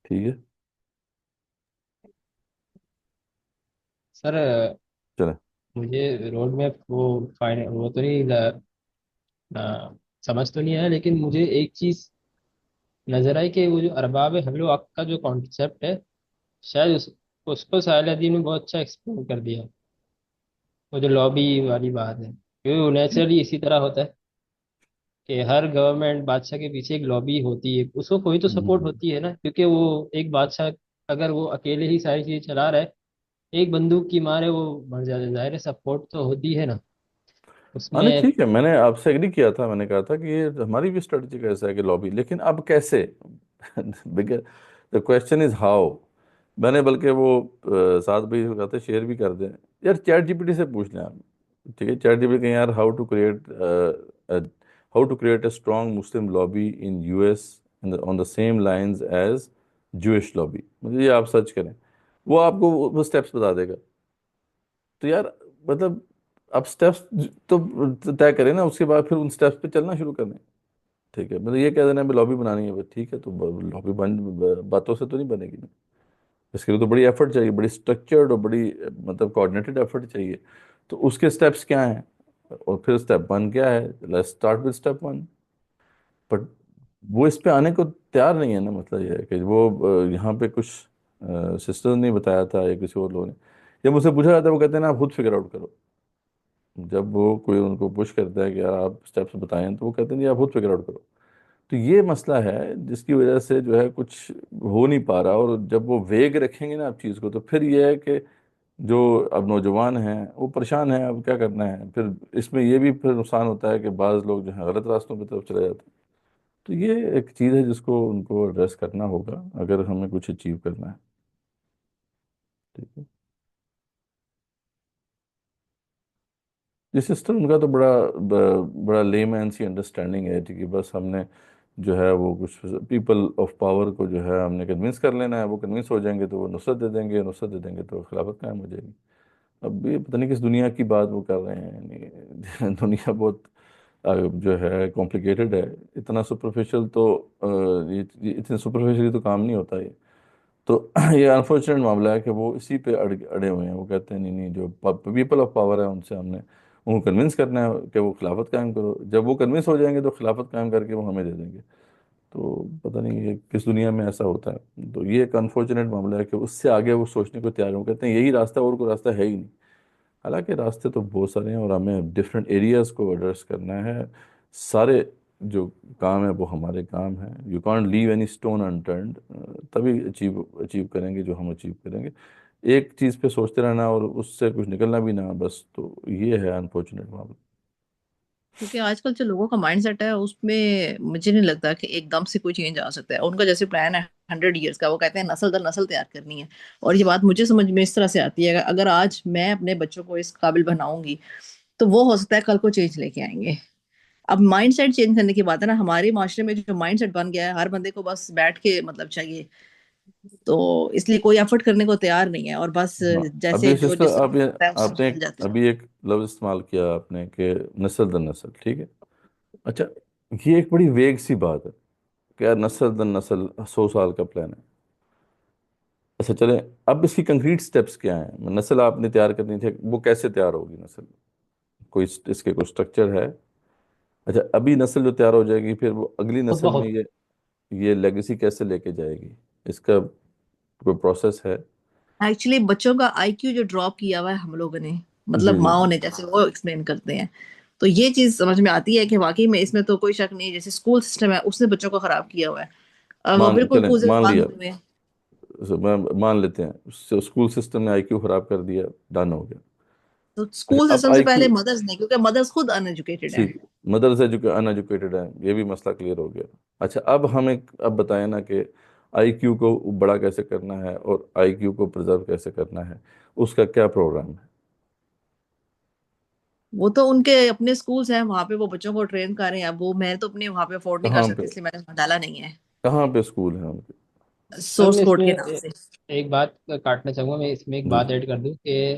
ٹھیک ہے. سر چلیں. مجھے روڈ میپ وہ تو نہیں سمجھ تو نہیں آیا، لیکن مجھے ایک چیز نظر آئی کہ وہ جو ارباب حمل و عقد کا جو کانسیپٹ ہے، شاید اس کو ساحل الدین نے بہت اچھا ایکسپلین کر دیا. وہ جو لابی والی بات ہے، کیونکہ وہ نیچرلی اسی طرح ہوتا ہے کہ ہر گورنمنٹ بادشاہ کے پیچھے ایک لابی ہوتی ہے، اس کو کوئی تو سپورٹ ہوتی ہے نا، کیونکہ وہ ایک بادشاہ اگر وہ اکیلے ہی ساری چیزیں چلا رہا ہے، ایک بندوق کی مارے وہ مر جاتا ہے، ظاہر ہے سپورٹ تو ہوتی ہے نا اس ہاں نہیں میں. ٹھیک ہے، میں نے آپ سے ایگری کیا تھا، میں نے کہا تھا کہ یہ ہماری بھی اسٹریٹجی کا ایسا ہے کہ لابی، لیکن اب کیسے؟ The question is how. میں نے بلکہ وہ ساتھ بھائی کہا تھا شیئر بھی کر دیں یار، چیٹ جی پی ٹی سے پوچھ لیں آپ. ٹھیک ہے. چیٹ جی پی ٹی کہیں یار how to create a strong Muslim lobby in U S on the same lines as Jewish lobby, مجھے یہ آپ سرچ کریں، وہ آپ کو وہ اسٹیپس بتا دے گا. تو یار مطلب اب اسٹیپس تو طے کریں نا، اس کے بعد پھر ان اسٹیپس پہ چلنا شروع کریں. ٹھیک ہے. مطلب یہ کہہ دینا بھی لابی بنانی ہے، ٹھیک ہے، تو لابی باتوں سے تو نہیں بنے گی نا. اس کے لیے تو بڑی ایفرٹ چاہیے، بڑی اسٹرکچرڈ اور بڑی مطلب کوآرڈینیٹڈ ایفرٹ چاہیے. تو اس کے اسٹیپس کیا ہیں، اور پھر اسٹیپ 1 کیا ہے، let's start with step 1. But وہ اس پہ آنے کو تیار نہیں ہے نا. مسئلہ یہ ہے کہ وہ یہاں پہ کچھ سسٹر نے بتایا تھا یا کسی اور لوگوں نے، جب مجھ سے پوچھا جاتا ہے وہ کہتے ہیں نا آپ خود فگر آؤٹ کرو. جب وہ کوئی ان کو پش کرتا ہے کہ یار آپ اسٹیپس بتائیں تو وہ کہتے ہیں جی آپ خود فگر آؤٹ کرو. تو یہ مسئلہ ہے جس کی وجہ سے جو ہے کچھ ہو نہیں پا رہا. اور جب وہ ویگ رکھیں گے نا آپ چیز کو، تو پھر یہ ہے کہ جو اب نوجوان ہیں وہ پریشان ہیں، اب کیا کرنا ہے. پھر اس میں یہ بھی پھر نقصان ہوتا ہے کہ بعض لوگ جو ہیں غلط راستوں کی طرف چلے جاتے ہیں. تو یہ ایک چیز ہے جس کو ان کو ایڈریس کرنا ہوگا اگر ہمیں کچھ اچیو کرنا ہے. ٹھیک ہے. یہ سسٹم ان کا تو بڑا لے مین سی انڈرسٹینڈنگ ہے کہ بس ہم نے جو ہے وہ کچھ پیپل آف پاور کو جو ہے ہم نے کنونس کر لینا ہے، وہ کنونس ہو جائیں گے تو وہ نصرت دے دیں گے، نصرت دے دیں گے تو خلافت قائم ہو جائے گی. اب یہ پتہ نہیں کس دنیا کی بات وہ کر رہے ہیں. یعنی دنیا بہت جو ہے کمپلیکیٹڈ ہے. اتنا سپرفیشل تو اتنے سپرفیشلی تو کام نہیں ہوتا یہ. تو یہ انفارچونیٹ معاملہ ہے کہ وہ اسی پہ اڑے ہوئے ہیں. وہ کہتے ہیں نہیں نہیں، جو پیپل آف پاور ہے ان سے ہم نے ان کو کنونس کرنا ہے کہ وہ خلافت قائم کرو. جب وہ کنونس ہو جائیں گے تو خلافت قائم کر کے وہ ہمیں دے دیں گے. تو پتہ نہیں یہ کس دنیا میں ایسا ہوتا ہے. تو یہ ایک انفارچونیٹ معاملہ ہے کہ اس سے آگے وہ سوچنے کو تیار ہیں. وہ کہتے ہیں یہی راستہ، اور کوئی راستہ ہے ہی نہیں. حالانکہ راستے تو بہت سارے ہیں اور ہمیں ڈفرینٹ ایریاز کو ایڈریس کرنا ہے. سارے جو کام ہے وہ ہمارے کام ہیں. You can't leave any stone unturned. تبھی اچیو کریں گے جو ہم اچیو کریں گے. ایک چیز پہ سوچتے رہنا اور اس سے کچھ نکلنا بھی نہ، بس تو یہ ہے انفارچونیٹ معاملہ. کیونکہ آج کل جو لوگوں کا مائنڈ سیٹ ہے اس میں مجھے نہیں لگتا کہ ایک دم سے کوئی چینج آ سکتا ہے. ان کا جیسے پلان ہے 100 ایئرس کا، وہ کہتے ہیں نسل در نسل تیار کرنی ہے. اور یہ بات مجھے سمجھ میں اس طرح سے آتی ہے کہ اگر آج میں اپنے بچوں کو اس قابل بناؤں گی تو وہ ہو سکتا ہے کل کو چینج لے کے آئیں گے. اب مائنڈ سیٹ چینج کرنے کی بات ہے نا. ہمارے معاشرے میں جو مائنڈ سیٹ بن گیا ہے، ہر بندے کو بس بیٹھ کے مطلب چاہیے، تو اس لیے کوئی ایفرٹ کرنے کو تیار نہیں ہے، اور بس ہاں. جیسے ابھی جو سسٹر جس آپ یہ ہے اس سے آپ نے چل جاتے ہیں. ابھی ایک لفظ استعمال کیا آپ نے کہ نسل در نسل. ٹھیک ہے. اچھا، یہ ایک بڑی ویگ سی بات ہے کہ یار نسل در نسل 100 سال کا پلان ہے. اچھا چلیں، اب اس کی کنکریٹ سٹیپس کیا ہیں؟ نسل آپ نے تیار کرنی تھی، وہ کیسے تیار ہوگی نسل؟ کوئی اس کے کوئی سٹرکچر ہے؟ اچھا ابھی نسل جو تیار ہو جائے گی پھر وہ اگلی خود نسل میں بخود یہ لیگیسی کیسے لے کے جائے گی؟ اس کا کوئی پروسیس ہے؟ ایکچولی بچوں کا آئی کیو جو ڈراپ کیا ہوا ہے ہم لوگوں نے، جی مطلب جی ماؤں نے، جیسے وہ ایکسپلین کرتے ہیں، تو یہ چیز سمجھ میں آتی ہے کہ واقعی میں اس میں تو کوئی شک نہیں. جیسے اسکول سسٹم ہے اس نے بچوں کو خراب کیا ہوا ہے. وہ بالکل کوزے مان بند لیا. ہوئے ہیں. مان لیتے ہیں اسکول سسٹم نے آئی کیو خراب کر دیا، ڈن ہو گیا. تو اچھا اسکول اب سسٹم سے آئی کیو، پہلے مدرس نہیں، کیونکہ مدرس خود ان ایجوکیٹڈ ہیں. ٹھیک، مدرس ان ایجوکیٹڈ ہیں، یہ بھی مسئلہ کلیئر ہو گیا. اچھا اب ہمیں اب بتائیں نا کہ آئی کیو کو بڑا کیسے کرنا ہے اور آئی کیو کو پرزرو کیسے کرنا ہے، اس کا کیا پروگرام ہے؟ وہ تو ان کے اپنے اسکولس ہیں، وہاں پہ وہ بچوں کو ٹرین کر رہے ہیں. اب وہ میں تو اپنے وہاں پہ افورڈ نہیں کر کہاں پہ سکتی، اس لیے میں نے وہاں ڈالا نہیں ہے. کہاں پہ اسکول ہیں ان کے؟ سر سورس میں اس کوڈ میں کے نام سے. ایک بات کاٹنا چاہوں گا، میں اس میں ایک جی بات ایڈ کر دوں کہ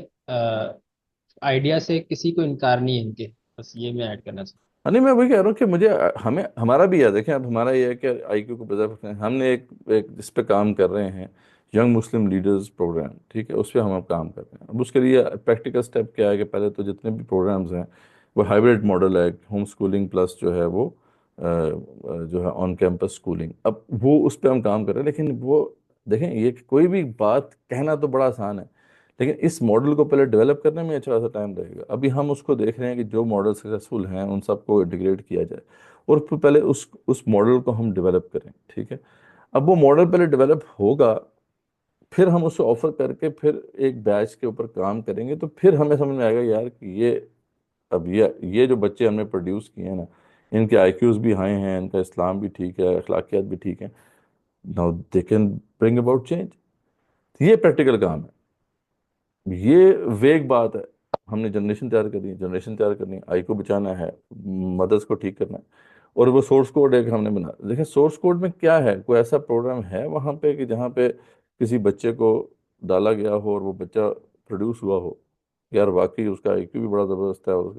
آئیڈیا سے کسی کو انکار نہیں ہے ان کے، بس یہ میں ایڈ کرنا چاہوں نہیں میں وہی کہہ رہا ہوں کہ مجھے ہمیں ہمارا بھی ہے، دیکھیں اب ہمارا یہ ہے کہ آئی کیو کو پرزرو کریں. ہم نے ایک جس پہ کام کر رہے ہیں ینگ مسلم لیڈرز پروگرام، ٹھیک ہے، اس پہ ہم اب کام کر رہے ہیں. اب اس کے لیے پریکٹیکل سٹیپ کیا ہے کہ پہلے تو جتنے بھی پروگرامز ہیں وہ ہائبریڈ ماڈل ہے، ہوم سکولنگ پلس جو ہے وہ جو ہے آن کیمپس سکولنگ. اب وہ اس پہ ہم کام کر رہے ہیں. لیکن وہ دیکھیں یہ کہ کوئی بھی بات کہنا تو بڑا آسان ہے، لیکن اس ماڈل کو پہلے ڈیولپ کرنے میں اچھا خاصا ٹائم لگے گا. ابھی ہم اس کو دیکھ رہے ہیں کہ جو ماڈل سکسیسفل ہیں ان سب کو انٹیگریٹ کیا جائے اور پھر پہلے اس ماڈل کو ہم ڈیولپ کریں، ٹھیک ہے. اب وہ ماڈل پہلے ڈیولپ ہوگا، پھر ہم اس کو آفر کر کے پھر ایک بیچ کے اوپر کام کریں گے، تو پھر ہمیں سمجھ میں آئے گا یار کہ یہ جو بچے ہم نے پروڈیوس کیے ہیں نا، ان کے آئی کیوز بھی ہائی ہیں، ان کا اسلام بھی ٹھیک ہے، اخلاقیات بھی ٹھیک ہیں. Now they can bring about change. یہ پریکٹیکل کام ہے. یہ ویگ بات ہے. ہم نے جنریشن تیار کرنی ہے، جنریشن تیار کرنی ہے، آئی کو بچانا ہے، مدرس کو ٹھیک کرنا ہے. اور وہ سورس کوڈ ایک ہم نے بنا، دیکھیں سورس کوڈ میں کیا ہے، کوئی ایسا پروگرام ہے وہاں پہ کہ جہاں پہ کسی بچے کو ڈالا گیا ہو اور وہ بچہ پروڈیوس ہوا ہو، یار واقعی اس کا آئی کیو بھی بڑا زبردست ہے. اور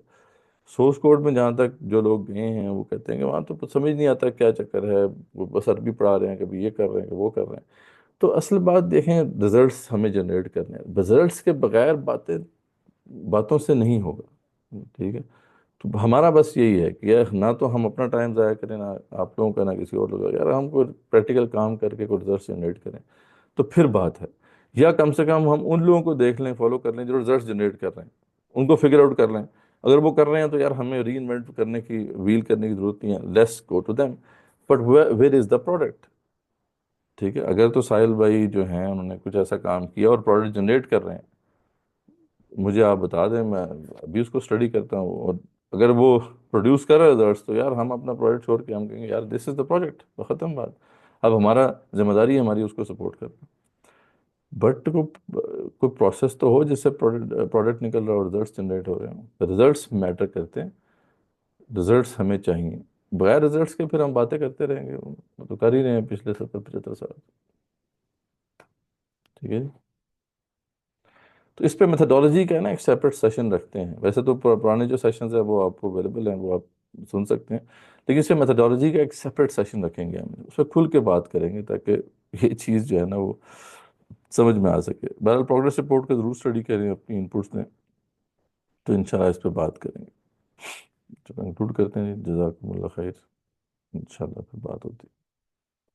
سورس کوڈ میں جہاں تک جو لوگ گئے ہیں وہ کہتے ہیں کہ وہاں تو سمجھ نہیں آتا کیا چکر ہے، وہ بس عربی پڑھا رہے ہیں، کبھی یہ کر رہے ہیں، کہ وہ کر رہے ہیں. تو اصل بات دیکھیں رزلٹس ہمیں جنریٹ کرنے ہیں، رزلٹس کے بغیر باتوں سے نہیں ہوگا، ٹھیک ہے. تو ہمارا بس یہی ہے کہ یار نہ تو ہم اپنا ٹائم ضائع کریں، نہ آپ لوگوں کا، نہ کسی اور لوگوں کا. یار ہم کوئی پریکٹیکل کام کر کے کوئی رزلٹس جنریٹ کریں تو پھر بات ہے. یا کم سے کم ہم ان لوگوں کو دیکھ لیں، فالو کر لیں جو رزلٹس جنریٹ کر رہے ہیں، ان کو فگر آؤٹ کر لیں. اگر وہ کر رہے ہیں تو یار ہمیں ری انوینٹ کرنے کی، ویل کرنے کی ضرورت نہیں ہے. Let's go to them, but where is the product. ٹھیک ہے، اگر تو ساحل بھائی جو ہیں انہوں نے کچھ ایسا کام کیا اور پروڈکٹ جنریٹ کر رہے ہیں، مجھے آپ بتا دیں، میں ابھی اس کو اسٹڈی کرتا ہوں. اور اگر وہ پروڈیوس کر رہے رزلٹس تو یار ہم اپنا پروجیکٹ چھوڑ کے ہم کہیں گے یار دس از دا پروجیکٹ، ختم بات. اب ہمارا ذمہ داری ہے ہماری اس کو سپورٹ کرنا. بٹ کوئی پروسیس تو ہو جس سے پروڈکٹ نکل رہا ہو، رزلٹس جنریٹ ہو رہے ہوں. رزلٹس میٹر کرتے ہیں، رزلٹس ہمیں چاہیے. بغیر رزلٹس کے پھر ہم باتیں کرتے رہیں گے، وہ تو کر ہی رہے ہیں پچھلے 70-75 سال. ٹھیک ہے جی. تو اس پہ میتھڈالوجی کا ہے نا ایک سیپریٹ سیشن رکھتے ہیں. ویسے تو پرانے جو سیشنز ہیں وہ آپ کو اویلیبل ہیں، وہ آپ سن سکتے ہیں. لیکن اس پہ میتھڈالوجی کا ایک سیپریٹ سیشن رکھیں گے، ہم اس پہ کھل کے بات کریں گے تاکہ یہ چیز جو ہے نا وہ سمجھ میں آ سکے. بہرحال پروگریس رپورٹ کا ضرور اسٹڈی کریں، اپنی انپوٹس دیں، تو انشاءاللہ اس پہ بات کریں گے. تو کنکلوڈ کرتے ہیں. جزاکم اللہ خیر، انشاءاللہ پھر بات ہوتی ہے.